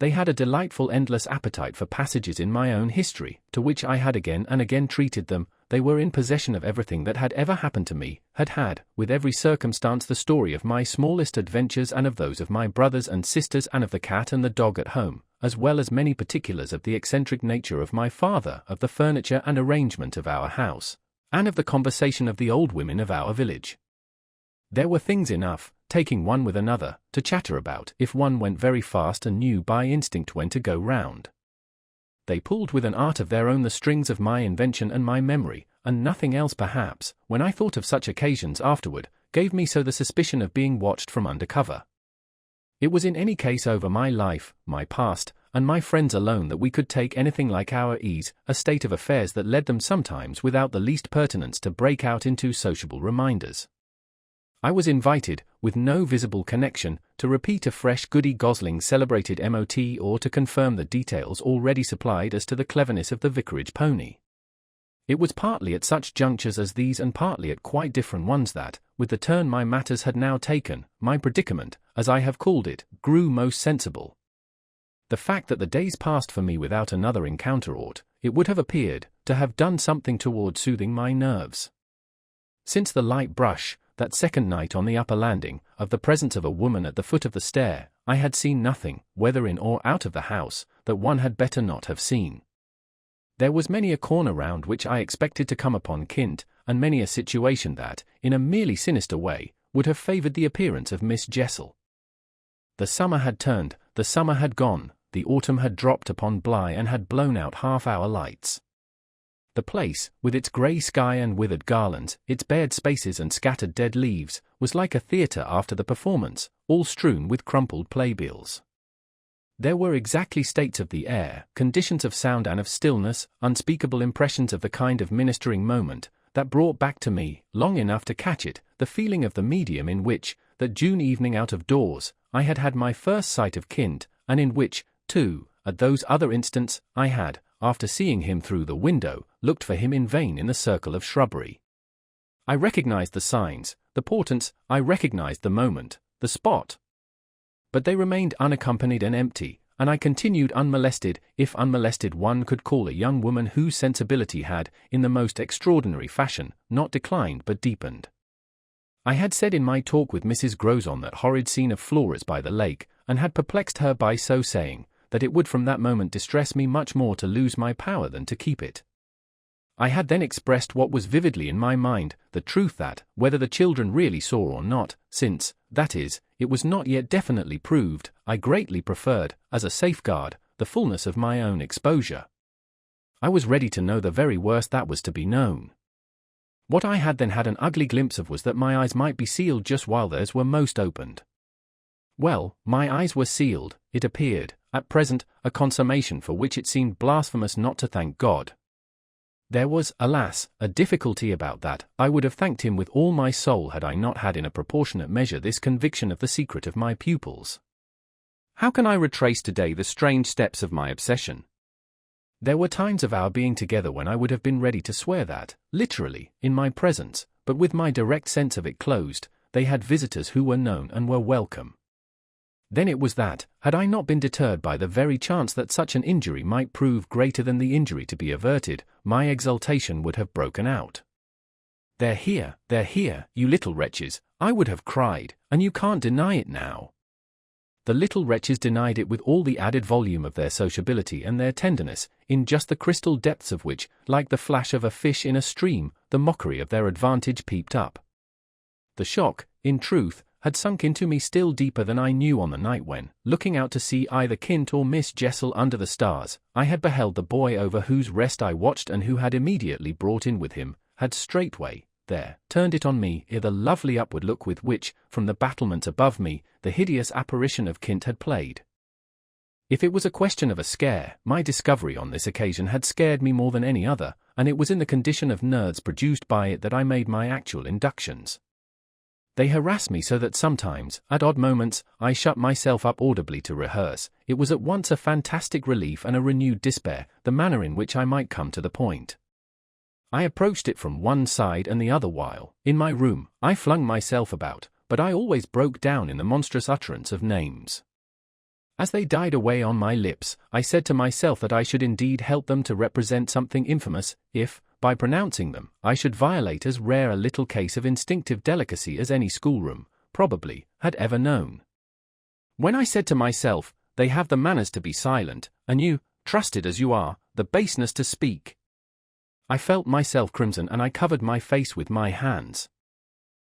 They had a delightful endless appetite for passages in my own history, to which I had again and again treated them. They were in possession of everything that had ever happened to me, had, with every circumstance, the story of my smallest adventures and of those of my brothers and sisters and of the cat and the dog at home, as well as many particulars of the eccentric nature of my father, of the furniture and arrangement of our house, and of the conversation of the old women of our village. There were things enough, taking one with another, to chatter about if one went very fast and knew by instinct when to go round. They pulled with an art of their own the strings of my invention and my memory, and nothing else perhaps, when I thought of such occasions afterward, gave me so the suspicion of being watched from under cover. It was in any case over my life, my past, and my friends alone that we could take anything like our ease, a state of affairs that led them sometimes without the least pertinence to break out into sociable reminders. I was invited, with no visible connection, to repeat a fresh Goody Gosling's celebrated MOT or to confirm the details already supplied as to the cleverness of the vicarage pony. It was partly at such junctures as these and partly at quite different ones that, with the turn my matters had now taken, my predicament, as I have called it, grew most sensible. The fact that the days passed for me without another encounter ought, it would have appeared, to have done something toward soothing my nerves. Since the light brush, that second night on the upper landing, of the presence of a woman at the foot of the stair, I had seen nothing, whether in or out of the house, that one had better not have seen. There was many a corner round which I expected to come upon Kint, and many a situation that, in a merely sinister way, would have favoured the appearance of Miss Jessel. The summer had turned, the summer had gone, the autumn had dropped upon Bly and had blown out half-hour lights. The place, with its grey sky and withered garlands, its bared spaces and scattered dead leaves, was like a theatre after the performance, all strewn with crumpled playbills. There were exactly states of the air, conditions of sound and of stillness, unspeakable impressions of the kind of ministering moment, that brought back to me, long enough to catch it, the feeling of the medium in which, that June evening out of doors, I had had my first sight of Kint, and in which, too, at those other instants, I had, after seeing him through the window, looked for him in vain in the circle of shrubbery. I recognized the signs, the portents, I recognized the moment, the spot. But they remained unaccompanied and empty, and I continued unmolested, if unmolested one could call a young woman whose sensibility had, in the most extraordinary fashion, not declined but deepened. I had said in my talk with Mrs. Grozon that horrid scene of Flora's by the lake, and had perplexed her by so saying, that it would from that moment distress me much more to lose my power than to keep it. I had then expressed what was vividly in my mind, the truth that, whether the children really saw or not, since, that is, it was not yet definitely proved, I greatly preferred, as a safeguard, the fullness of my own exposure. I was ready to know the very worst that was to be known. What I had then had an ugly glimpse of was that my eyes might be sealed just while theirs were most opened. Well, my eyes were sealed, it appeared, at present, a consummation for which it seemed blasphemous not to thank God. There was, alas, a difficulty about that. I would have thanked him with all my soul had I not had in a proportionate measure this conviction of the secret of my pupils. How can I retrace today the strange steps of my obsession? There were times of our being together when I would have been ready to swear that, literally, in my presence, but with my direct sense of it closed, they had visitors who were known and were welcome. Then it was that, had I not been deterred by the very chance that such an injury might prove greater than the injury to be averted, my exultation would have broken out. They're here, you little wretches, I would have cried, and you can't deny it now. The little wretches denied it with all the added volume of their sociability and their tenderness, in just the crystal depths of which, like the flash of a fish in a stream, the mockery of their advantage peeped up. The shock, in truth, had sunk into me still deeper than I knew on the night when, looking out to see either Kint or Miss Jessel under the stars, I had beheld the boy over whose rest I watched and who had immediately brought in with him, had straightway, there, turned it on me ere the lovely upward look with which, from the battlements above me, the hideous apparition of Kint had played. If it was a question of a scare, my discovery on this occasion had scared me more than any other, and it was in the condition of nerves produced by it that I made my actual inductions. They harassed me so that sometimes, at odd moments, I shut myself up audibly to rehearse. It was at once a fantastic relief and a renewed despair, the manner in which I might come to the point. I approached it from one side and the other while, in my room, I flung myself about, but I always broke down in the monstrous utterance of names. As they died away on my lips, I said to myself that I should indeed help them to represent something infamous, if, by pronouncing them, I should violate as rare a little case of instinctive delicacy as any schoolroom, probably, had ever known. When I said to myself, they have the manners to be silent, and you, trusted as you are, the baseness to speak, I felt myself crimson and I covered my face with my hands.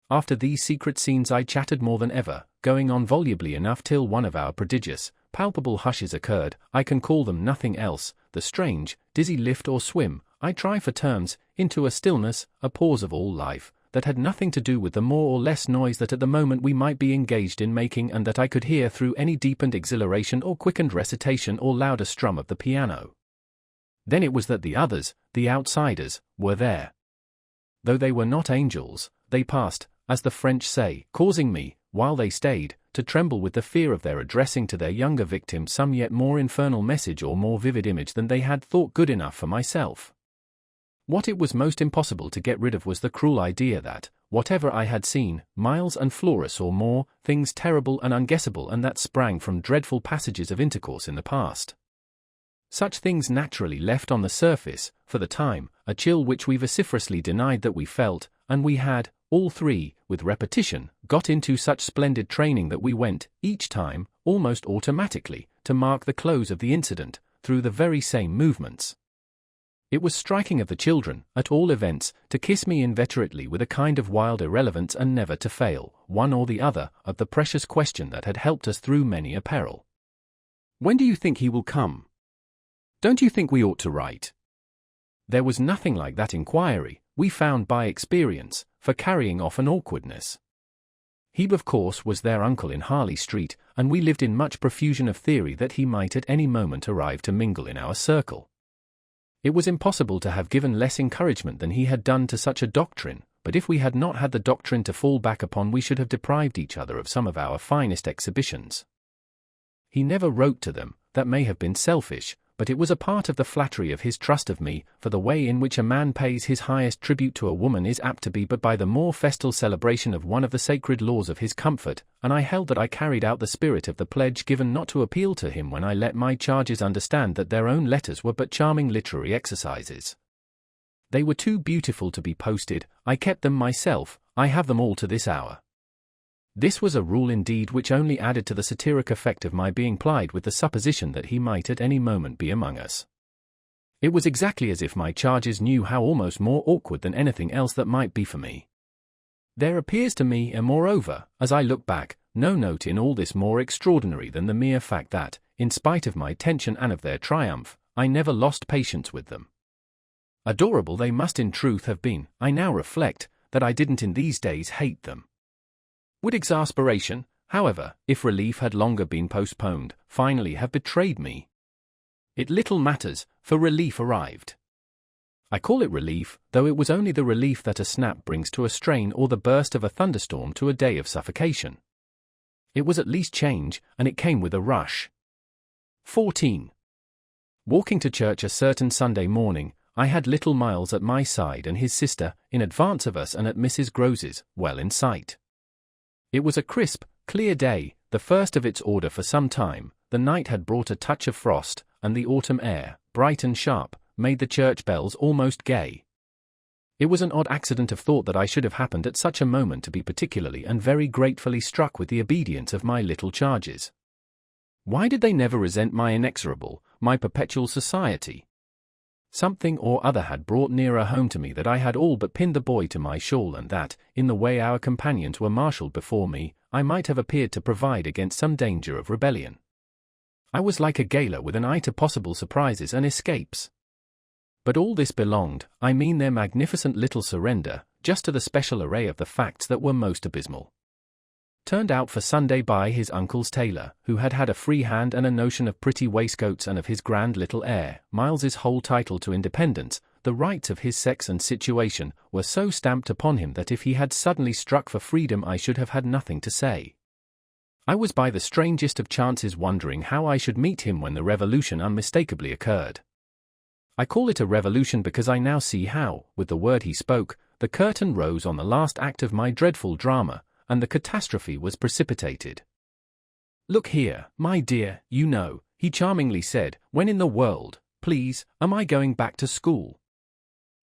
After these secret scenes I chattered more than ever, going on volubly enough till one of our prodigious, palpable hushes occurred. I can call them nothing else, the strange, dizzy lift or swim, I try for terms, into a stillness, a pause of all life, that had nothing to do with the more or less noise that at the moment we might be engaged in making and that I could hear through any deepened exhilaration or quickened recitation or louder strum of the piano. Then it was that the others, the outsiders, were there. Though they were not angels, they passed, as the French say, causing me, while they stayed, to tremble with the fear of their addressing to their younger victim some yet more infernal message or more vivid image than they had thought good enough for myself. What it was most impossible to get rid of was the cruel idea that, whatever I had seen, Miles and Flora saw more, things terrible and unguessable and that sprang from dreadful passages of intercourse in the past. Such things naturally left on the surface, for the time, a chill which we vociferously denied that we felt, and we had, all three, with repetition, got into such splendid training that we went, each time, almost automatically, to mark the close of the incident, through the very same movements. It was striking of the children, at all events, to kiss me inveterately with a kind of wild irrelevance and never to fail, one or the other, of the precious question that had helped us through many a peril. "When do you think he will come? Don't you think we ought to write?" There was nothing like that inquiry, we found by experience, for carrying off an awkwardness. He, of course, was their uncle in Harley Street, and we lived in much profusion of theory that he might at any moment arrive to mingle in our circle. It was impossible to have given less encouragement than he had done to such a doctrine, but if we had not had the doctrine to fall back upon we should have deprived each other of some of our finest exhibitions. He never wrote to them, that may have been selfish, but it was a part of the flattery of his trust of me, for the way in which a man pays his highest tribute to a woman is apt to be but by the more festal celebration of one of the sacred laws of his comfort, and I held that I carried out the spirit of the pledge given not to appeal to him when I let my charges understand that their own letters were but charming literary exercises. They were too beautiful to be posted, I kept them myself, I have them all to this hour. This was a rule indeed which only added to the satiric effect of my being plied with the supposition that he might at any moment be among us. It was exactly as if my charges knew how almost more awkward than anything else that might be for me. There appears to me, and moreover, as I look back, no note in all this more extraordinary than the mere fact that, in spite of my tension and of their triumph, I never lost patience with them. Adorable they must in truth have been, I now reflect, that I didn't in these days hate them. Would exasperation, however, if relief had longer been postponed, finally have betrayed me? It little matters, for relief arrived. I call it relief, though it was only the relief that a snap brings to a strain or the burst of a thunderstorm to a day of suffocation. It was at least change, and it came with a rush. 14. Walking to church a certain Sunday morning, I had little Miles at my side and his sister, in advance of us and at Mrs. Grose's, well in sight. It was a crisp, clear day, the first of its order for some time. The night had brought a touch of frost, and the autumn air, bright and sharp, made the church bells almost gay. It was an odd accident of thought that I should have happened at such a moment to be particularly and very gratefully struck with the obedience of my little charges. Why did they never resent my inexorable, my perpetual society? Something or other had brought nearer home to me that I had all but pinned the boy to my shawl and that, in the way our companions were marshalled before me, I might have appeared to provide against some danger of rebellion. I was like a gaoler with an eye to possible surprises and escapes. But all this belonged, I mean their magnificent little surrender, just to the special array of the facts that were most abysmal. Turned out for Sunday by his uncle's tailor, who had had a free hand and a notion of pretty waistcoats and of his grand little air, Miles's whole title to independence, the rights of his sex and situation, were so stamped upon him that if he had suddenly struck for freedom I should have had nothing to say. I was by the strangest of chances wondering how I should meet him when the revolution unmistakably occurred. I call it a revolution because I now see how, with the word he spoke, the curtain rose on the last act of my dreadful drama, and the catastrophe was precipitated. "Look here, my dear, you know," he charmingly said, "when in the world, please, am I going back to school?"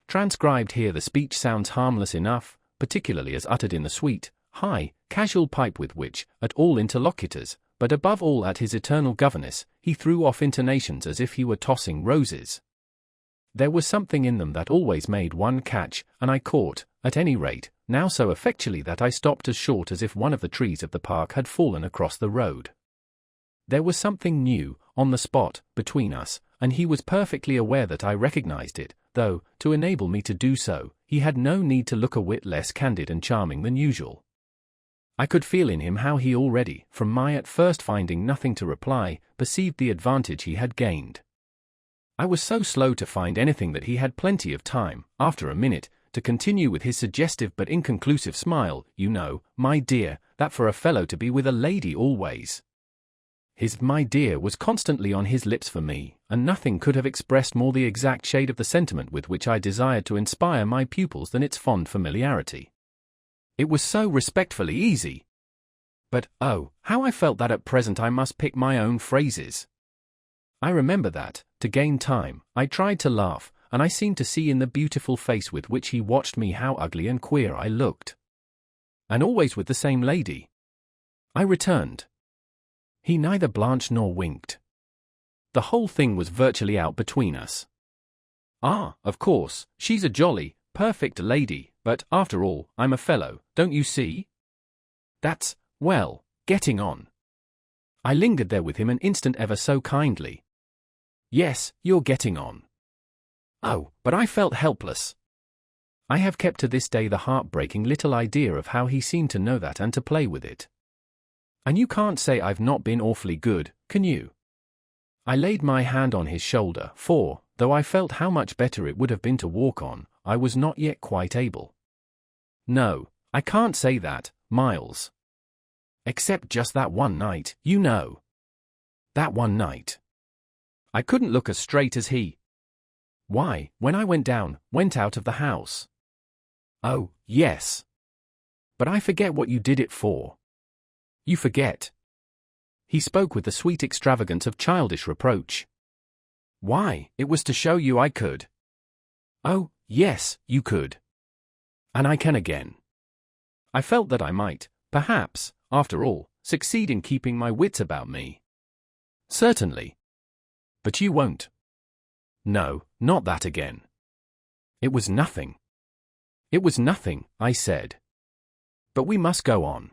Transcribed here the speech sounds harmless enough, particularly as uttered in the sweet, high, casual pipe with which, at all interlocutors, but above all at his eternal governess, he threw off intonations as if he were tossing roses. There was something in them that always made one catch, and I caught, at any rate, now so effectually that I stopped as short as if one of the trees of the park had fallen across the road. There was something new, on the spot, between us, and he was perfectly aware that I recognized it, though, to enable me to do so, he had no need to look a whit less candid and charming than usual. I could feel in him how he already, from my at first finding nothing to reply, perceived the advantage he had gained. I was so slow to find anything that he had plenty of time, after a minute, to continue with his suggestive but inconclusive smile, "You know, my dear, that for a fellow to be with a lady always." His "my dear" was constantly on his lips for me, and nothing could have expressed more the exact shade of the sentiment with which I desired to inspire my pupils than its fond familiarity. It was so respectfully easy. But, oh, how I felt that at present I must pick my own phrases. I remember that, to gain time, I tried to laugh, and I seemed to see in the beautiful face with which he watched me how ugly and queer I looked. "And always with the same lady?" I returned. He neither blanched nor winked. The whole thing was virtually out between us. "Ah, of course, she's a jolly, perfect lady, but, after all, I'm a fellow, don't you see? That's, well, getting on." I lingered there with him an instant ever so kindly. "Yes, you're getting on." Oh, but I felt helpless. I have kept to this day the heartbreaking little idea of how he seemed to know that and to play with it. And you can't say I've not been awfully good, can you? I laid my hand on his shoulder, for, though I felt how much better it would have been to walk on, I was not yet quite able. "No, I can't say that, Miles. Except just that one night, you know. That one night. I couldn't look as straight as he. Why, when I went out of the house." "Oh, yes. But I forget what you did it for." "You forget." He spoke with the sweet extravagance of childish reproach. "Why, it was to show you I could." "Oh, yes, you could. And I can again." I felt that I might, perhaps, after all, succeed in keeping my wits about me. "Certainly. But you won't." "No, not that again." "It was nothing." "It was nothing," I said. "But we must go on."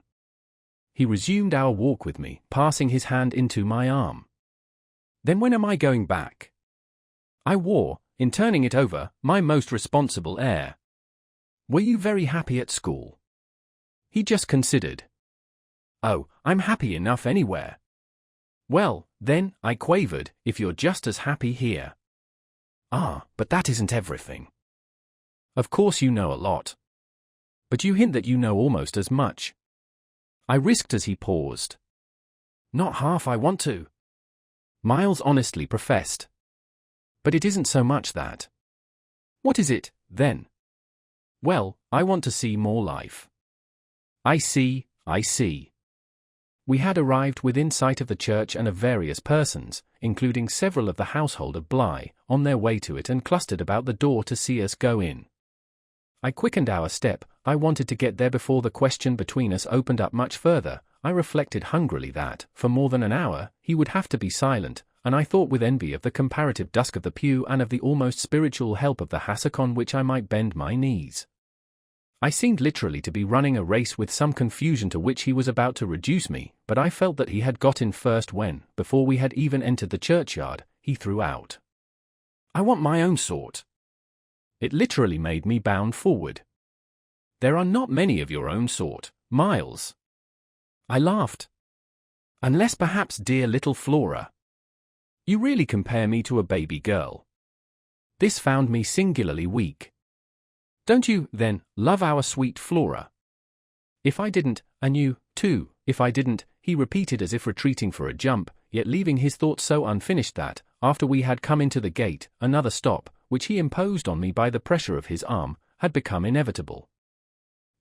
He resumed our walk with me, passing his hand into my arm. "Then when am I going back?" I wore, in turning it over, my most responsible air. "Were you very happy at school?" He just considered. "Oh, I'm happy enough anywhere." "Well, then," I quavered, "if you're just as happy here." "Ah, but that isn't everything." "Of course you know a lot. But you hint that you know almost as much." I risked as he paused. "Not half I want to," Miles honestly professed. "But it isn't so much that." "What is it, then?" "Well, I want to see more life." I see. We had arrived within sight of the church and of various persons, including several of the household of Bly, on their way to it and clustered about the door to see us go in. I quickened our step. I wanted to get there before the question between us opened up much further. I reflected hungrily that, for more than an hour, he would have to be silent, and I thought with envy of the comparative dusk of the pew and of the almost spiritual help of the hassock on which I might bend my knees. I seemed literally to be running a race with some confusion to which he was about to reduce me, but I felt that he had got in first when, before we had even entered the churchyard, he threw out, "I want my own sort." It literally made me bound forward. "There are not many of your own sort, Miles." I laughed. "Unless perhaps dear little Flora." "You really compare me to a baby girl." This found me singularly weak. "Don't you, then, love our sweet Flora?" "If I didn't, and you, too, if I didn't," he repeated as if retreating for a jump, yet leaving his thoughts so unfinished that, after we had come into the gate, another stop, which he imposed on me by the pressure of his arm, had become inevitable.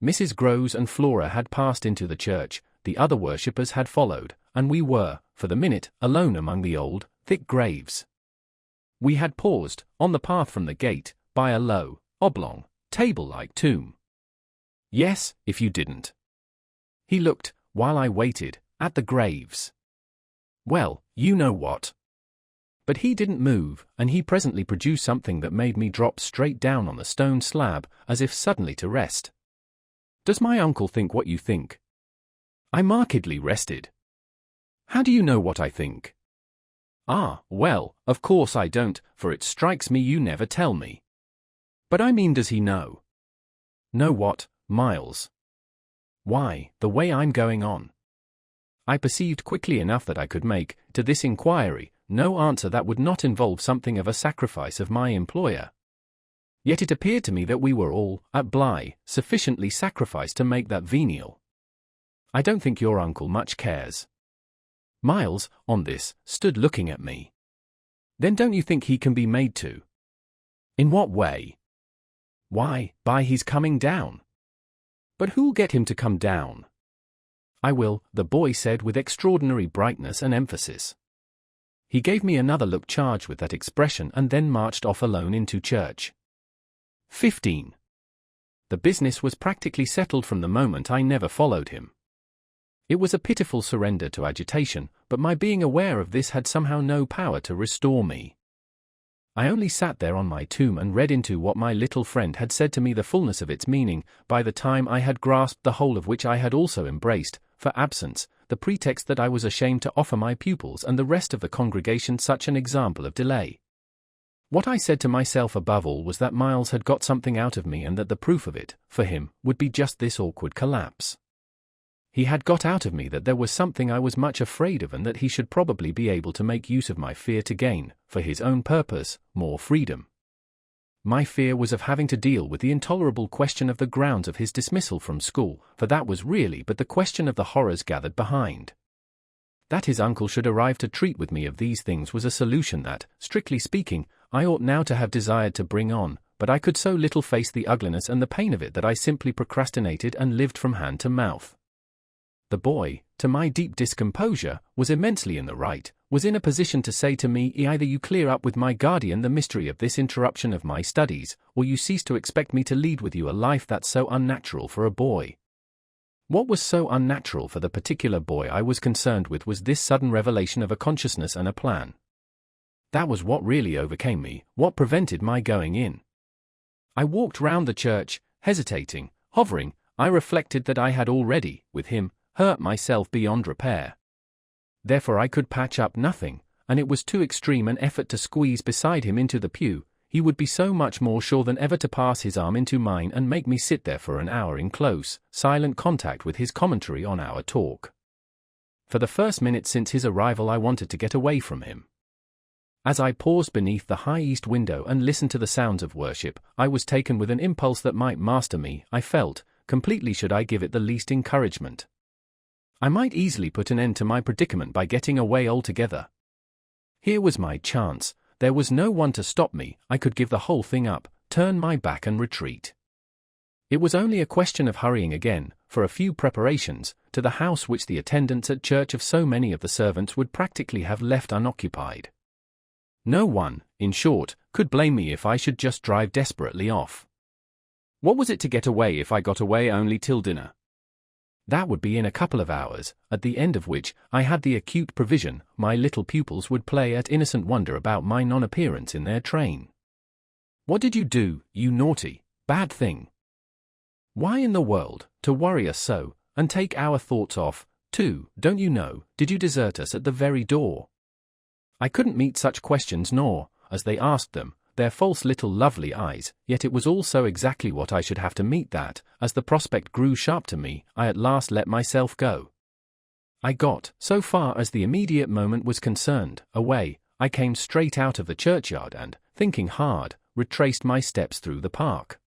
Mrs. Groves and Flora had passed into the church, the other worshippers had followed, and we were, for the minute, alone among the old, thick graves. We had paused, on the path from the gate, by a low, oblong, table-like tomb. "Yes, if you didn't." He looked, while I waited, at the graves. "Well, you know what." But he didn't move, and he presently produced something that made me drop straight down on the stone slab, as if suddenly to rest. "Does my uncle think what you think?" I markedly rested. "How do you know what I think?" "Ah, well, of course I don't, for it strikes me you never tell me." But I mean, does he know? Know what, Miles? Why, the way I'm going on. I perceived quickly enough that I could make, to this inquiry, no answer that would not involve something of a sacrifice of my employer. Yet it appeared to me that we were all, at Bly, sufficiently sacrificed to make that venial. I don't think your uncle much cares. Miles, on this, stood looking at me. Then don't you think he can be made to? In what way? Why, by his coming down. But who'll get him to come down? I will, the boy said with extraordinary brightness and emphasis. He gave me another look charged with that expression and then marched off alone into church. 15. The business was practically settled from the moment I never followed him. It was a pitiful surrender to agitation, but my being aware of this had somehow no power to restore me. I only sat there on my tomb and read into what my little friend had said to me the fullness of its meaning, by the time I had grasped the whole of which I had also embraced, for absence, the pretext that I was ashamed to offer my pupils and the rest of the congregation such an example of delay. What I said to myself above all was that Miles had got something out of me and that the proof of it, for him, would be just this awkward collapse. He had got out of me that there was something I was much afraid of and that he should probably be able to make use of my fear to gain, for his own purpose, more freedom. My fear was of having to deal with the intolerable question of the grounds of his dismissal from school, for that was really but the question of the horrors gathered behind. That his uncle should arrive to treat with me of these things was a solution that, strictly speaking, I ought now to have desired to bring on, but I could so little face the ugliness and the pain of it that I simply procrastinated and lived from hand to mouth. The boy, to my deep discomposure, was immensely in the right, was in a position to say to me, either you clear up with my guardian the mystery of this interruption of my studies, or you cease to expect me to lead with you a life that's so unnatural for a boy. What was so unnatural for the particular boy I was concerned with was this sudden revelation of a consciousness and a plan. That was what really overcame me, what prevented my going in. I walked round the church, hesitating, hovering. I reflected that I had already, with him, hurt myself beyond repair. Therefore I could patch up nothing, and it was too extreme an effort to squeeze beside him into the pew. He would be so much more sure than ever to pass his arm into mine and make me sit there for an hour in close, silent contact with his commentary on our talk. For the first minute since his arrival I wanted to get away from him. As I paused beneath the high east window and listened to the sounds of worship, I was taken with an impulse that might master me, I felt, completely should I give it the least encouragement. I might easily put an end to my predicament by getting away altogether. Here was my chance, there was no one to stop me, I could give the whole thing up, turn my back and retreat. It was only a question of hurrying again, for a few preparations, to the house which the attendants at church of so many of the servants would practically have left unoccupied. No one, in short, could blame me if I should just drive desperately off. What was it to get away if I got away only till dinner? That would be in a couple of hours, at the end of which, I had the acute provision, my little pupils would play at innocent wonder about my non-appearance in their train. What did you do, you naughty, bad thing? Why in the world, to worry us so, and take our thoughts off, too, don't you know, did you desert us at the very door? I couldn't meet such questions nor, as they asked them, their false little lovely eyes, yet it was all so exactly what I should have to meet that, as the prospect grew sharp to me, I at last let myself go. I got, so far as the immediate moment was concerned, away. I came straight out of the churchyard and, thinking hard, retraced my steps through the park.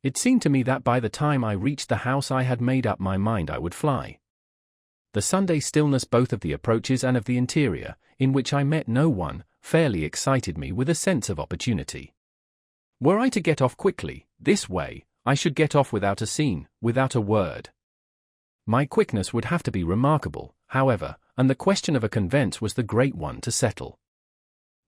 It seemed to me that by the time I reached the house I had made up my mind I would fly. The Sunday stillness both of the approaches and of the interior, in which I met no one, fairly excited me with a sense of opportunity. Were I to get off quickly, this way, I should get off without a scene, without a word. My quickness would have to be remarkable, however, and the question of a conveyance was the great one to settle.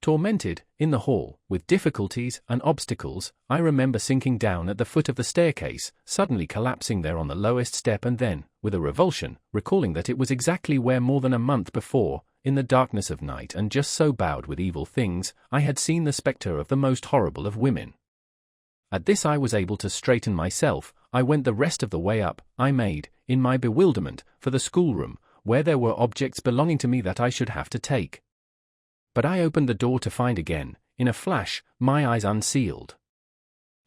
Tormented, in the hall, with difficulties and obstacles, I remember sinking down at the foot of the staircase, suddenly collapsing there on the lowest step and then, with a revulsion, recalling that it was exactly where more than a month before, in the darkness of night and just so bowed with evil things, I had seen the spectre of the most horrible of women. At this I was able to straighten myself. I went the rest of the way up, I made, in my bewilderment, for the schoolroom, where there were objects belonging to me that I should have to take. But I opened the door to find again, in a flash, my eyes unsealed.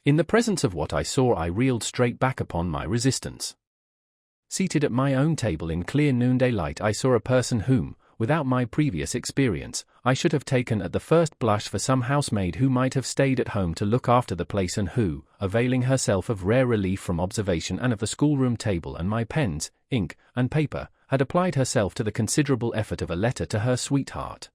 In the presence of what I saw, I reeled straight back upon my resistance. Seated at my own table in clear noonday light, I saw a person whom, without my previous experience, I should have taken at the first blush for some housemaid who might have stayed at home to look after the place, and who, availing herself of rare relief from observation and of the schoolroom table and my pens, ink, and paper, had applied herself to the considerable effort of a letter to her sweetheart.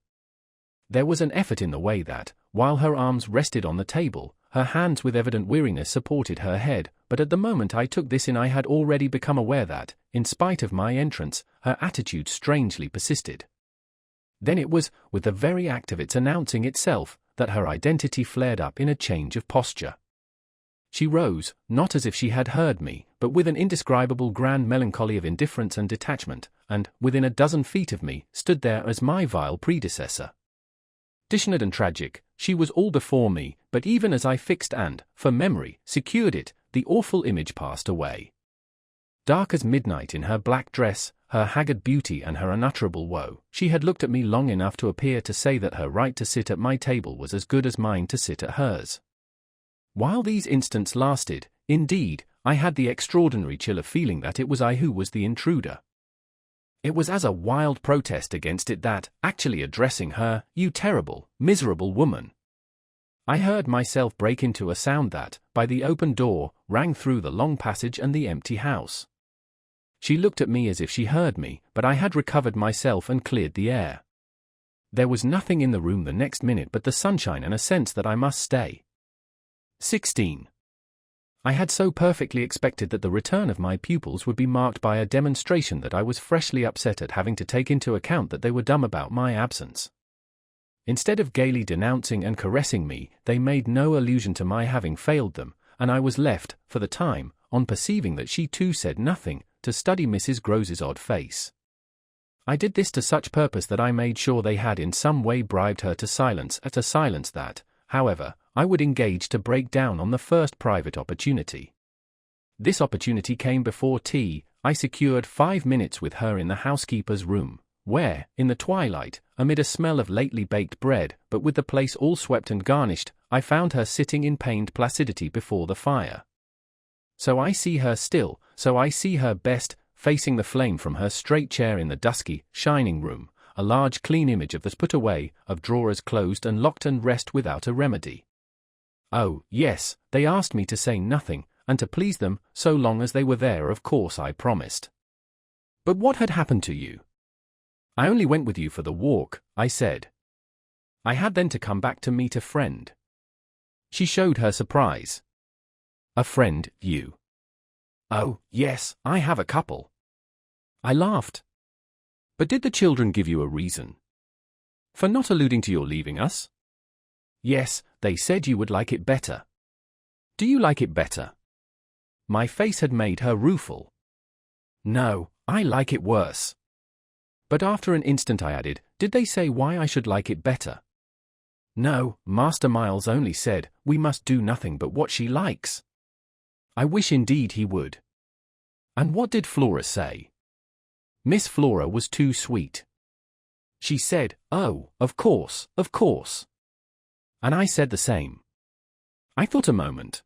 There was an effort in the way that, while her arms rested on the table, her hands with evident weariness supported her head, but at the moment I took this in I had already become aware that, in spite of my entrance, her attitude strangely persisted. Then it was, with the very act of its announcing itself, that her identity flared up in a change of posture. She rose, not as if she had heard me, but with an indescribable grand melancholy of indifference and detachment, and, within a dozen feet of me, stood there as my vile predecessor. Dissonant and tragic, she was all before me, but even as I fixed and, for memory, secured it, the awful image passed away. Dark as midnight in her black dress, her haggard beauty and her unutterable woe, she had looked at me long enough to appear to say that her right to sit at my table was as good as mine to sit at hers. While these instants lasted, indeed, I had the extraordinary chill of feeling that it was I who was the intruder. It was as a wild protest against it that, actually addressing her, "You terrible, miserable woman," I heard myself break into a sound that, by the open door, rang through the long passage and the empty house. She looked at me as if she heard me, but I had recovered myself and cleared the air. There was nothing in the room the next minute but the sunshine and a sense that I must stay. 16. I had so perfectly expected that the return of my pupils would be marked by a demonstration that I was freshly upset at having to take into account that they were dumb about my absence. Instead of gaily denouncing and caressing me, they made no allusion to my having failed them, and I was left, for the time, on perceiving that she too said nothing, to study Mrs. Grose's odd face. I did this to such purpose that I made sure they had in some way bribed her to silence, at a silence that, however, I would engage to break down on the first private opportunity. This opportunity came before tea. I secured 5 minutes with her in the housekeeper's room, where, in the twilight, amid a smell of lately baked bread, but with the place all swept and garnished, I found her sitting in pained placidity before the fire. So I see her still, so I see her best, facing the flame from her straight chair in the dusky, shining room, a large clean image of the put away, of drawers closed and locked and rest without a remedy. Oh, yes, they asked me to say nothing, and to please them, so long as they were there of course I promised. But what had happened to you? I only went with you for the walk, I said. I had then to come back to meet a friend. She showed her surprise. A friend, you? Oh, yes, I have a couple. I laughed. But did the children give you a reason for not alluding to your leaving us? Yes, they said you would like it better. Do you like it better? My face had made her rueful. No, I like it worse. But after an instant I added, did they say why I should like it better? No, Master Miles only said, we must do nothing but what she likes. I wish indeed he would. And what did Flora say? Miss Flora was too sweet. She said, oh, of course, of course. And I said the same. I thought a moment.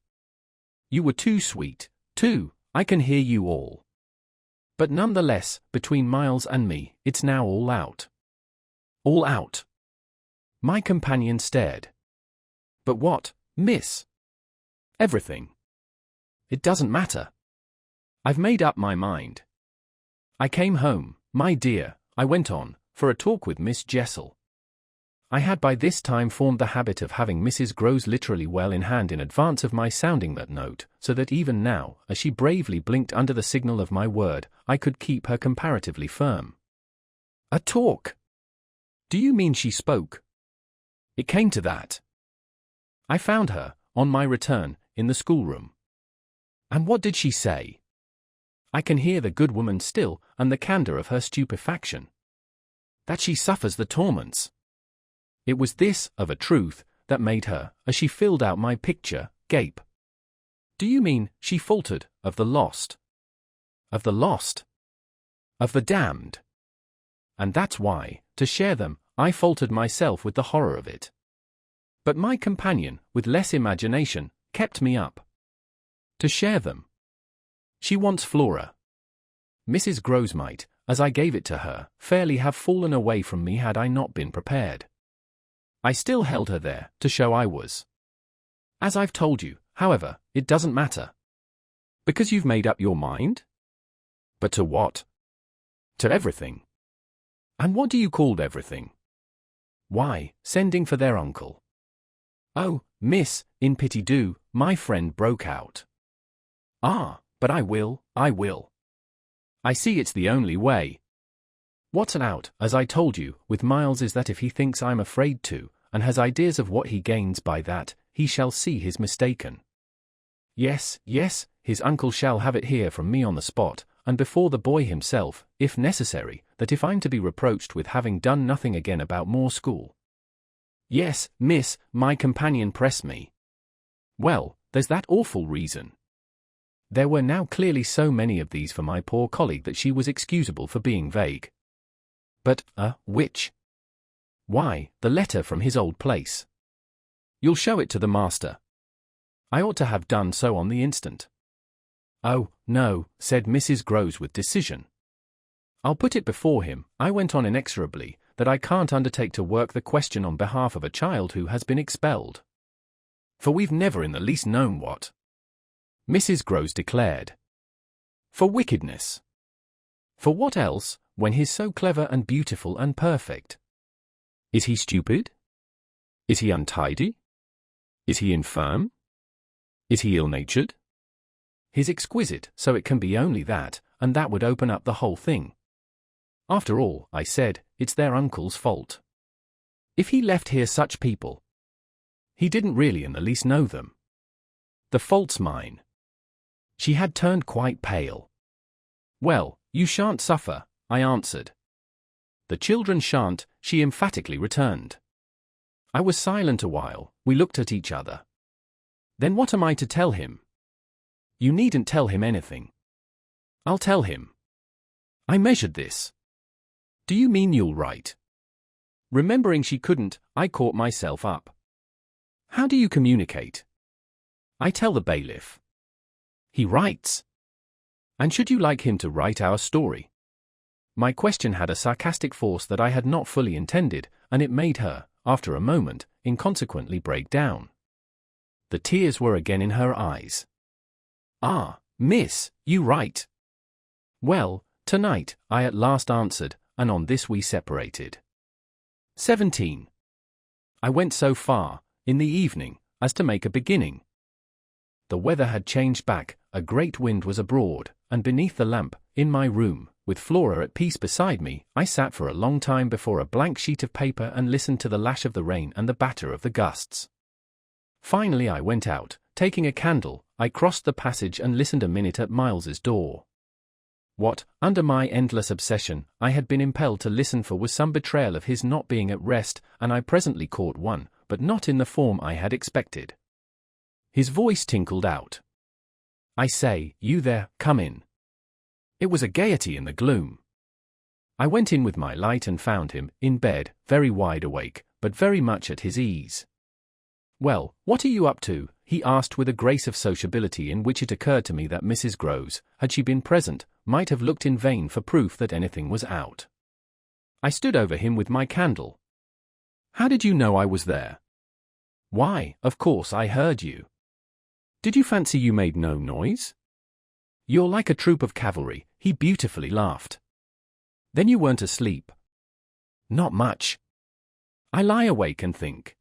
You were too sweet, too, I can hear you all. But nonetheless, between Miles and me, it's now all out. All out. My companion stared. But what, miss? Everything. It doesn't matter. I've made up my mind. I came home, my dear, I went on, for a talk with Miss Jessel. I had by this time formed the habit of having Mrs. Grose literally well in hand in advance of my sounding that note, so that even now, as she bravely blinked under the signal of my word, I could keep her comparatively firm. A talk? Do you mean she spoke? It came to that. I found her, on my return, in the schoolroom. And what did she say? I can hear the good woman still, and the candour of her stupefaction. That she suffers the torments. It was this, of a truth, that made her, as she filled out my picture, gape. Do you mean, she faltered, of the lost? Of the lost? Of the damned? And that's why, to share them, I faltered myself with the horror of it. But my companion, with less imagination, kept me up. To share them. She wants Flora. Mrs. Groves might, as I gave it to her, fairly have fallen away from me had I not been prepared. I still held her there, to show I was. As I've told you, however, it doesn't matter. Because you've made up your mind? But to what? To everything. And what do you call everything? Why, sending for their uncle. Oh, miss, in pity do, my friend broke out. Ah, but I will. I see it's the only way. What's out, as I told you, with Miles is that if he thinks I'm afraid to, and has ideas of what he gains by that, he shall see he's mistaken. Yes, his uncle shall have it here from me on the spot, and before the boy himself, if necessary, that if I'm to be reproached with having done nothing again about Moor School. Yes, miss, my companion pressed me. Well, there's that awful reason. There were now clearly so many of these for my poor colleague that she was excusable for being vague. But, which? Why, the letter from his old place. You'll show it to the master. I ought to have done so on the instant. Oh, no, said Mrs. Groves with decision. I'll put it before him, I went on inexorably, that I can't undertake to work the question on behalf of a child who has been expelled. For we've never in the least known what. Mrs. Groves declared. For wickedness. For what else, when he's so clever and beautiful and perfect? Is he stupid? Is he untidy? Is he infirm? Is he ill-natured? He's exquisite, so it can be only that, and that would open up the whole thing. After all, I said, it's their uncle's fault. If he left here such people. He didn't really in the least know them. The fault's mine. She had turned quite pale. Well, you shan't suffer, I answered. The children shan't, she emphatically returned. I was silent a while, we looked at each other. Then what am I to tell him? You needn't tell him anything. I'll tell him. I measured this. Do you mean you'll write? Remembering she couldn't, I caught myself up. How do you communicate? I tell the bailiff. He writes. And should you like him to write our story? My question had a sarcastic force that I had not fully intended, and it made her, after a moment, inconsequently break down. The tears were again in her eyes. Ah, miss, you write. Well, tonight, I at last answered, and on this we separated. 17. I went so far, in the evening, as to make a beginning. The weather had changed back, a great wind was abroad, and beneath the lamp, in my room, with Flora at peace beside me, I sat for a long time before a blank sheet of paper and listened to the lash of the rain and the batter of the gusts. Finally I went out, taking a candle, I crossed the passage and listened a minute at Miles's door. What, under my endless obsession, I had been impelled to listen for was some betrayal of his not being at rest, and I presently caught one, but not in the form I had expected. His voice tinkled out. I say, you there, come in. It was a gaiety in the gloom. I went in with my light and found him, in bed, very wide awake, but very much at his ease. Well, what are you up to? He asked with a grace of sociability in which it occurred to me that Mrs. Groves, had she been present, might have looked in vain for proof that anything was out. I stood over him with my candle. How did you know I was there? Why, of course I heard you. Did you fancy you made no noise? You're like a troop of cavalry, he beautifully laughed. Then you weren't asleep? Not much. I lie awake and think.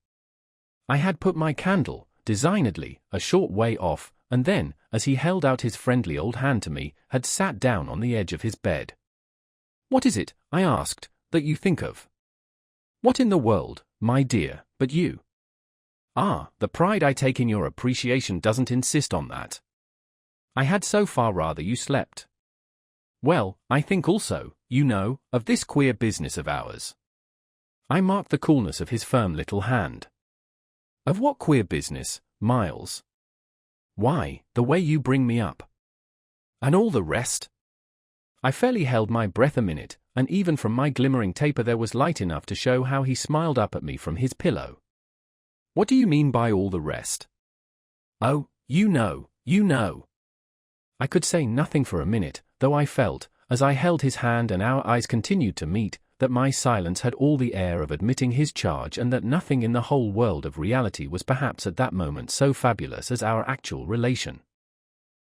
I had put my candle, designedly, a short way off, and then, as he held out his friendly old hand to me, had sat down on the edge of his bed. What is it, I asked, that you think of? What in the world, my dear, but you? Ah, the pride I take in your appreciation doesn't insist on that. I had so far rather you slept. Well, I think also, you know, of this queer business of ours. I marked the coolness of his firm little hand. Of what queer business, Miles? Why, the way you bring me up. And all the rest? I fairly held my breath a minute, and even from my glimmering taper there was light enough to show how he smiled up at me from his pillow. What do you mean by all the rest? Oh, you know, you know. I could say nothing for a minute, though I felt, as I held his hand and our eyes continued to meet, that my silence had all the air of admitting his charge and that nothing in the whole world of reality was perhaps at that moment so fabulous as our actual relation.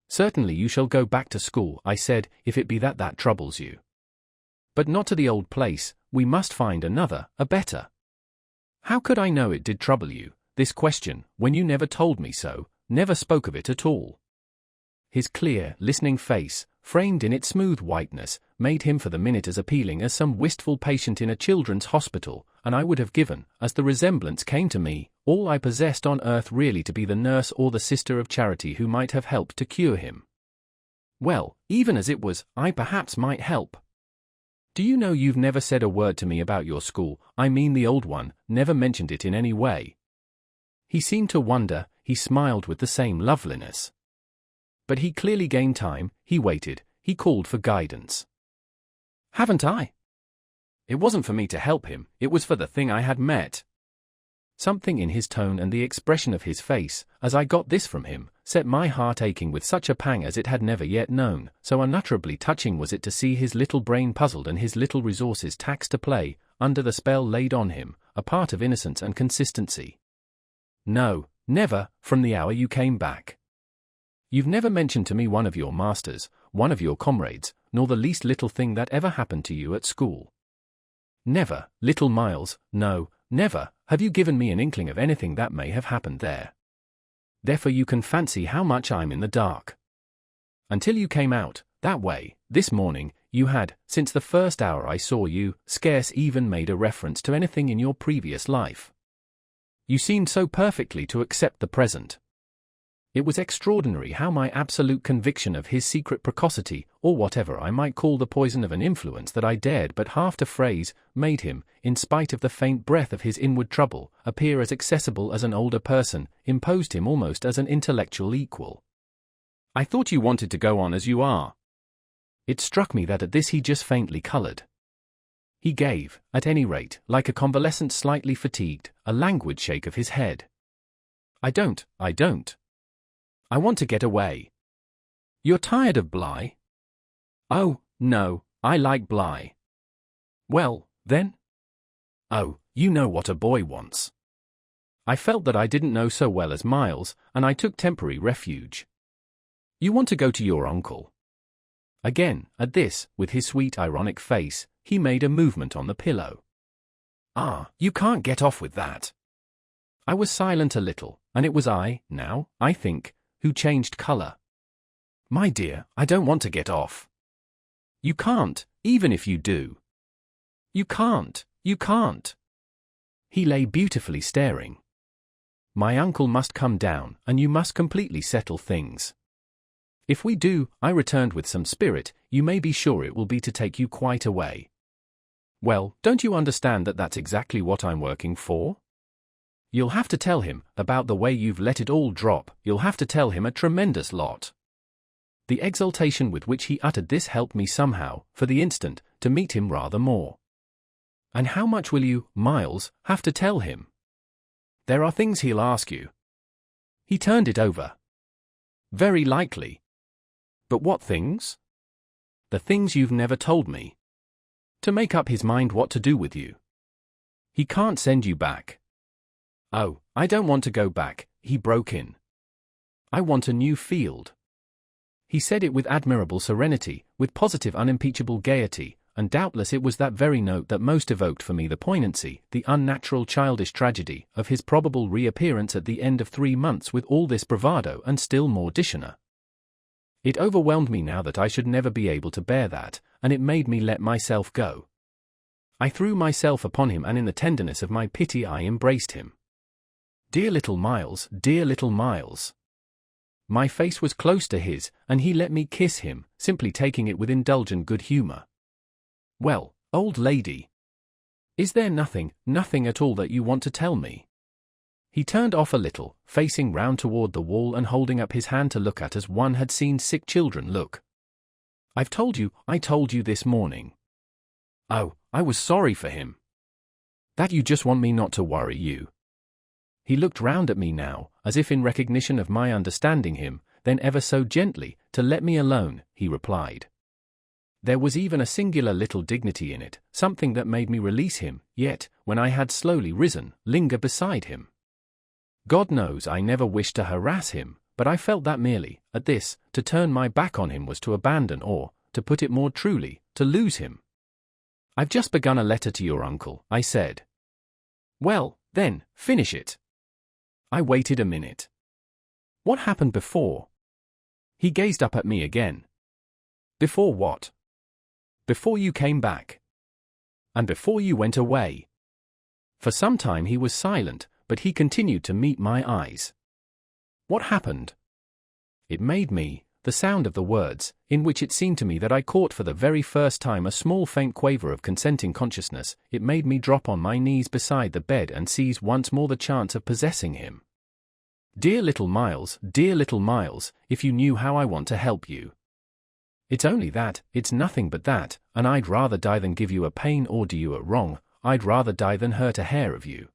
Certainly you shall go back to school, I said, if it be that troubles you. But not to the old place, we must find another, a better. How could I know it did trouble you, this question, when you never told me so, never spoke of it at all? His clear, listening face, framed in its smooth whiteness, made him for the minute as appealing as some wistful patient in a children's hospital, and I would have given, as the resemblance came to me, all I possessed on earth really to be the nurse or the sister of charity who might have helped to cure him. Well, even as it was, I perhaps might help. Do you know you've never said a word to me about your school, I mean the old one, never mentioned it in any way? He seemed to wonder, he smiled with the same loveliness. But he clearly gained time, he waited, he called for guidance. Haven't I? It wasn't for me to help him, it was for the thing I had met. Something in his tone and the expression of his face, as I got this from him, set my heart aching with such a pang as it had never yet known, so unutterably touching was it to see his little brain puzzled and his little resources taxed to play, under the spell laid on him, a part of innocence and consistency. No, never, from the hour you came back. You've never mentioned to me one of your masters, one of your comrades, nor the least little thing that ever happened to you at school. Never, little Miles, no, never, have you given me an inkling of anything that may have happened there. Therefore you can fancy how much I'm in the dark. Until you came out, that way, this morning, you had, since the first hour I saw you, scarce even made a reference to anything in your previous life. You seemed so perfectly to accept the present. It was extraordinary how my absolute conviction of his secret precocity, or whatever I might call the poison of an influence that I dared but half to phrase, made him, in spite of the faint breath of his inward trouble, appear as accessible as an older person, imposed him almost as an intellectual equal. I thought you wanted to go on as you are. It struck me that at this he just faintly coloured. He gave, at any rate, like a convalescent slightly fatigued, a languid shake of his head. I don't. I want to get away. You're tired of Bly? Oh, no, I like Bly. Well, then? Oh, you know what a boy wants. I felt that I didn't know so well as Miles, and I took temporary refuge. You want to go to your uncle? Again, at this, with his sweet ironic face, he made a movement on the pillow. Ah, you can't get off with that. I was silent a little, and it was I, now, I think, who changed colour. My dear, I don't want to get off. You can't, even if you do. You can't. He lay beautifully staring. My uncle must come down, and you must completely settle things. If we do, I returned with some spirit, you may be sure it will be to take you quite away. Well, don't you understand that that's exactly what I'm working for? You'll have to tell him, about the way you've let it all drop, you'll have to tell him a tremendous lot. The exultation with which he uttered this helped me somehow, for the instant, to meet him rather more. And how much will you, Miles, have to tell him? There are things he'll ask you. He turned it over. Very likely. But what things? The things you've never told me. To make up his mind what to do with you. He can't send you back. Oh, I don't want to go back, he broke in. I want a new field. He said it with admirable serenity, with positive unimpeachable gaiety, and doubtless it was that very note that most evoked for me the poignancy, the unnatural childish tragedy, of his probable reappearance at the end of 3 months with all this bravado and still more dishonor. It overwhelmed me now that I should never be able to bear that, and it made me let myself go. I threw myself upon him and in the tenderness of my pity I embraced him. Dear little Miles, dear little Miles. My face was close to his, and he let me kiss him, simply taking it with indulgent good humor. Well, old lady. Is there nothing at all that you want to tell me? He turned off a little, facing round toward the wall and holding up his hand to look at as one had seen sick children look. I told you this morning. Oh, I was sorry for him. That you just want me not to worry you. He looked round at me now, as if in recognition of my understanding him, then ever so gently, "To let me alone," he replied. There was even a singular little dignity in it, something that made me release him, yet, when I had slowly risen, linger beside him. God knows I never wished to harass him, but I felt that merely, at this, to turn my back on him was to abandon or, to put it more truly, to lose him. "I've just begun a letter to your uncle," I said. "Well, then, finish it." I waited a minute. "What happened before?" He gazed up at me again. "Before what?" "Before you came back. And before you went away." For some time he was silent, but he continued to meet my eyes. "What happened?" It made me, the sound of the words, in which it seemed to me that I caught for the very first time a small faint quaver of consenting consciousness, it made me drop on my knees beside the bed and seize once more the chance of possessing him. Dear little Miles, if you knew how I want to help you. It's only that, it's nothing but that, and I'd rather die than give you a pain or do you a wrong, I'd rather die than hurt a hair of you.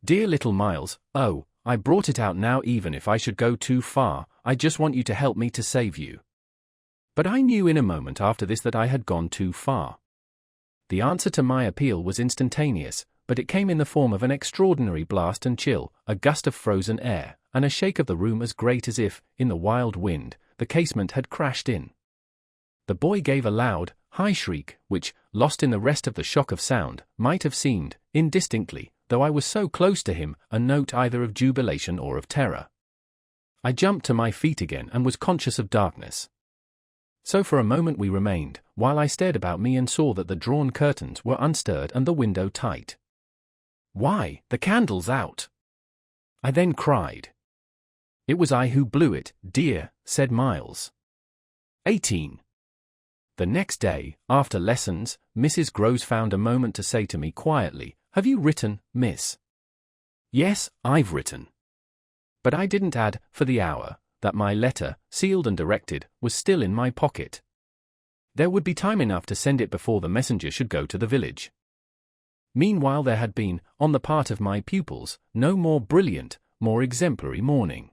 Dear little Miles, oh, I brought it out now even if I should go too far, I just want you to help me to save you. But I knew in a moment after this that I had gone too far. The answer to my appeal was instantaneous, but it came in the form of an extraordinary blast and chill, a gust of frozen air, and a shake of the room as great as if, in the wild wind, the casement had crashed in. The boy gave a loud, high shriek, which, lost in the rest of the shock of sound, might have seemed, indistinctly, though I was so close to him, a note either of jubilation or of terror. I jumped to my feet again and was conscious of darkness. So for a moment we remained, while I stared about me and saw that the drawn curtains were unstirred and the window tight. "Why, the candle's out!" I then cried. "It was I who blew it, dear," said Miles. 18. The next day, after lessons, Mrs. Groves found a moment to say to me quietly, "Have you written, miss?" "Yes, I've written." But I didn't add, for the hour, that my letter, sealed and directed, was still in my pocket. There would be time enough to send it before the messenger should go to the village. Meanwhile there had been, on the part of my pupils, no more brilliant, more exemplary morning.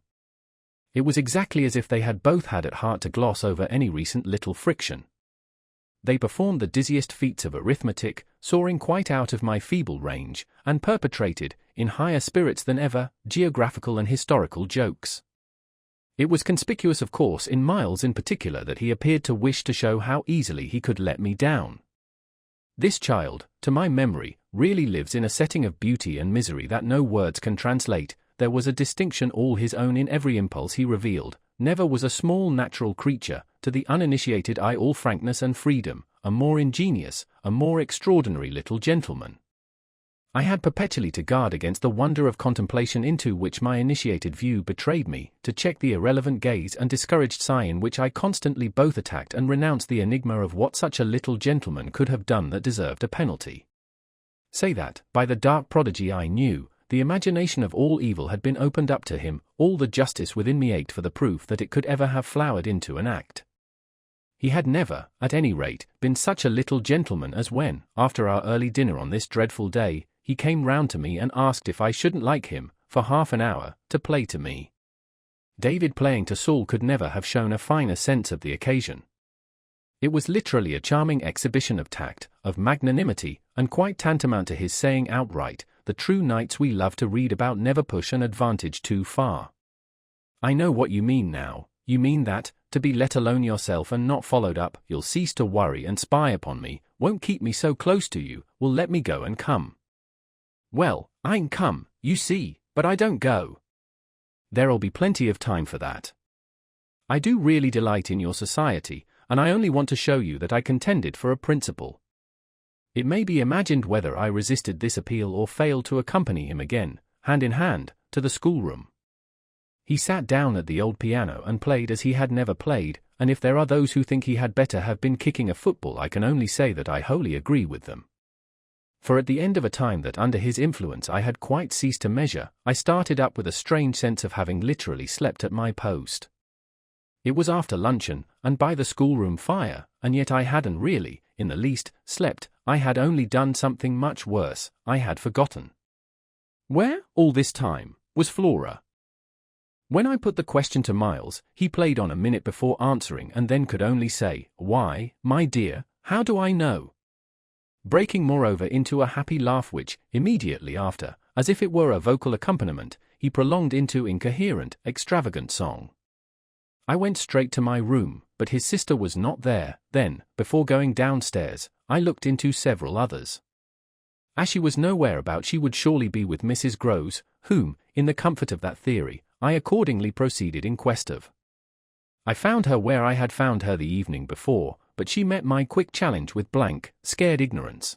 It was exactly as if they had both had at heart to gloss over any recent little friction. They performed the dizziest feats of arithmetic, soaring quite out of my feeble range, and perpetrated, in higher spirits than ever, geographical and historical jokes. It was conspicuous of course in Miles in particular that he appeared to wish to show how easily he could let me down. This child, to my memory, really lives in a setting of beauty and misery that no words can translate. There was a distinction all his own in every impulse he revealed. Never was a small natural creature, to the uninitiated eye all frankness and freedom, a more ingenious, a more extraordinary little gentleman. I had perpetually to guard against the wonder of contemplation into which my initiated view betrayed me, to check the irrelevant gaze and discouraged sigh in which I constantly both attacked and renounced the enigma of what such a little gentleman could have done that deserved a penalty. Say that, by the dark prodigy I knew, the imagination of all evil had been opened up to him, all the justice within me ached for the proof that it could ever have flowered into an act. He had never, at any rate, been such a little gentleman as when, after our early dinner on this dreadful day, he came round to me and asked if I shouldn't like him, for half an hour, to play to me. David playing to Saul could never have shown a finer sense of the occasion. It was literally a charming exhibition of tact, of magnanimity, and quite tantamount to his saying outright, "The true knights we love to read about never push an advantage too far." I know what you mean now. You mean that, to be let alone yourself and not followed up, you'll cease to worry and spy upon me, won't keep me so close to you, will let me go and come. Well, I'm come, you see, but I don't go. There'll be plenty of time for that. I do really delight in your society, and I only want to show you that I contended for a principle. It may be imagined whether I resisted this appeal or failed to accompany him again, hand in hand, to the schoolroom. He sat down at the old piano and played as he had never played, and if there are those who think he had better have been kicking a football, I can only say that I wholly agree with them. For at the end of a time that under his influence I had quite ceased to measure, I started up with a strange sense of having literally slept at my post. It was after luncheon, and by the schoolroom fire, and yet I hadn't really, in the least, slept. I had only done something much worse, I had forgotten. Where, all this time, was Flora? When I put the question to Miles, he played on a minute before answering and then could only say, "Why, my dear, how do I know?" Breaking moreover into a happy laugh which, immediately after, as if it were a vocal accompaniment, he prolonged into incoherent, extravagant song. I went straight to my room, but his sister was not there. Then, before going downstairs, I looked into several others. As she was nowhere about, she would surely be with Mrs. Groves, whom, in the comfort of that theory, I accordingly proceeded in quest of. I found her where I had found her the evening before, but she met my quick challenge with blank, scared ignorance.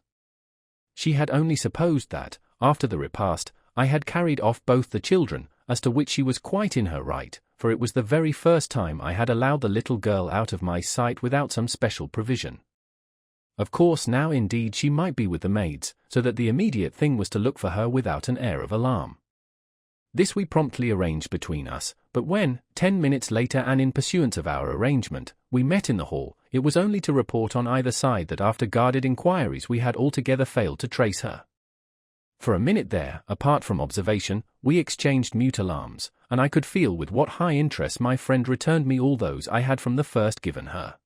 She had only supposed that, after the repast, I had carried off both the children, as to which she was quite in her right, for it was the very first time I had allowed the little girl out of my sight without some special provision. Of course now indeed she might be with the maids, so that the immediate thing was to look for her without an air of alarm. This we promptly arranged between us, but when, 10 minutes later and in pursuance of our arrangement, we met in the hall, it was only to report on either side that after guarded inquiries we had altogether failed to trace her. For a minute there, apart from observation, we exchanged mute alarms, and I could feel with what high interest my friend returned me all those I had from the first given her.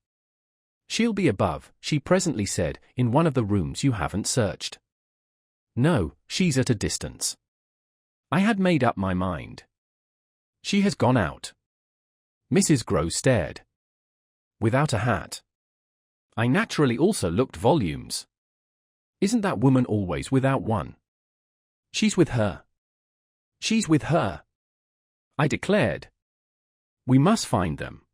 "She'll be above," she presently said, "in one of the rooms you haven't searched." "No, she's at a distance." I had made up my mind. "She has gone out." Mrs. Groves stared. "Without a hat?" I naturally also looked volumes. "Isn't that woman always without one?" "She's with her." "She's with her," I declared. "We must find them."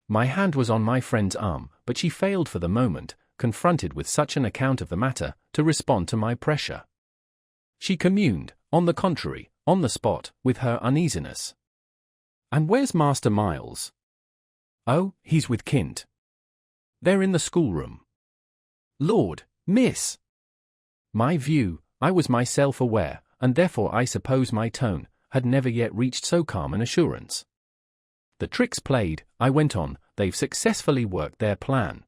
My hand was on my friend's arm, but she failed for the moment, confronted with such an account of the matter, to respond to my pressure. She communed, on the contrary, on the spot, with her uneasiness. "And where's Master Miles?" "Oh, he's with Kint. They're in the schoolroom." "Lord, miss!" My view, I was myself aware, and therefore I suppose my tone, had never yet reached so calm an assurance. "The trick's played," I went on, "they've successfully worked their plan."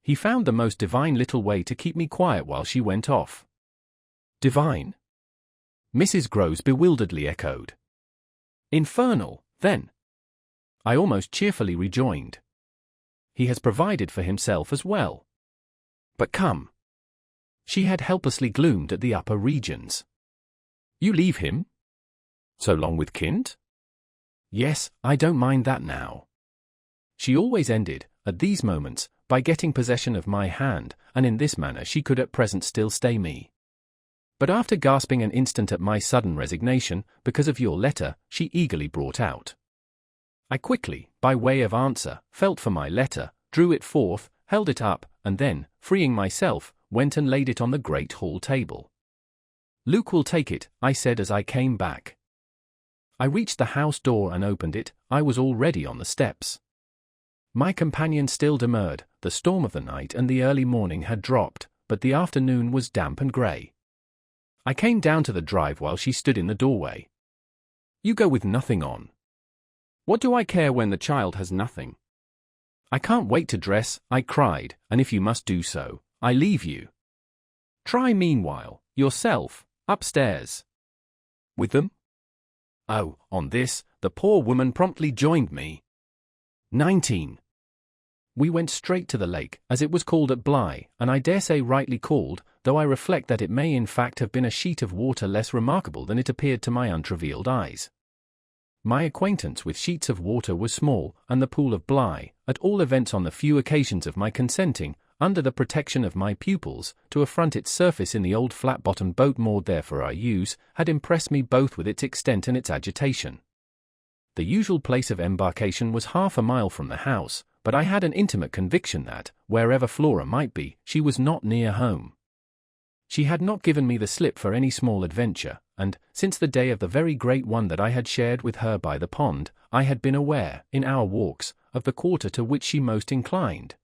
He found the most divine little way to keep me quiet while she went off. "Divine?" Mrs. Groves bewilderedly echoed. "Infernal, then," I almost cheerfully rejoined. "He has provided for himself as well." "But come." She had helplessly gloomed at the upper regions. "You leave him? So long with Kint?" "Yes, I don't mind that now." She always ended, at these moments, by getting possession of my hand, and in this manner she could at present still stay me. But after gasping an instant at my sudden resignation, because of your letter, she eagerly brought out. I quickly, by way of answer, felt for my letter, drew it forth, held it up, and then, freeing myself, went and laid it on the great hall table. "Luke will take it," I said as I came back. I reached the house door and opened it. I was already on the steps. My companion still demurred. The storm of the night and the early morning had dropped, but the afternoon was damp and grey. I came down to the drive while she stood in the doorway. "You go with nothing on." "What do I care when the child has nothing?" "I can't wait to dress," I cried, "and if you must do so, I leave you. Try meanwhile, yourself, upstairs." "With them?" Oh, on this, the poor woman promptly joined me. 19. We went straight to the lake, as it was called at Bly, and I dare say rightly called, though I reflect that it may in fact have been a sheet of water less remarkable than it appeared to my untraveled eyes. My acquaintance with sheets of water was small, and the pool of Bly, at all events on the few occasions of my consenting, under the protection of my pupils, to affront its surface in the old flat-bottomed boat moored there for our use, had impressed me both with its extent and its agitation. The usual place of embarkation was half a mile from the house, but I had an intimate conviction that, wherever Flora might be, she was not near home. She had not given me the slip for any small adventure, and, since the day of the very great one that I had shared with her by the pond, I had been aware, in our walks, of the quarter to which she most inclined.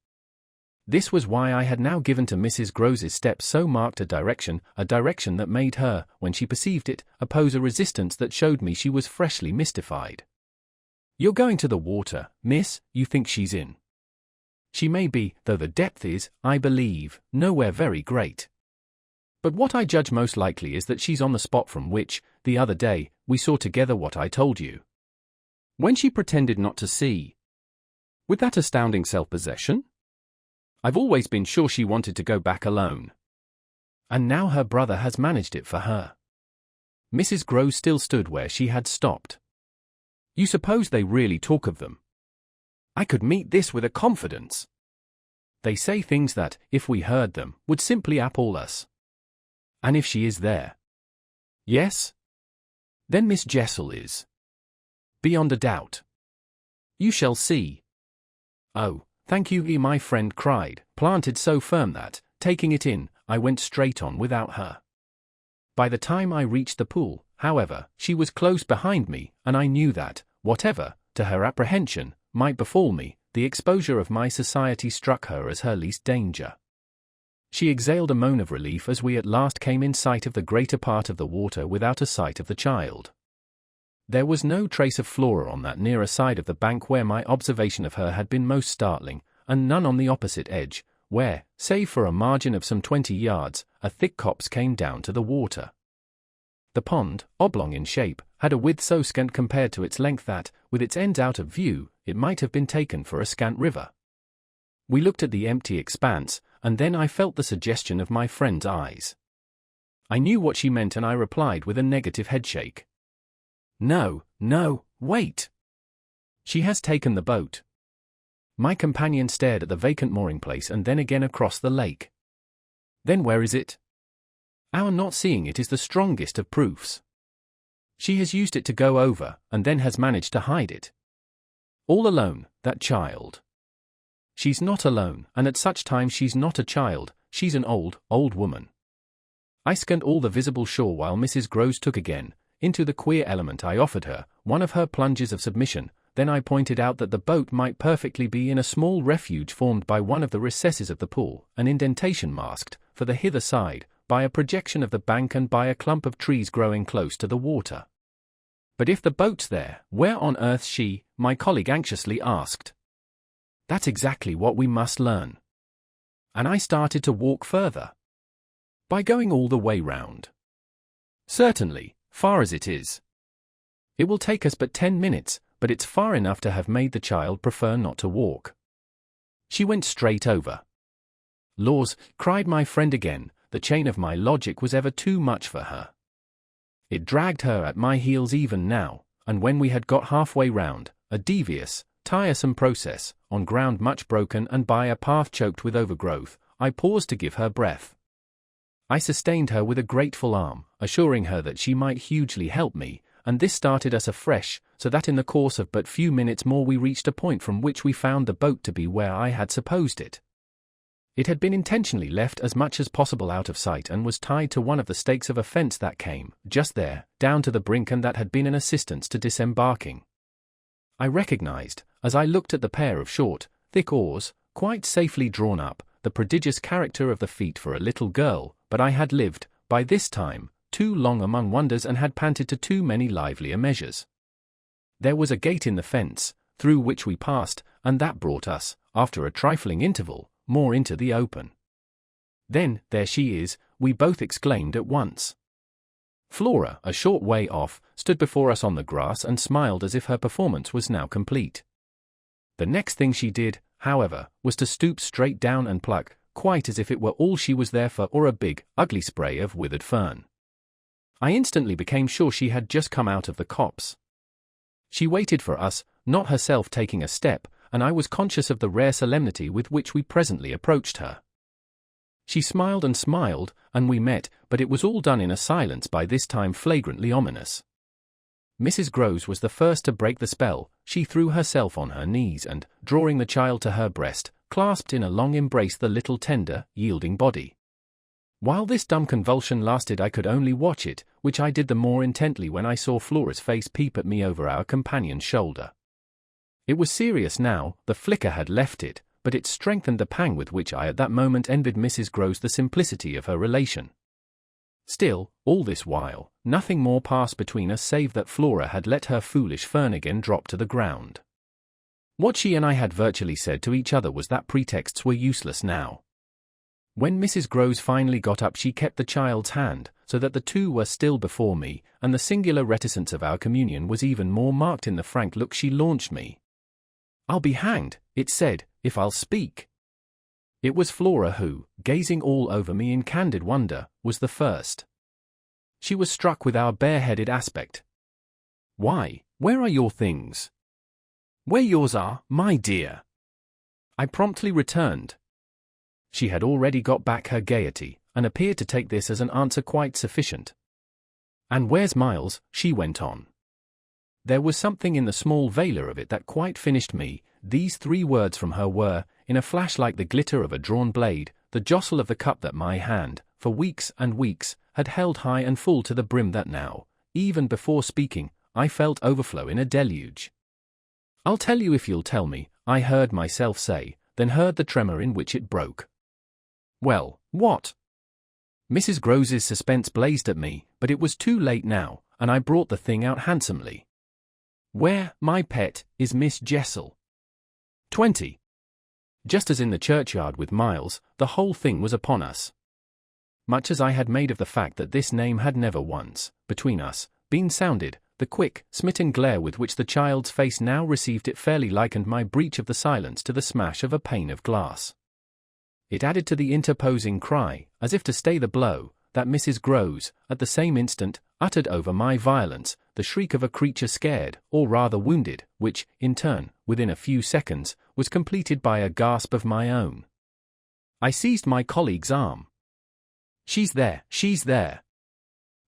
This was why I had now given to Mrs. Groves's steps so marked a direction that made her, when she perceived it, oppose a resistance that showed me she was freshly mystified. "You're going to the water, miss, you think she's in?" "She may be, though the depth is, I believe, nowhere very great." But what I judge most likely is that she's on the spot from which, the other day, we saw together what I told you. When she pretended not to see. With that astounding self-possession? I've always been sure she wanted to go back alone. And now her brother has managed it for her. Mrs. Groves still stood where she had stopped. You suppose they really talk of them? I could meet this with a confidence. They say things that, if we heard them, would simply appall us. And if she is there? Yes? Then Miss Jessel is. Beyond a doubt. You shall see. Oh, thank you, my friend cried, planted so firm that, taking it in, I went straight on without her. By the time I reached the pool, however, she was close behind me, and I knew that, whatever, to her apprehension, might befall me, the exposure of my society struck her as her least danger. She exhaled a moan of relief as we at last came in sight of the greater part of the water without a sight of the child. There was no trace of Flora on that nearer side of the bank where my observation of her had been most startling, and none on the opposite edge, where, save for a margin of some 20 yards, a thick copse came down to the water. The pond, oblong in shape, had a width so scant compared to its length that, with its ends out of view, it might have been taken for a scant river. We looked at the empty expanse, and then I felt the suggestion of my friend's eyes. I knew what she meant and I replied with a negative headshake. No, wait. She has taken the boat. My companion stared at the vacant mooring place and then again across the lake. Then where is it? Our not seeing it is the strongest of proofs. She has used it to go over, and then has managed to hide it. All alone, that child. She's not alone, and at such times she's not a child, she's an old woman. I scanned all the visible shore while Mrs. Groves took again, into the queer element I offered her, one of her plunges of submission. Then I pointed out that the boat might perfectly be in a small refuge formed by one of the recesses of the pool, an indentation masked, for the hither side, by a projection of the bank and by a clump of trees growing close to the water. But if the boat's there, where on earth's she? My colleague anxiously asked. That's exactly what we must learn. And I started to walk further. By going all the way round. Certainly, far as it is. It will take us but 10 minutes, but it's far enough to have made the child prefer not to walk. She went straight over. Laws, cried my friend again, the chain of my logic was ever too much for her. It dragged her at my heels even now, and when we had got halfway round, a devious, tiresome process, on ground much broken and by a path choked with overgrowth, I paused to give her breath. I sustained her with a grateful arm, assuring her that she might hugely help me, and this started us afresh, so that in the course of but few minutes more we reached a point from which we found the boat to be where I had supposed it. It had been intentionally left as much as possible out of sight and was tied to one of the stakes of a fence that came, just there, down to the brink and that had been an assistance to disembarking. I recognized, as I looked at the pair of short, thick oars, quite safely drawn up, the prodigious character of the feat for a little girl, but I had lived, by this time, too long among wonders and had panted to too many livelier measures. There was a gate in the fence, through which we passed, and that brought us, after a trifling interval, more into the open. Then, there she is, we both exclaimed at once. Flora, a short way off, stood before us on the grass and smiled as if her performance was now complete. The next thing she did, however, was to stoop straight down and pluck, quite as if it were all she was there for or a big, ugly spray of withered fern. I instantly became sure she had just come out of the copse. She waited for us, not herself taking a step, and I was conscious of the rare solemnity with which we presently approached her. She smiled, and we met, but it was all done in a silence by this time flagrantly ominous. Mrs. Groves was the first to break the spell. She threw herself on her knees and, drawing the child to her breast, clasped in a long embrace the little tender, yielding body. While this dumb convulsion lasted I could only watch it, which I did the more intently when I saw Flora's face peep at me over our companion's shoulder. It was serious now, the flicker had left it, but it strengthened the pang with which I at that moment envied Mrs. Groves the simplicity of her relation. Still, all this while, nothing more passed between us save that Flora had let her foolish fern again drop to the ground. What she and I had virtually said to each other was that pretexts were useless now. When Mrs. Groves finally got up, she kept the child's hand, so that the two were still before me, and the singular reticence of our communion was even more marked in the frank look she launched me. "I'll be hanged," it said, "if I'll speak." It was Flora who, gazing all over me in candid wonder, was the first. She was struck with our bareheaded aspect. "Why, where are your things?" "Where yours are, my dear," I promptly returned. She had already got back her gaiety, and appeared to take this as an answer quite sufficient. "And where's Miles?" she went on. There was something in the small valour of it that quite finished me. These 3 words from her were, in a flash like the glitter of a drawn blade, the jostle of the cup that my hand, for weeks and weeks, had held high and full to the brim that now, even before speaking, I felt overflow in a deluge. "I'll tell you if you'll tell me," I heard myself say, then heard the tremor in which it broke. "Well, what?" Mrs. Groses's suspense blazed at me, but it was too late now, and I brought the thing out handsomely. "Where, my pet, is Miss Jessel?" 20. Just as in the churchyard with Miles, the whole thing was upon us. Much as I had made of the fact that this name had never once, between us, been sounded, the quick, smitten glare with which the child's face now received it fairly likened my breach of the silence to the smash of a pane of glass. It added to the interposing cry, as if to stay the blow, that Mrs. Groves, at the same instant, uttered over my violence, the shriek of a creature scared, or rather wounded, which, in turn, within a few seconds, was completed by a gasp of my own. I seized my colleague's arm. "She's there, she's there."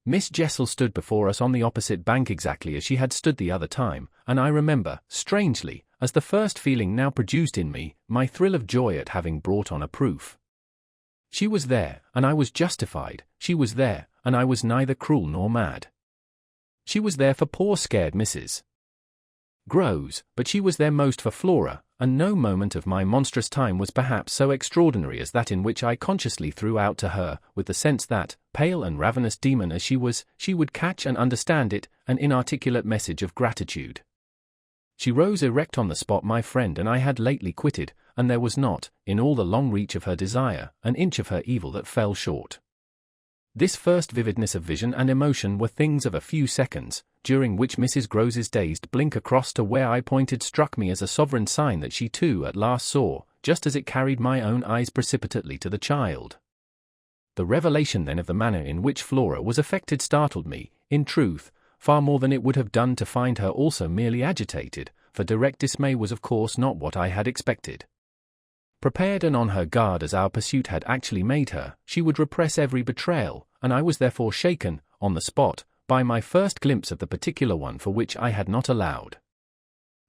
Miss Jessel stood before us on the opposite bank exactly as she had stood the other time, and I remember, strangely, as the first feeling now produced in me, my thrill of joy at having brought on a proof. She was there, and I was justified. She was there, and I was neither cruel nor mad. She was there for poor scared Mrs. Groves, but she was there most for Flora, and no moment of my monstrous time was perhaps so extraordinary as that in which I consciously threw out to her, with the sense that, pale and ravenous demon as she was, she would catch and understand it, an inarticulate message of gratitude. She rose erect on the spot my friend and I had lately quitted, and there was not, in all the long reach of her desire, an inch of her evil that fell short. This first vividness of vision and emotion were things of a few seconds, during which Mrs. Groses's dazed blink across to where I pointed struck me as a sovereign sign that she too at last saw, just as it carried my own eyes precipitately to the child. The revelation then of the manner in which Flora was affected startled me, in truth, far more than it would have done to find her also merely agitated, for direct dismay was of course not what I had expected. Prepared and on her guard as our pursuit had actually made her, she would repress every betrayal, and I was therefore shaken, on the spot, by my first glimpse of the particular one for which I had not allowed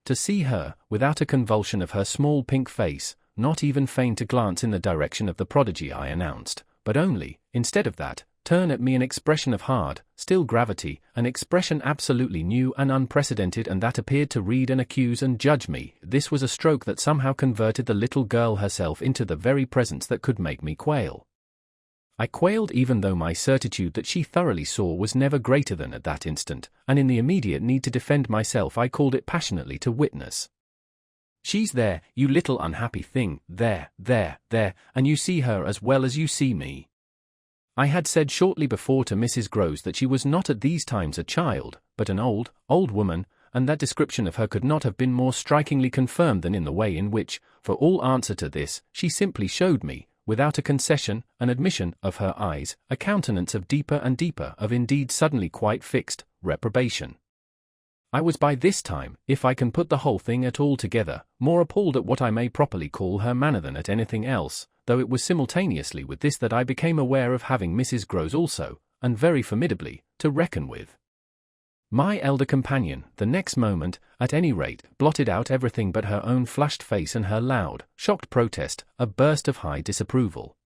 to see her, without a convulsion of her small pink face, not even feign to glance in the direction of the prodigy I announced, but only, instead of that, turn at me an expression of hard, still gravity, an expression absolutely new and unprecedented and that appeared to read and accuse and judge me. This was a stroke that somehow converted the little girl herself into the very presence that could make me quail. I quailed even though my certitude that she thoroughly saw was never greater than at that instant, and in the immediate need to defend myself I called it passionately to witness. "She's there, you little unhappy thing, there, and you see her as well as you see me." I had said shortly before to Mrs. Groves that she was not at these times a child, but an old woman, and that description of her could not have been more strikingly confirmed than in the way in which, for all answer to this, she simply showed me, without a concession, an admission of her eyes, a countenance of deeper and deeper, of indeed suddenly quite fixed, reprobation. I was by this time, if I can put the whole thing at all together, more appalled at what I may properly call her manner than at anything else, though it was simultaneously with this that I became aware of having Mrs. Groves also, and very formidably, to reckon with. My elder companion, the next moment, at any rate, blotted out everything but her own flushed face and her loud, shocked protest, a burst of high disapproval.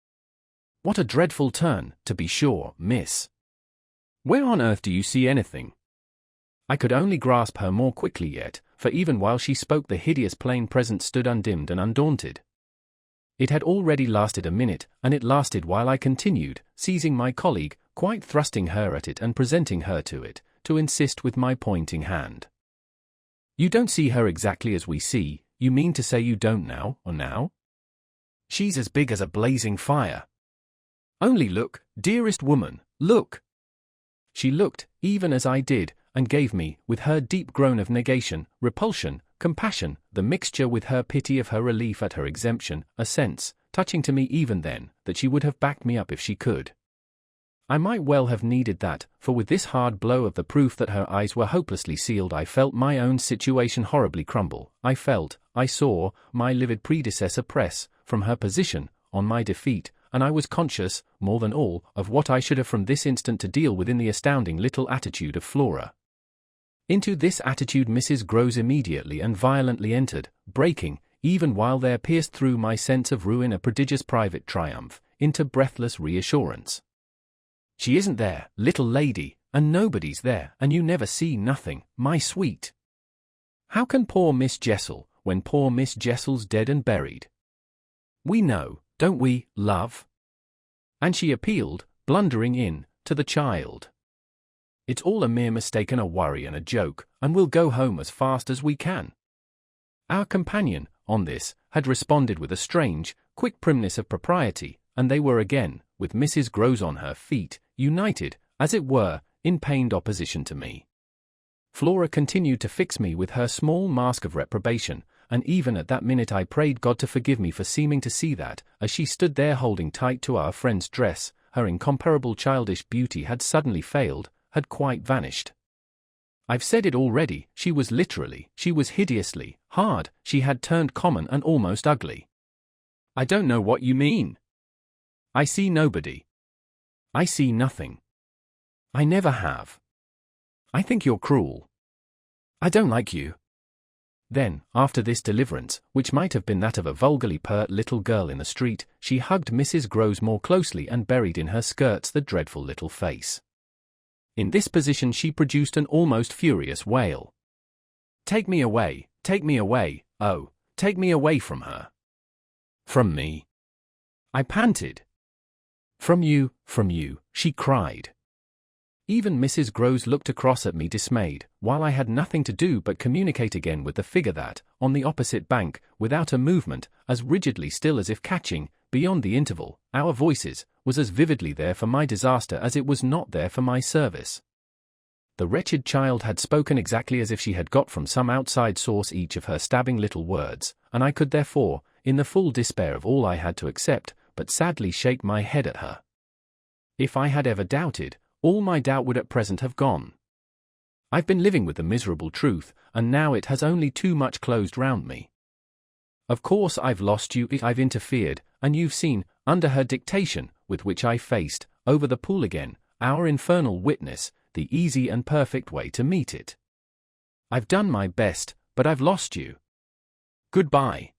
"What a dreadful turn, to be sure, miss. Where on earth do you see anything?" I could only grasp her more quickly yet, for even while she spoke the hideous plain presence stood undimmed and undaunted. It had already lasted a minute, and it lasted while I continued, seizing my colleague, quite thrusting her at it and presenting her to it, to insist with my pointing hand. "You don't see her exactly as we see, you mean to say you don't now, or now? She's as big as a blazing fire. Only look, dearest woman, look. She looked, even as I did, and gave me, with her deep groan of negation, repulsion, compassion, the mixture with her pity of her relief at her exemption, a sense, touching to me even then, that she would have backed me up if she could. I might well have needed that, for with this hard blow of the proof that her eyes were hopelessly sealed, I felt my own situation horribly crumble. I saw, my livid predecessor press, from her position, on my defeat, and I was conscious, more than all, of what I should have from this instant to deal with in the astounding little attitude of Flora. Into this attitude Mrs. Groves immediately and violently entered, breaking, even while there pierced through my sense of ruin a prodigious private triumph, into breathless reassurance. She isn't there, little lady, and nobody's there, and you never see nothing, my sweet. How can poor Miss Jessel, when poor Miss Jessel's dead and buried? We know, don't we, love? And she appealed, blundering in, to the child. It's all a mere mistake and a worry and a joke, and we'll go home as fast as we can. Our companion, on this, had responded with a strange, quick primness of propriety, and they were again, with Mrs. Groves on her feet, united, as it were, in pained opposition to me. Flora continued to fix me with her small mask of reprobation, and even at that minute I prayed God to forgive me for seeming to see that, as she stood there holding tight to our friend's dress, her incomparable childish beauty had suddenly failed, had quite vanished. I've said it already, she was hideously, hard, she had turned common and almost ugly. I don't know what you mean. I see nobody. I see nothing. I never have. I think you're cruel. I don't like you. Then, after this deliverance, which might have been that of a vulgarly pert little girl in the street, she hugged Mrs. Groves more closely and buried in her skirts the dreadful little face. In this position she produced an almost furious wail. Take me away, oh, take me away from her. From me. I panted. From you, she cried. Even Mrs. Groves looked across at me dismayed, while I had nothing to do but communicate again with the figure that, on the opposite bank, without a movement, as rigidly still as if catching, beyond the interval, our voices, was as vividly there for my disaster as it was not there for my service. The wretched child had spoken exactly as if she had got from some outside source each of her stabbing little words, and I could therefore, in the full despair of all I had to accept, but sadly shake my head at her. If I had ever doubted, all my doubt would at present have gone. I've been living with the miserable truth, and now it has only too much closed round me. Of course I've lost you, I've interfered, and you've seen, under her dictation, with which I faced, over the pool again, our infernal witness, the easy and perfect way to meet it. I've done my best, but I've lost you. Goodbye.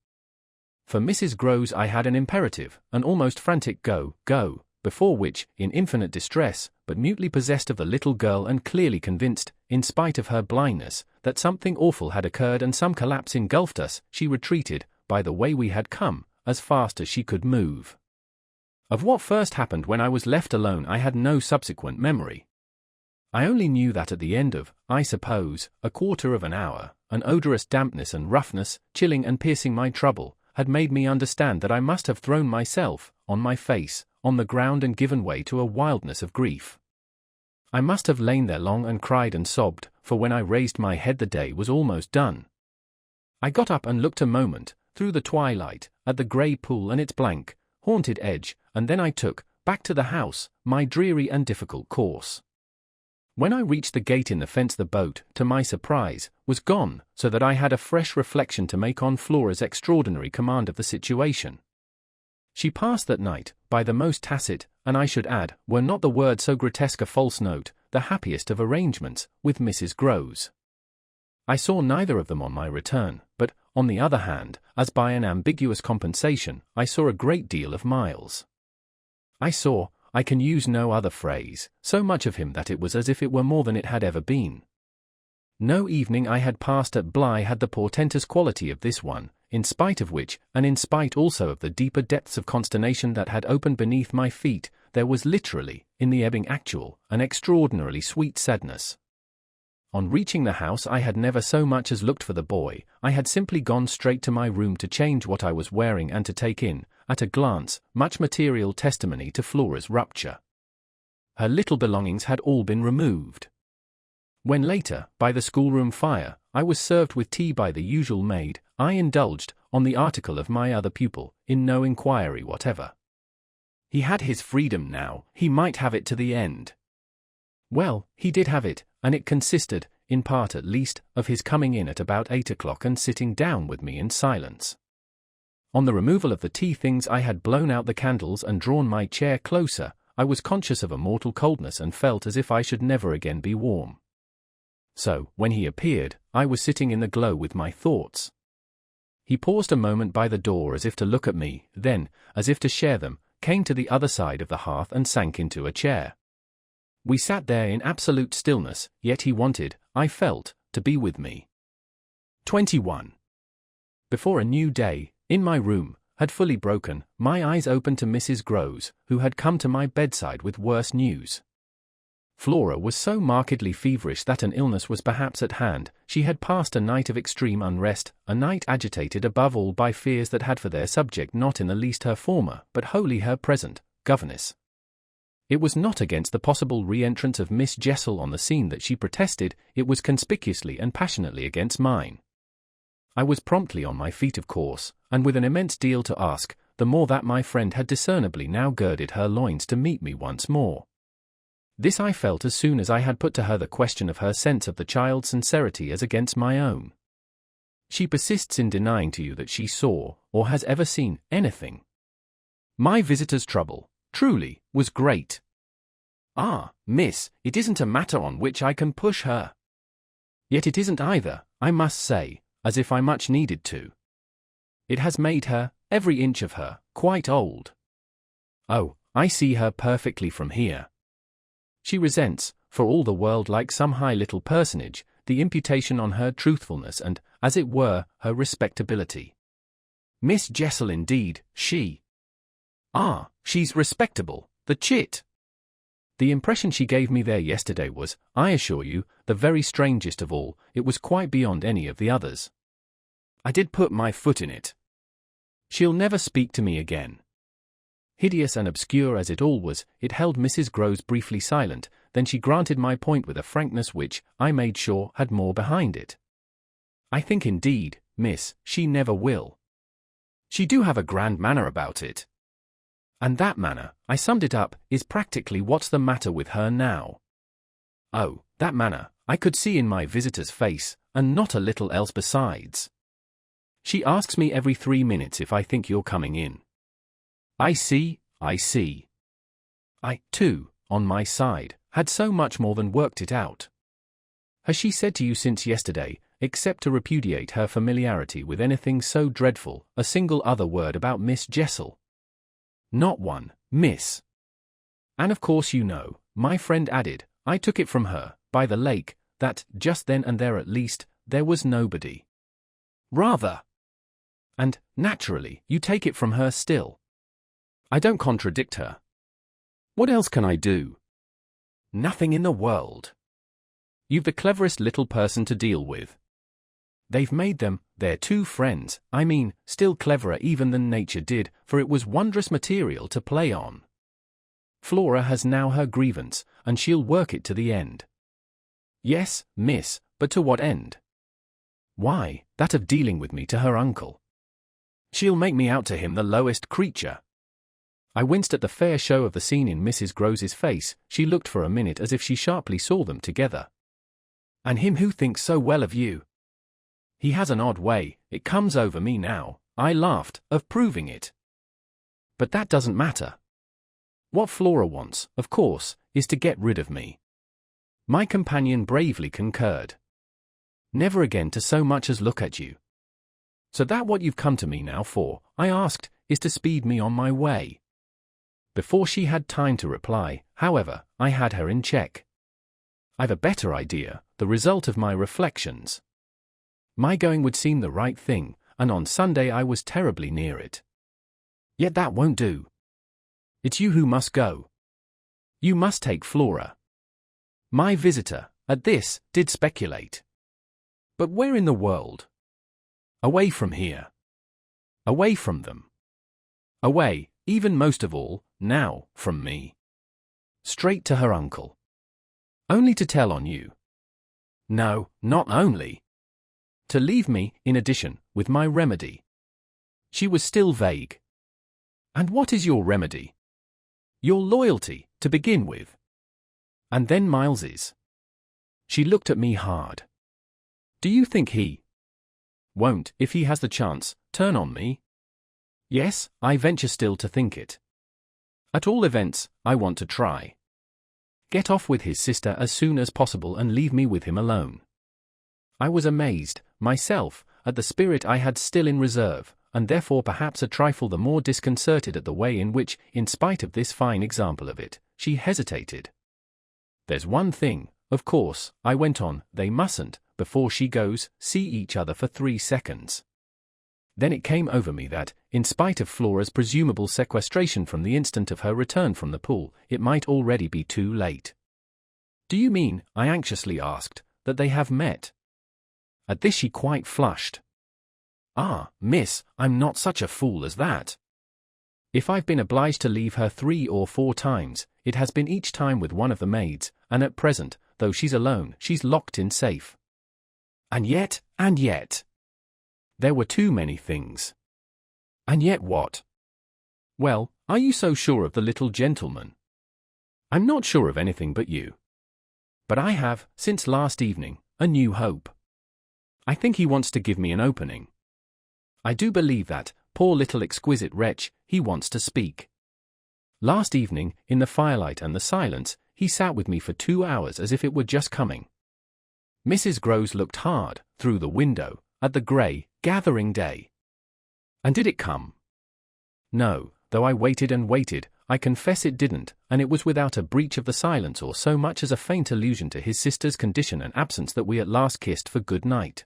For Mrs. Groves I had an imperative, an almost frantic go, before which, in infinite distress, but mutely possessed of the little girl and clearly convinced, in spite of her blindness, that something awful had occurred and some collapse engulfed us, she retreated, by the way we had come, as fast as she could move. Of what first happened when I was left alone I had no subsequent memory. I only knew that at the end of, I suppose, a quarter of an hour, an odorous dampness and roughness, chilling and piercing my trouble, had made me understand that I must have thrown myself, on my face, on the ground and given way to a wildness of grief. I must have lain there long and cried and sobbed, for when I raised my head the day was almost done. I got up and looked a moment, through the twilight, at the grey pool and its blank, haunted edge, and then I took, back to the house, my dreary and difficult course. When I reached the gate in the fence the boat, to my surprise, was gone, so that I had a fresh reflection to make on Flora's extraordinary command of the situation. She passed that night, by the most tacit, and I should add, were not the word so grotesque a false note, the happiest of arrangements, with Mrs. Groves. I saw neither of them on my return, but, on the other hand, as by an ambiguous compensation, I saw a great deal of Miles. I can use no other phrase, so much of him that it was as if it were more than it had ever been. No evening I had passed at Bly had the portentous quality of this one, in spite of which, and in spite also of the deeper depths of consternation that had opened beneath my feet, there was literally, in the ebbing actual, an extraordinarily sweet sadness. On reaching the house, I had never so much as looked for the boy. I had simply gone straight to my room to change what I was wearing and to take in, at a glance, much material testimony to Flora's rupture. Her little belongings had all been removed. When later, by the schoolroom fire, I was served with tea by the usual maid, I indulged, on the article of my other pupil, in no inquiry whatever. He had his freedom now, he might have it to the end. Well, he did have it, and it consisted, in part at least, of his coming in at about 8 o'clock and sitting down with me in silence. On the removal of the tea things, I had blown out the candles and drawn my chair closer. I was conscious of a mortal coldness and felt as if I should never again be warm. So, when he appeared, I was sitting in the glow with my thoughts. He paused a moment by the door as if to look at me, then, as if to share them, came to the other side of the hearth and sank into a chair. We sat there in absolute stillness, yet he wanted, I felt, to be with me. 21. Before a new day, in my room, had fully broken, my eyes opened to Mrs. Groves, who had come to my bedside with worse news. Flora was so markedly feverish that an illness was perhaps at hand. She had passed a night of extreme unrest, a night agitated above all by fears that had for their subject not in the least her former, but wholly her present, governess. It was not against the possible re-entrance of Miss Jessel on the scene that she protested, it was conspicuously and passionately against mine. I was promptly on my feet, of course, and with an immense deal to ask, the more that my friend had discernibly now girded her loins to meet me once more. This I felt as soon as I had put to her the question of her sense of the child's sincerity as against my own. She persists in denying to you that she saw, or has ever seen, anything. My visitor's trouble, truly, was great. Ah, miss, it isn't a matter on which I can push her. Yet it isn't either, I must say, as if I much needed to. It has made her, every inch of her, quite old. Oh, I see her perfectly from here. She resents, for all the world like some high little personage, the imputation on her truthfulness and, as it were, her respectability. Miss Jessel indeed, she. Ah, she's respectable, the chit. The impression she gave me there yesterday was, I assure you, the very strangest of all. It was quite beyond any of the others. I did put my foot in it. She'll never speak to me again. Hideous and obscure as it all was, it held Mrs. Groves briefly silent, then she granted my point with a frankness which, I made sure, had more behind it. I think indeed, miss, she never will. She do have a grand manner about it. And that manner, I summed it up, is practically what's the matter with her now. Oh, that manner, I could see in my visitor's face, and not a little else besides. She asks me every 3 minutes if I think you're coming in. I see, I see. I, too, on my side, had so much more than worked it out. Has she said to you since yesterday, except to repudiate her familiarity with anything so dreadful, a single other word about Miss Jessel? Not one, miss. And of course you know, my friend added, I took it from her, by the lake, that, just then and there at least, there was nobody. Rather. And, naturally, you take it from her still. I don't contradict her. What else can I do? Nothing in the world. You've the cleverest little person to deal with. They've made them, their two friends, I mean, still cleverer even than nature did, for it was wondrous material to play on. Flora has now her grievance, and she'll work it to the end. Yes, miss, but to what end? Why, that of dealing with me to her uncle. She'll make me out to him the lowest creature. I winced at the fair show of the scene in Mrs. Groves's face. She looked for a minute as if she sharply saw them together. And him who thinks so well of you. He has an odd way, it comes over me now, I laughed, of proving it. But that doesn't matter. What Flora wants, of course, is to get rid of me. My companion bravely concurred. Never again to so much as look at you. So that what you've come to me now for, I asked, is to speed me on my way. Before she had time to reply, however, I had her in check. I've a better idea, the result of my reflections. My going would seem the right thing, and on Sunday I was terribly near it. Yet that won't do. It's you who must go. You must take Flora. My visitor, at this, did speculate. But where in the world? Away from here. Away from them. Away, even most of all, now, from me. Straight to her uncle. Only to tell on you. No, not only. To leave me, in addition, with my remedy. She was still vague. And what is your remedy? Your loyalty, to begin with. And then Miles's. She looked at me hard. Do you think he won't, if he has the chance, turn on me? Yes, I venture still to think it. At all events, I want to try. Get off with his sister as soon as possible and leave me with him alone. I was amazed, myself, at the spirit I had still in reserve, and therefore perhaps a trifle the more disconcerted at the way in which, in spite of this fine example of it, she hesitated. There's one thing, of course, I went on, they mustn't, before she goes, see each other for 3 seconds. Then it came over me that, in spite of Flora's presumable sequestration from the instant of her return from the pool, it might already be too late. Do you mean, I anxiously asked, that they have met? At this she quite flushed. Ah, miss, I'm not such a fool as that. If I've been obliged to leave her 3 or 4 times, it has been each time with one of the maids, and at present, though she's alone, she's locked in safe. And yet. There were too many things. And yet what? Well, are you so sure of the little gentleman? I'm not sure of anything but you. But I have, since last evening, a new hope. I think he wants to give me an opening. I do believe that, poor little exquisite wretch, he wants to speak. Last evening, in the firelight and the silence, he sat with me for 2 hours as if it were just coming. Mrs. Grose looked hard, through the window, at the grey, gathering day. And did it come? No, though I waited and waited, I confess it didn't, and it was without a breach of the silence or so much as a faint allusion to his sister's condition and absence that we at last kissed for good night.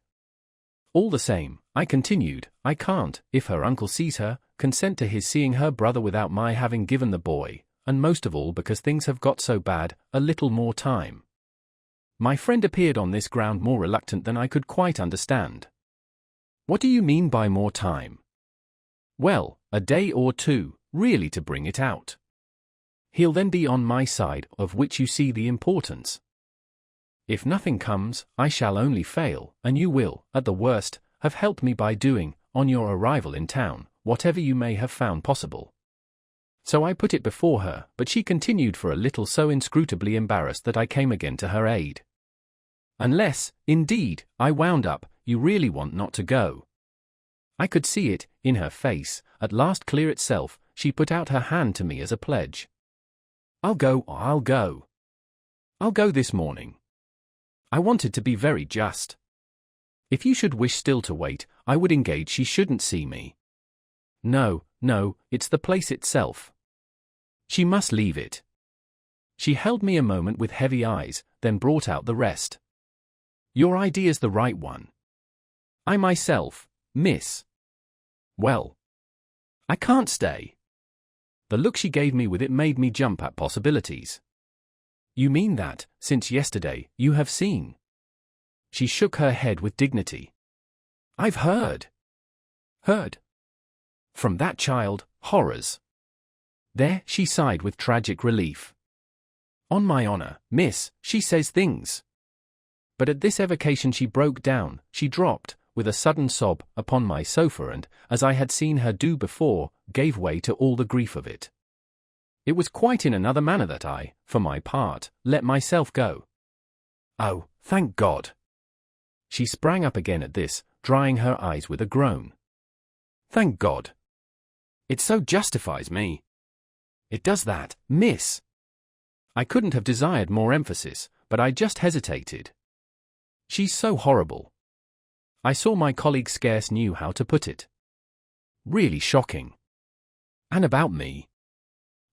All the same, I continued, I can't, if her uncle sees her, consent to his seeing her brother without my having given the boy, and most of all because things have got so bad, a little more time. My friend appeared on this ground more reluctant than I could quite understand. What do you mean by more time? Well, a day or 2, really to bring it out. He'll then be on my side, of which you see the importance. If nothing comes, I shall only fail, and you will, at the worst, have helped me by doing, on your arrival in town, whatever you may have found possible. So I put it before her, but she continued for a little so inscrutably embarrassed that I came again to her aid. Unless, indeed, I wound up, you really want not to go. I could see it, in her face, at last clear itself, she put out her hand to me as a pledge. I'll go. I'll go this morning. I wanted to be very just. If you should wish still to wait, I would engage she shouldn't see me. No, it's the place itself. She must leave it. She held me a moment with heavy eyes, then brought out the rest. Your idea's the right one. I myself, miss. Well, I can't stay. The look she gave me with it made me jump at possibilities. You mean that, since yesterday, you have seen? She shook her head with dignity. I've heard. Heard? From that child, horrors. There, she sighed with tragic relief. On my honor, miss, she says things. But at this evocation she broke down, she dropped, with a sudden sob, upon my sofa and, as I had seen her do before, gave way to all the grief of it. It was quite in another manner that I, for my part, let myself go. Oh, thank God! She sprang up again at this, drying her eyes with a groan. Thank God! It so justifies me. It does that, miss. I couldn't have desired more emphasis, but I just hesitated. She's so horrible. I saw my colleague scarce knew how to put it. Really shocking. And about me.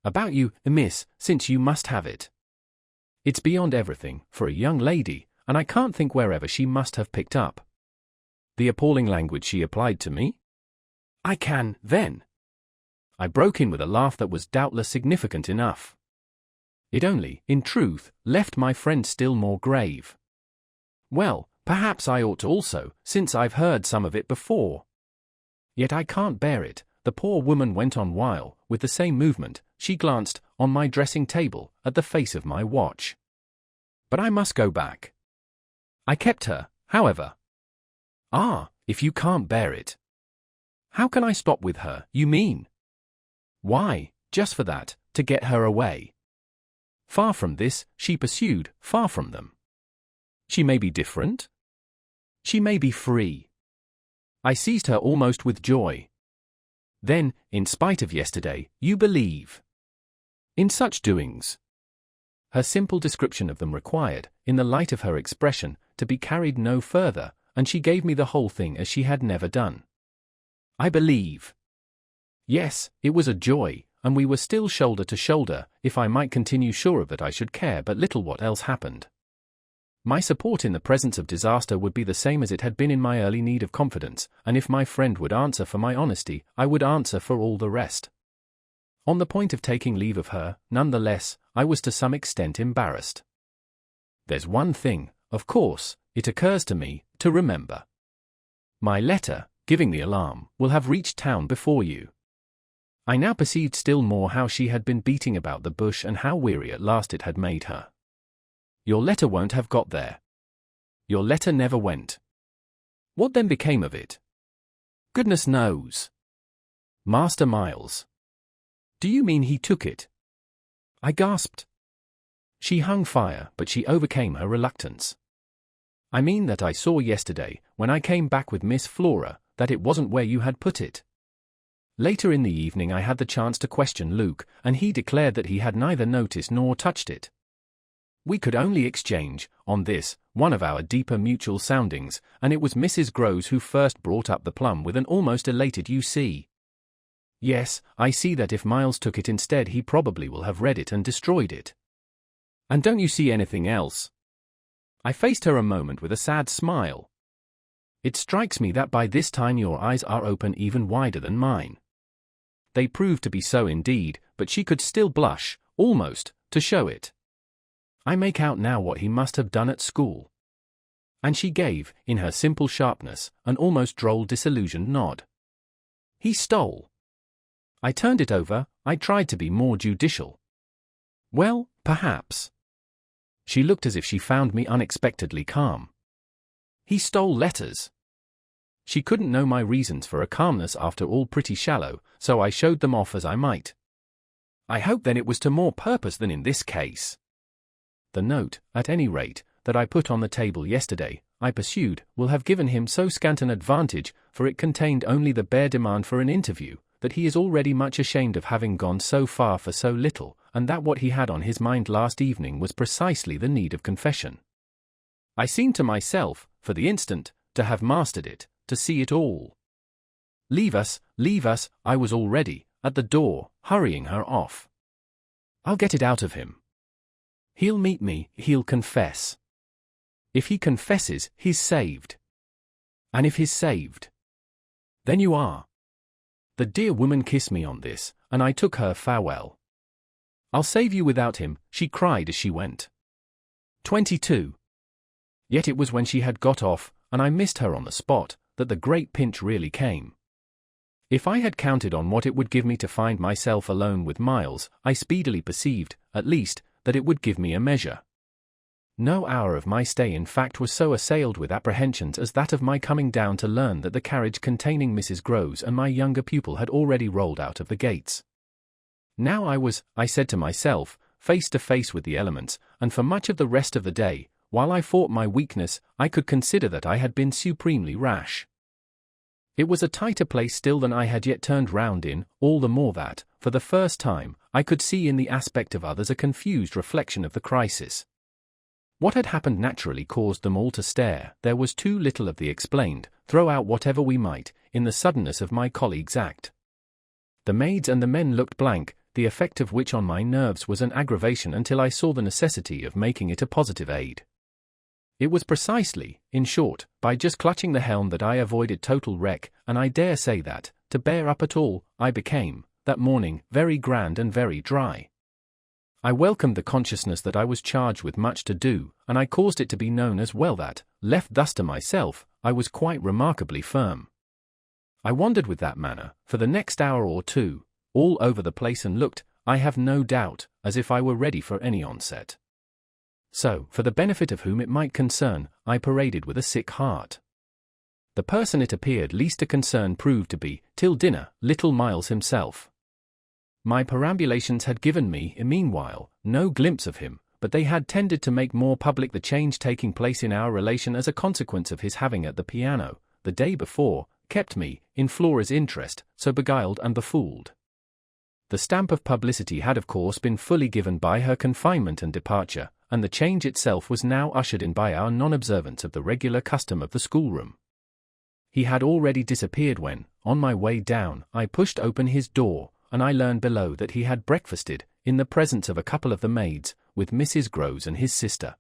About you, miss, since you must have it. It's beyond everything, for a young lady, and I can't think wherever she must have picked up. The appalling language she applied to me? I can, then. I broke in with a laugh that was doubtless significant enough. It only, in truth, left my friend still more grave. Well, perhaps I ought to also, since I've heard some of it before. Yet I can't bear it, the poor woman went on while, with the same movement, she glanced, on my dressing table, at the face of my watch. But I must go back. I kept her, however. Ah, if you can't bear it. How can I stop with her, you mean? Why, just for that, to get her away. Far from this, she pursued, far from them. She may be different. She may be free. I seized her almost with joy. Then, in spite of yesterday, you believe in such doings. Her simple description of them required, in the light of her expression, to be carried no further, and she gave me the whole thing as she had never done. I believe. Yes, it was a joy, and we were still shoulder to shoulder, if I might continue sure of it I should care but little what else happened. My support in the presence of disaster would be the same as it had been in my early need of confidence, and if my friend would answer for my honesty, I would answer for all the rest. On the point of taking leave of her, none the less, I was to some extent embarrassed. There's one thing, of course, it occurs to me, to remember. My letter, giving the alarm, will have reached town before you. I now perceived still more how she had been beating about the bush and how weary at last it had made her. Your letter won't have got there. Your letter never went. What then became of it? Goodness knows. Master Miles. Do you mean he took it? I gasped. She hung fire, but she overcame her reluctance. I mean that I saw yesterday, when I came back with Miss Flora, that it wasn't where you had put it. Later in the evening I had the chance to question Luke, and he declared that he had neither noticed nor touched it. We could only exchange, on this, one of our deeper mutual soundings, and it was Mrs. Groves who first brought up the plum with an almost elated "You see." Yes, I see that if Miles took it instead he probably will have read it and destroyed it. And don't you see anything else? I faced her a moment with a sad smile. It strikes me that by this time your eyes are open even wider than mine. They proved to be so indeed, but she could still blush, almost, to show it. I make out now what he must have done at school. And she gave, in her simple sharpness, an almost droll disillusioned nod. He stole. I turned it over, I tried to be more judicial. Well, perhaps. She looked as if she found me unexpectedly calm. He stole letters. She couldn't know my reasons for a calmness after all pretty shallow, so I showed them off as I might. I hope then it was to more purpose than in this case. The note, at any rate, that I put on the table yesterday, I pursued, will have given him so scant an advantage, for it contained only the bare demand for an interview, that he is already much ashamed of having gone so far for so little, and that what he had on his mind last evening was precisely the need of confession. I seemed to myself, for the instant, to have mastered it, to see it all. Leave us, I was already, at the door, hurrying her off. I'll get it out of him. He'll meet me, he'll confess. If he confesses, he's saved. And if he's saved, then you are. The dear woman kissed me on this, and I took her farewell. I'll save you without him, she cried as she went. 22. Yet it was when she had got off, and I missed her on the spot, that the great pinch really came. If I had counted on what it would give me to find myself alone with Miles, I speedily perceived, at least, that it would give me a measure. No hour of my stay in fact was so assailed with apprehensions as that of my coming down to learn that the carriage containing Mrs. Groves and my younger pupil had already rolled out of the gates. Now I was, I said to myself, face to face with the elements, and for much of the rest of the day, while I fought my weakness, I could consider that I had been supremely rash. It was a tighter place still than I had yet turned round in, all the more that, for the first time, I could see in the aspect of others a confused reflection of the crisis. What had happened naturally caused them all to stare. There was too little of the explained, throw out whatever we might, in the suddenness of my colleague's act. The maids and the men looked blank, the effect of which on my nerves was an aggravation until I saw the necessity of making it a positive aid. It was precisely, in short, by just clutching the helm that I avoided total wreck, and I dare say that, to bear up at all, I became, that morning, very grand and very dry. I welcomed the consciousness that I was charged with much to do, and I caused it to be known as well that, left thus to myself, I was quite remarkably firm. I wandered with that manner, for the next hour or two, all over the place and looked, I have no doubt, as if I were ready for any onset. So, for the benefit of whom it might concern, I paraded with a sick heart. The person it appeared least to concern proved to be, till dinner, little Miles himself. My perambulations had given me, meanwhile, no glimpse of him, but they had tended to make more public the change taking place in our relation as a consequence of his having at the piano, the day before, kept me, in Flora's interest, so beguiled and befooled. The stamp of publicity had of course been fully given by her confinement and departure, and the change itself was now ushered in by our non-observance of the regular custom of the schoolroom. He had already disappeared when, on my way down, I pushed open his door, and I learned below that he had breakfasted, in the presence of a couple of the maids, with Mrs. Groves and his sister.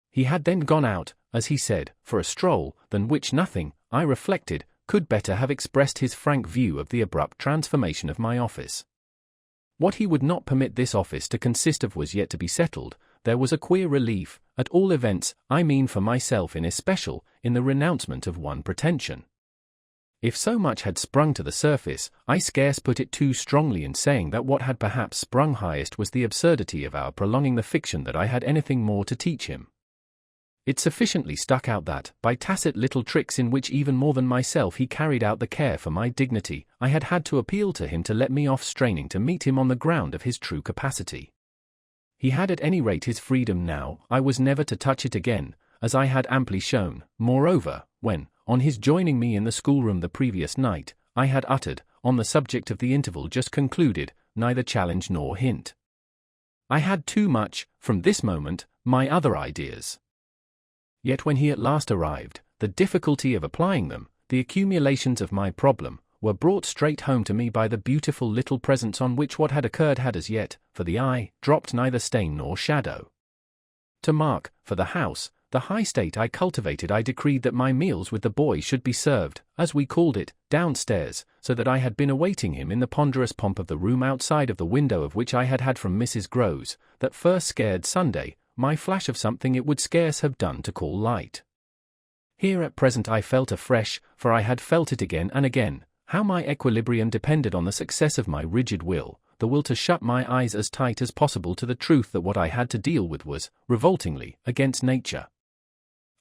He had then gone out, as he said, for a stroll, than which nothing, I reflected, could better have expressed his frank view of the abrupt transformation of my office. What he would not permit this office to consist of was yet to be settled. There was a queer relief, at all events, I mean for myself in especial, in the renouncement of one pretension. If so much had sprung to the surface, I scarce put it too strongly in saying that what had perhaps sprung highest was the absurdity of our prolonging the fiction that I had anything more to teach him. It sufficiently stuck out that, by tacit little tricks in which even more than myself he carried out the care for my dignity, I had had to appeal to him to let me off straining to meet him on the ground of his true capacity. He had at any rate his freedom now, I was never to touch it again, as I had amply shown. Moreover, when, on his joining me in the schoolroom the previous night, I had uttered, on the subject of the interval just concluded, neither challenge nor hint. I had too much, from this moment, my other ideas. Yet when he at last arrived, the difficulty of applying them, the accumulations of my problem, were brought straight home to me by the beautiful little presents on which what had occurred had as yet, for the eye, dropped neither stain nor shadow. To mark, for the house, the high state I cultivated, I decreed that my meals with the boy should be served, as we called it, downstairs, so that I had been awaiting him in the ponderous pomp of the room outside of the window of which I had had from Mrs. Groves, that first scared Sunday, my flash of something it would scarce have done to call light. Here at present I felt afresh, for I had felt it again and again, how my equilibrium depended on the success of my rigid will, the will to shut my eyes as tight as possible to the truth that what I had to deal with was, revoltingly, against nature.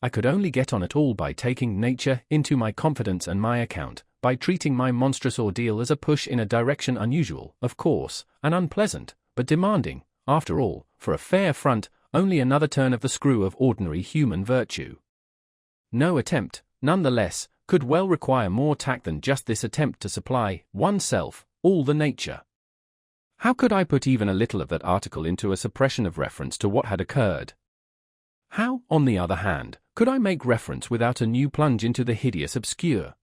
I could only get on at all by taking nature into my confidence and my account, by treating my monstrous ordeal as a push in a direction unusual, of course, and unpleasant, but demanding, after all, for a fair front, only another turn of the screw of ordinary human virtue. No attempt, none the less, could well require more tact than just this attempt to supply, oneself, all the nature. How could I put even a little of that article into a suppression of reference to what had occurred? How, on the other hand, could I make reference without a new plunge into the hideous obscure?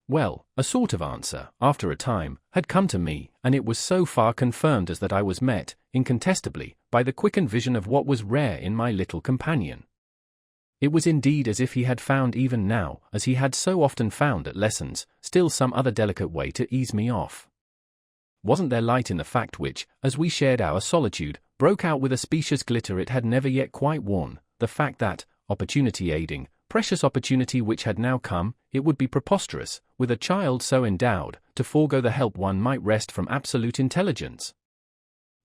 Well, a sort of answer, after a time, had come to me, and it was so far confirmed as that I was met, incontestably, by the quickened vision of what was rare in my little companion. It was indeed as if he had found even now, as he had so often found at lessons, still some other delicate way to ease me off. Wasn't there light in the fact which, as we shared our solitude, broke out with a specious glitter it had never yet quite worn, the fact that, opportunity aiding, precious opportunity which had now come, it would be preposterous, with a child so endowed, to forego the help one might wrest from absolute intelligence.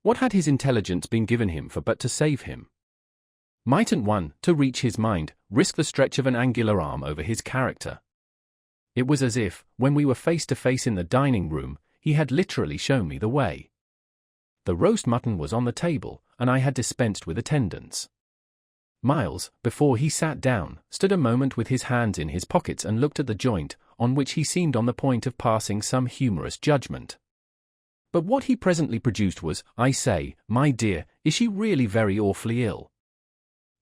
What had his intelligence been given him for but to save him? Mightn't one, to reach his mind, risk the stretch of an angular arm over his character? It was as if, when we were face to face in the dining-room, he had literally shown me the way. The roast mutton was on the table, and I had dispensed with attendance. Miles, before he sat down, stood a moment with his hands in his pockets and looked at the joint, on which he seemed on the point of passing some humorous judgment. But what he presently produced was, I say, my dear, is she really very awfully ill?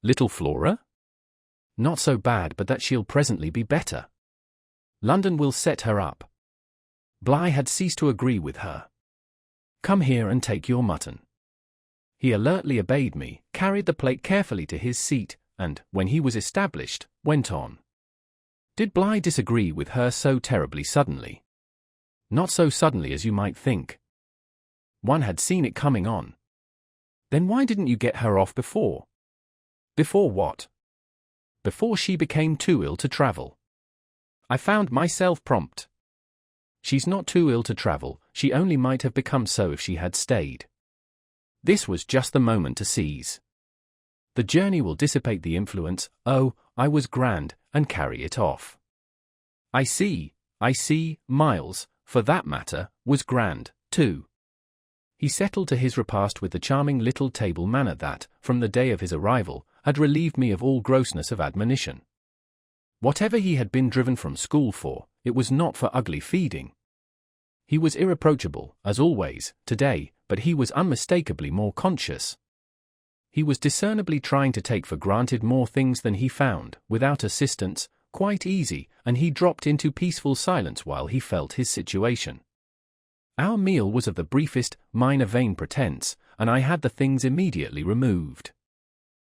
Little Flora? Not so bad but that she'll presently be better. London will set her up. Bligh had ceased to agree with her. Come here and take your mutton. He alertly obeyed me, carried the plate carefully to his seat, and, when he was established, went on. Did Bligh disagree with her so terribly suddenly? Not so suddenly as you might think. One had seen it coming on. Then why didn't you get her off before? Before what? Before she became too ill to travel. I found myself prompt. She's not too ill to travel, she only might have become so if she had stayed. This was just the moment to seize. The journey will dissipate the influence, oh, I was grand, and carry it off. I see, Miles, for that matter, was grand, too. He settled to his repast with the charming little table manner that, from the day of his arrival, had relieved me of all grossness of admonition. Whatever he had been driven from school for, it was not for ugly feeding. He was irreproachable, as always, today, but he was unmistakably more conscious. He was discernibly trying to take for granted more things than he found, without assistance, quite easy, and he dropped into peaceful silence while he felt his situation. Our meal was of the briefest, minor vain pretense, and I had the things immediately removed.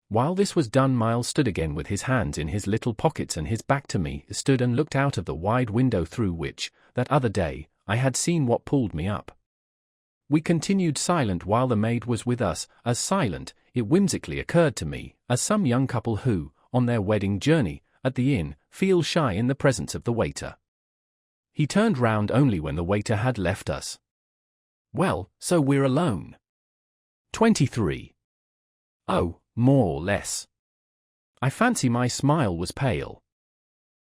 While this was done, Miles stood again with his hands in his little pockets and his back to me, stood and looked out of the wide window through which, that other day, I had seen what pulled me up. We continued silent while the maid was with us, as silent, it whimsically occurred to me, as some young couple who, on their wedding journey, at the inn, feel shy in the presence of the waiter. He turned round only when the waiter had left us. Well, so we're alone. 23. Oh, more or less. I fancy my smile was pale.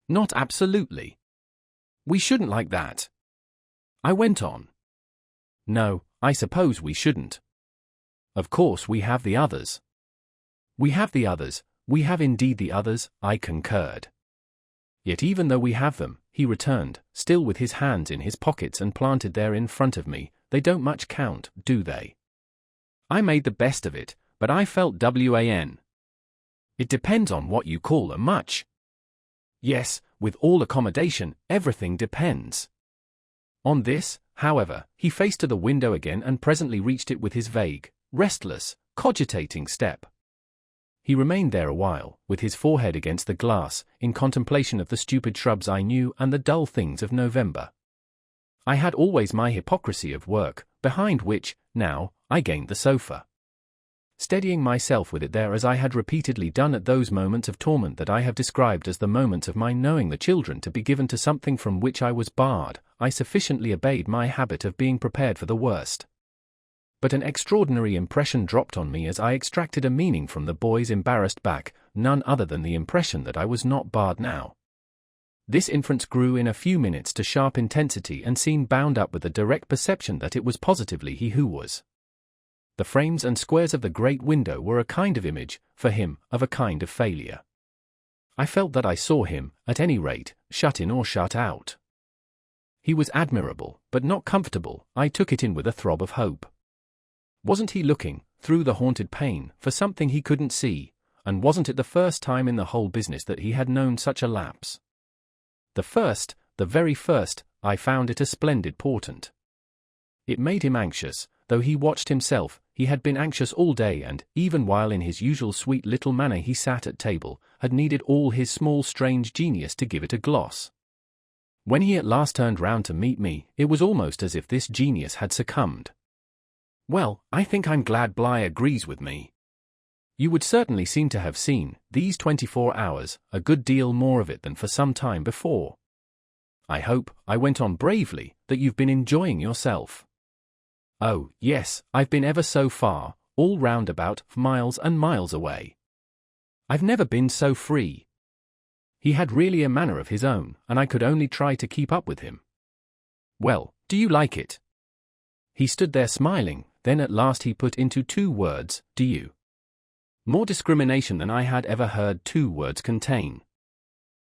Not absolutely. We shouldn't like that. I went on. No, I suppose we shouldn't. Of course we have the others. We have the others, we have indeed the others, I concurred. Yet even though we have them, he returned, still with his hands in his pockets and planted there in front of me, they don't much count, do they? I made the best of it, but I felt WAN. It depends on what you call a much. Yes, with all accommodation, everything depends. On this, however, he faced to the window again and presently reached it with his vague, restless, cogitating step. He remained there a while, with his forehead against the glass, in contemplation of the stupid shrubs I knew and the dull things of November. I had always my hypocrisy of work, behind which, now, I gained the sofa. Steadying myself with it there as I had repeatedly done at those moments of torment that I have described as the moments of my knowing the children to be given to something from which I was barred, I sufficiently obeyed my habit of being prepared for the worst. But an extraordinary impression dropped on me as I extracted a meaning from the boy's embarrassed back, none other than the impression that I was not barred now. This inference grew in a few minutes to sharp intensity and seemed bound up with the direct perception that it was positively he who was. The frames and squares of the great window were a kind of image, for him, of a kind of failure. I felt that I saw him, at any rate, shut in or shut out. He was admirable, but not comfortable, I took it in with a throb of hope. Wasn't he looking, through the haunted pane, for something he couldn't see, and wasn't it the first time in the whole business that he had known such a lapse? The very first, I found it a splendid portent. It made him anxious, though he watched himself, he had been anxious all day and, even while in his usual sweet little manner he sat at table, had needed all his small strange genius to give it a gloss. When he at last turned round to meet me, it was almost as if this genius had succumbed. Well, I think I'm glad Bligh agrees with me. You would certainly seem to have seen, these 24 hours, a good deal more of it than for some time before. I hope, I went on bravely, that you've been enjoying yourself. Oh, yes, I've been ever so far, all round about, miles and miles away. I've never been so free. He had really a manner of his own, and I could only try to keep up with him. Well, do you like it? He stood there smiling, then at last he put into 2 words, do you? More discrimination than I had ever heard 2 words contain.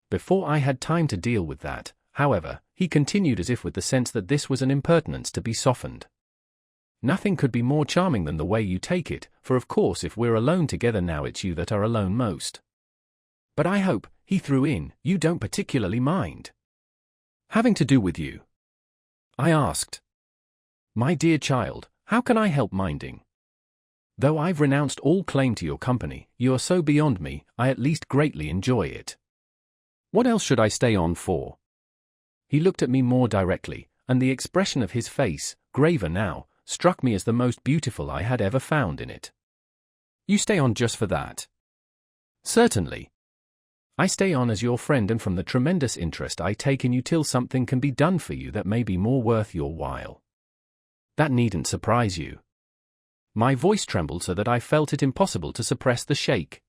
Before I had time to deal with that, however, he continued as if with the sense that this was an impertinence to be softened. Nothing could be more charming than the way you take it, for of course if we're alone together now it's you that are alone most. But I hope, he threw in, you don't particularly mind having to do with you? I asked. My dear child, how can I help minding? Though I've renounced all claim to your company, you are so beyond me, I at least greatly enjoy it. What else should I stay on for? He looked at me more directly, and the expression of his face, graver now, struck me as the most beautiful I had ever found in it. You stay on just for that? Certainly. I stay on as your friend and from the tremendous interest I take in you till something can be done for you that may be more worth your while. That needn't surprise you. My voice trembled so that I felt it impossible to suppress the shake.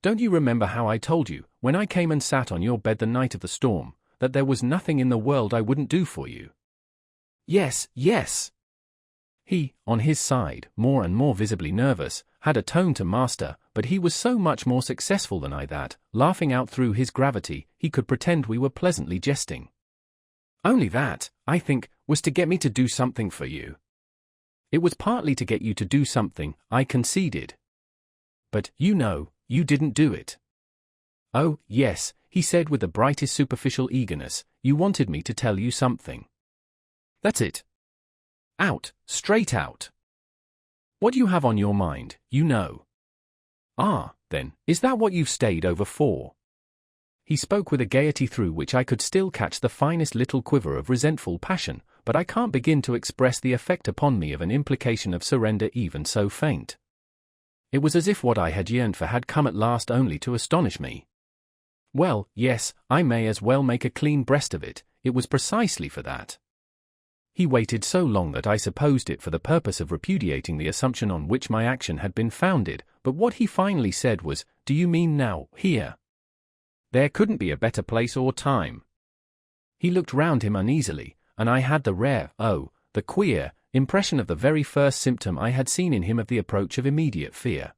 Don't you remember how I told you, when I came and sat on your bed the night of the storm, that there was nothing in the world I wouldn't do for you? Yes, yes. He, on his side, more and more visibly nervous, had a tone to master, but he was so much more successful than I that, laughing out through his gravity, he could pretend we were pleasantly jesting. Only that, I think, was to get me to do something for you. It was partly to get you to do something, I conceded. But, you know, you didn't do it. Oh, yes, he said with the brightest superficial eagerness, you wanted me to tell you something. That's it. Out, straight out. What you have on your mind, you know. Ah, then, is that what you've stayed over for? He spoke with a gaiety through which I could still catch the finest little quiver of resentful passion, but I can't begin to express the effect upon me of an implication of surrender even so faint. It was as if what I had yearned for had come at last only to astonish me. Well, yes, I may as well make a clean breast of it, it was precisely for that. He waited so long that I supposed it for the purpose of repudiating the assumption on which my action had been founded, but what he finally said was, "Do you mean now, here? There couldn't be a better place or time." He looked round him uneasily, and I had the rare, the queer, impression of the very first symptom I had seen in him of the approach of immediate fear.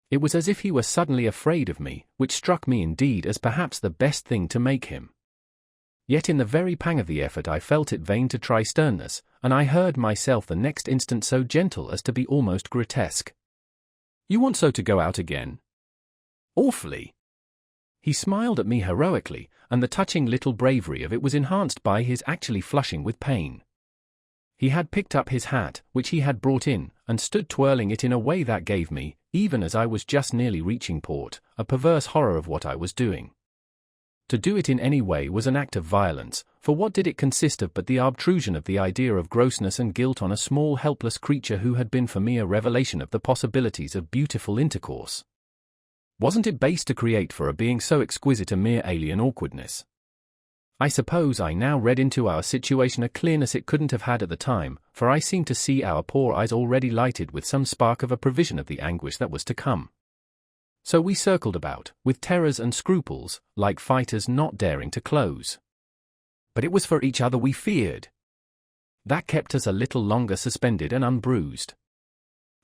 It was as if he were suddenly afraid of me, which struck me indeed as perhaps the best thing to make him. Yet in the very pang of the effort I felt it vain to try sternness, and I heard myself the next instant so gentle as to be almost grotesque. "You want so to go out again?" "Awfully." He smiled at me heroically, and the touching little bravery of it was enhanced by his actually flushing with pain. He had picked up his hat, which he had brought in, and stood twirling it in a way that gave me, even as I was just nearly reaching port, a perverse horror of what I was doing. To do it in any way was an act of violence, for what did it consist of but the obtrusion of the idea of grossness and guilt on a small helpless creature who had been for me a revelation of the possibilities of beautiful intercourse? Wasn't it base to create for a being so exquisite a mere alien awkwardness? I suppose I now read into our situation a clearness it couldn't have had at the time, for I seemed to see our poor eyes already lighted with some spark of a prevision of the anguish that was to come. So we circled about, with terrors and scruples, like fighters not daring to close. But it was for each other we feared. That kept us a little longer suspended and unbruised.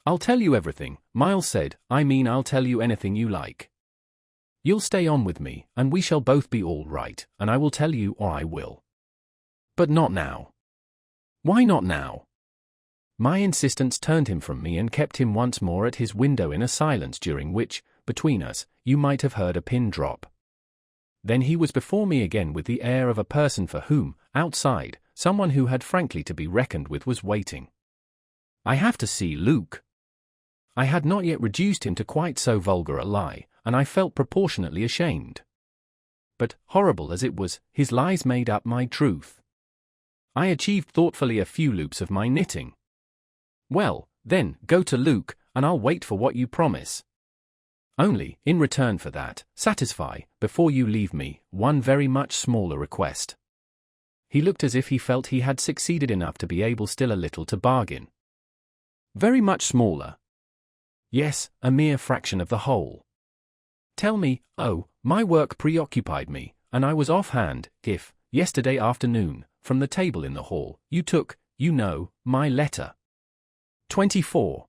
"I'll tell you everything," Miles said, I'll tell you anything you like. You'll stay on with me, and we shall both be all right, and I will tell you or I will. But not now." "Why not now?" My insistence turned him from me and kept him once more at his window in a silence during which, between us, you might have heard a pin drop. Then he was before me again with the air of a person for whom, outside, someone who had frankly to be reckoned with was waiting. "I have to see Luke." I had not yet reduced him to quite so vulgar a lie, and I felt proportionately ashamed. But, horrible as it was, his lies made up my truth. I achieved thoughtfully a few loops of my knitting. "Well, then, go to Luke, and I'll wait for what you promise. Only, in return for that, satisfy, before you leave me, one very much smaller request." He looked as if he felt he had succeeded enough to be able still a little to bargain. "Very much smaller?" "Yes, a mere fraction of the whole. Tell me, my work preoccupied me, and I was off-hand, if, yesterday afternoon, from the table in the hall, you took, my letter." 24.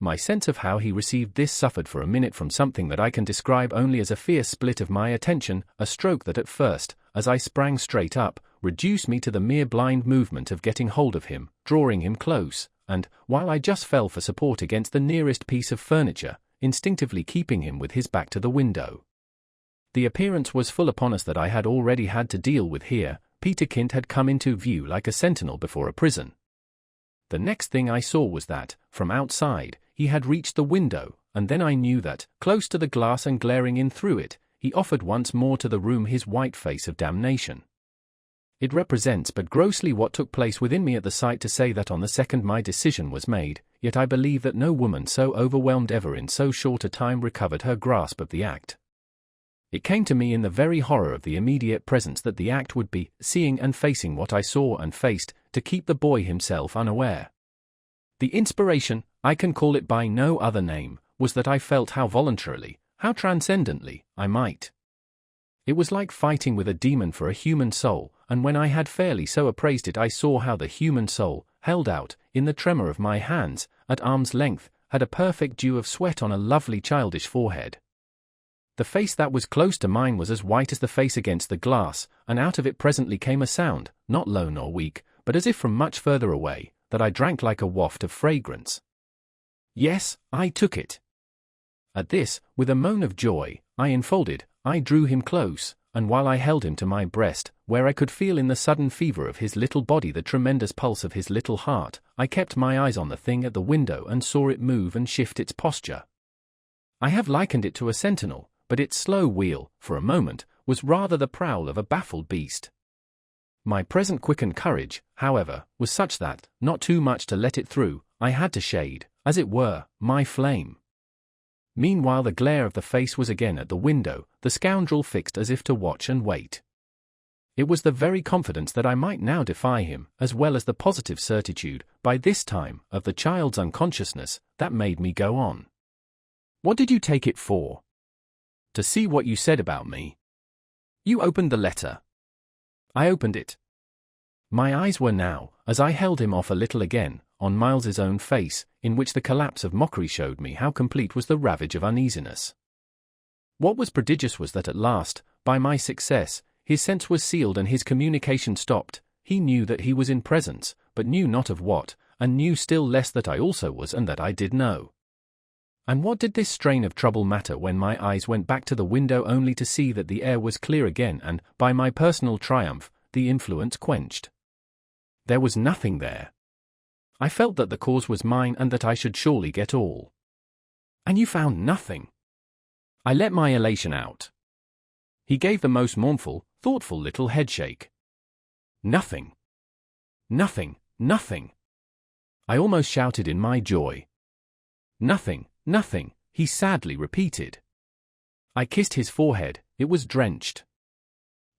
My sense of how he received this suffered for a minute from something that I can describe only as a fierce split of my attention, a stroke that at first, as I sprang straight up, reduced me to the mere blind movement of getting hold of him, drawing him close, and, while I just fell for support against the nearest piece of furniture, instinctively keeping him with his back to the window. The appearance was full upon us that I had already had to deal with here. Peterkind had come into view like a sentinel before a prison. The next thing I saw was that, from outside, he had reached the window, and then I knew that, close to the glass and glaring in through it, he offered once more to the room his white face of damnation. It represents but grossly what took place within me at the sight to say that on the second my decision was made, yet I believe that no woman so overwhelmed ever in so short a time recovered her grasp of the act. It came to me in the very horror of the immediate presence that the act would be seeing and facing what I saw and faced, to keep the boy himself unaware. The inspiration, I can call it by no other name, was that I felt how voluntarily, how transcendently, I might. It was like fighting with a demon for a human soul, and when I had fairly so appraised it I saw how the human soul, held out, in the tremor of my hands, at arm's length, had a perfect dew of sweat on a lovely childish forehead. The face that was close to mine was as white as the face against the glass, and out of it presently came a sound, not low nor weak, but as if from much further away, that I drank like a waft of fragrance. Yes, I took it. At this, with a moan of joy, I drew him close, and while I held him to my breast, where I could feel in the sudden fever of his little body the tremendous pulse of his little heart, I kept my eyes on the thing at the window and saw it move and shift its posture. I have likened it to a sentinel, but its slow wheel, for a moment, was rather the prowl of a baffled beast. My present quickened courage, however, was such that, not too much to let it through, I had to shade, as it were, my flame. Meanwhile the glare of the face was again at the window, the scoundrel fixed as if to watch and wait. It was the very confidence that I might now defy him, as well as the positive certitude, by this time, of the child's unconsciousness, that made me go on. What did you take it for? To see what you said about me. You opened the letter. I opened it. My eyes were now, as I held him off a little again, on Miles's own face, in which the collapse of mockery showed me how complete was the ravage of uneasiness. What was prodigious was that at last, by my success, his sense was sealed and his communication stopped. He knew that he was in presence, but knew not of what, and knew still less that I also was and that I did know. And what did this strain of trouble matter when my eyes went back to the window only to see that the air was clear again and, by my personal triumph, the influence quenched? There was nothing there. I felt that the cause was mine and that I should surely get all. And you found nothing. I let my elation out. He gave the most mournful, thoughtful little headshake. Nothing. Nothing, nothing. I almost shouted in my joy. Nothing. Nothing, he sadly repeated. I kissed his forehead, it was drenched.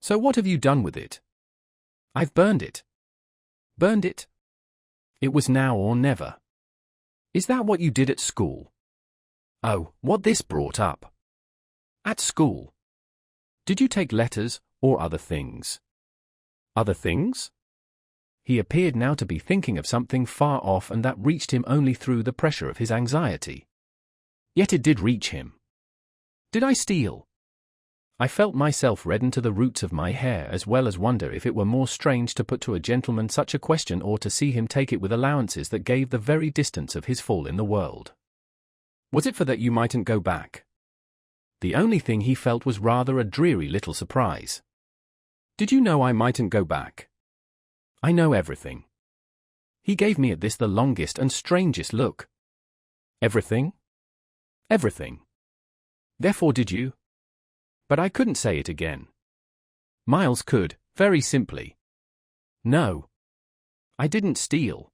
So what have you done with it? I've burned it. Burned it? It was now or never. Is that what you did at school? Oh, what this brought up. At school. Did you take letters, or other things? Other things? He appeared now to be thinking of something far off and that reached him only through the pressure of his anxiety. Yet it did reach him. Did I steal? I felt myself redden to the roots of my hair as well as wonder if it were more strange to put to a gentleman such a question or to see him take it with allowances that gave the very distance of his fall in the world. Was it for that you mightn't go back? The only thing he felt was rather a dreary little surprise. Did you know I mightn't go back? I know everything. He gave me at this the longest and strangest look. Everything? Everything. Therefore did you? But I couldn't say it again. Miles could, very simply. No. I didn't steal.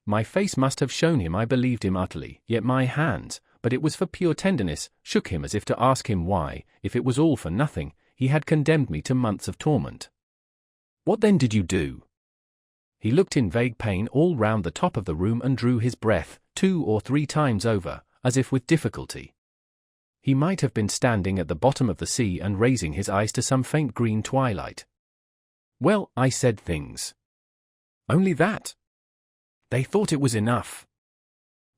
My face must have shown him I believed him utterly, yet my hands, but it was for pure tenderness, shook him as if to ask him why, if it was all for nothing, he had condemned me to months of torment. What then did you do? He looked in vague pain all round the top of the room and drew his breath 2 or 3 times over, as if with difficulty. He might have been standing at the bottom of the sea and raising his eyes to some faint green twilight. Well, I said things. Only that? They thought it was enough.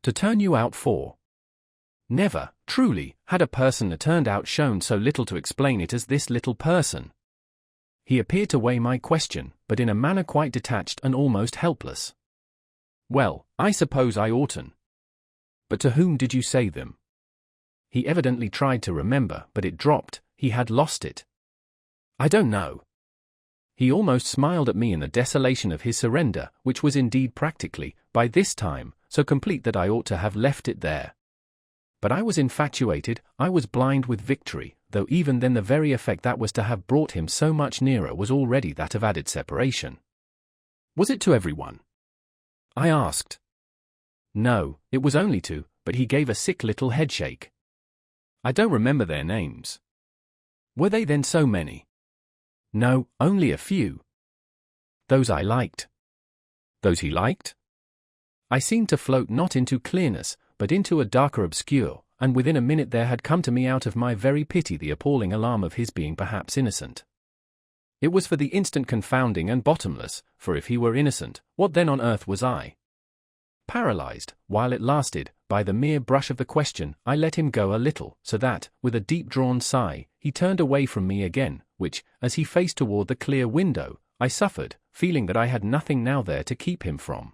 To turn you out for? Never, truly, had a person turned out shown so little to explain it as this little person. He appeared to weigh my question, but in a manner quite detached and almost helpless. Well, I suppose I oughtn't. But to whom did you say them? He evidently tried to remember, but it dropped, he had lost it. I don't know. He almost smiled at me in the desolation of his surrender, which was indeed practically, by this time, so complete that I ought to have left it there. But I was infatuated, I was blind with victory, though even then the very effect that was to have brought him so much nearer was already that of added separation. Was it to everyone? I asked. No, it was only two, but he gave a sick little headshake. I don't remember their names. Were they then so many? No, only a few. Those I liked. Those he liked? I seemed to float not into clearness, but into a darker obscure, and within a minute there had come to me out of my very pity the appalling alarm of his being perhaps innocent. It was for the instant confounding and bottomless, for if he were innocent, what then on earth was I? Paralyzed, while it lasted, by the mere brush of the question, I let him go a little, so that, with a deep-drawn sigh, he turned away from me again, which, as he faced toward the clear window, I suffered, feeling that I had nothing now there to keep him from.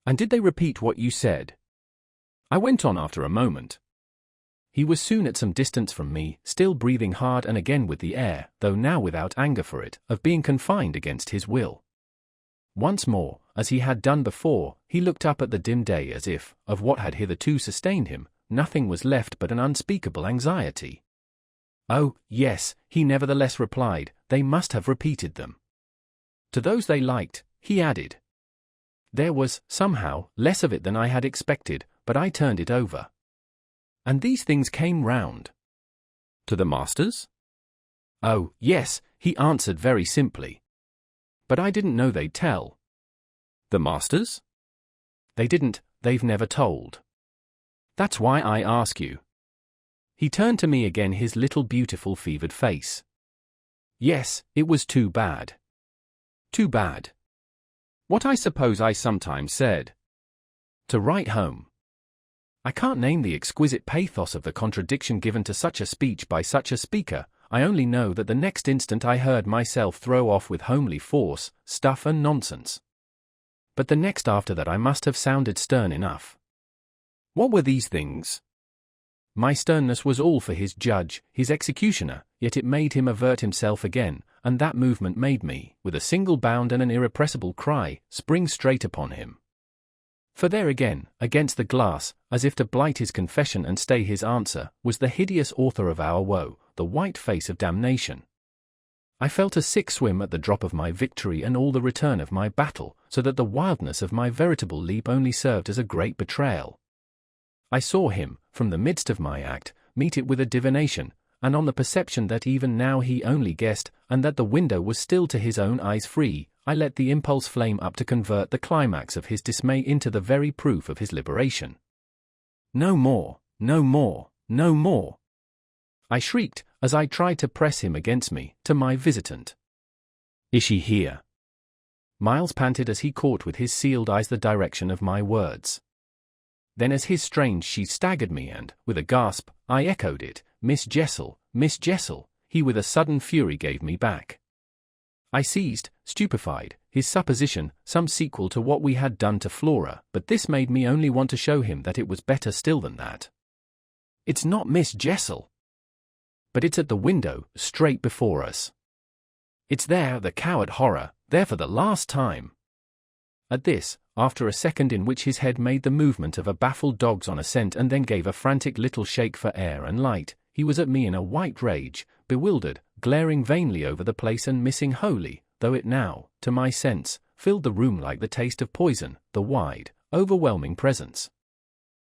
And did they repeat what you said? I went on after a moment. He was soon at some distance from me, still breathing hard and again with the air, though now without anger for it, of being confined against his will. Once more, as he had done before, he looked up at the dim day as if, of what had hitherto sustained him, nothing was left but an unspeakable anxiety. Oh, yes, he nevertheless replied, they must have repeated them. To those they liked, he added. There was, somehow, less of it than I had expected, but I turned it over. And these things came round. To the masters? Oh, yes, he answered very simply. But I didn't know they'd tell. The masters? They didn't, they've never told. That's why I ask you. He turned to me again, his little beautiful fevered face. Yes, it was too bad. Too bad. What I suppose I sometimes said. To write home. I can't name the exquisite pathos of the contradiction given to such a speech by such a speaker. I only know that the next instant I heard myself throw off with homely force, stuff and nonsense. But the next after that I must have sounded stern enough. What were these things? My sternness was all for his judge, his executioner, yet it made him avert himself again, and that movement made me, with a single bound and an irrepressible cry, spring straight upon him. For there again, against the glass, as if to blight his confession and stay his answer, was the hideous author of our woe, the white face of damnation. I felt a sick swim at the drop of my victory and all the return of my battle, so that the wildness of my veritable leap only served as a great betrayal. I saw him, from the midst of my act, meet it with a divination, and on the perception that even now he only guessed, and that the window was still to his own eyes free, I let the impulse flame up to convert the climax of his dismay into the very proof of his liberation. No more, no more, no more. I shrieked, as I tried to press him against me, to my visitant. Is she here? Miles panted as he caught with his sealed eyes the direction of my words. Then as his strange she staggered me and, with a gasp, I echoed it, Miss Jessel, Miss Jessel, he with a sudden fury gave me back. I seized, stupefied, his supposition, some sequel to what we had done to Flora, but this made me only want to show him that it was better still than that. It's not Miss Jessel. But it's at the window, straight before us. It's there, the coward horror, there for the last time. At this, after a second in which his head made the movement of a baffled dog's on a scent and then gave a frantic little shake for air and light, he was at me in a white rage, bewildered, glaring vainly over the place and missing wholly, though it now, to my sense, filled the room like the taste of poison, the wide, overwhelming presence.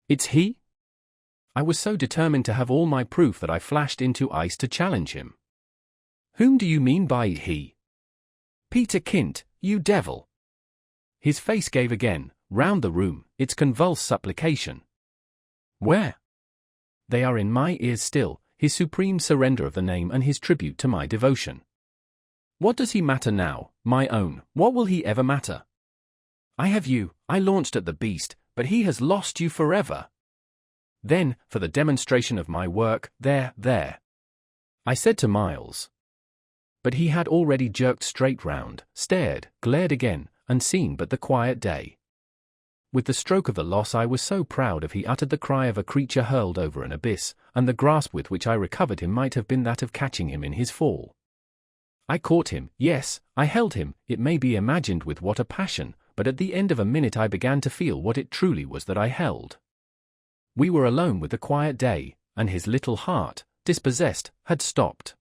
It's he? I was so determined to have all my proof that I flashed into ice to challenge him. Whom do you mean by he? Peter Kint, you devil! His face gave again, round the room, its convulsed supplication. Where? They are in my ears still, his supreme surrender of the name and his tribute to my devotion. What does he matter now, my own, what will he ever matter? I have you, I launched at the beast, but he has lost you forever. Then, for the demonstration of my work, there, I said to Miles. But he had already jerked straight round, stared, glared again, and seen but the quiet day. With the stroke of the loss I was so proud of he uttered the cry of a creature hurled over an abyss, and the grasp with which I recovered him might have been that of catching him in his fall. I caught him, yes, I held him, it may be imagined with what a passion, but at the end of a minute I began to feel what it truly was that I held. We were alone with the quiet day, and his little heart, dispossessed, had stopped.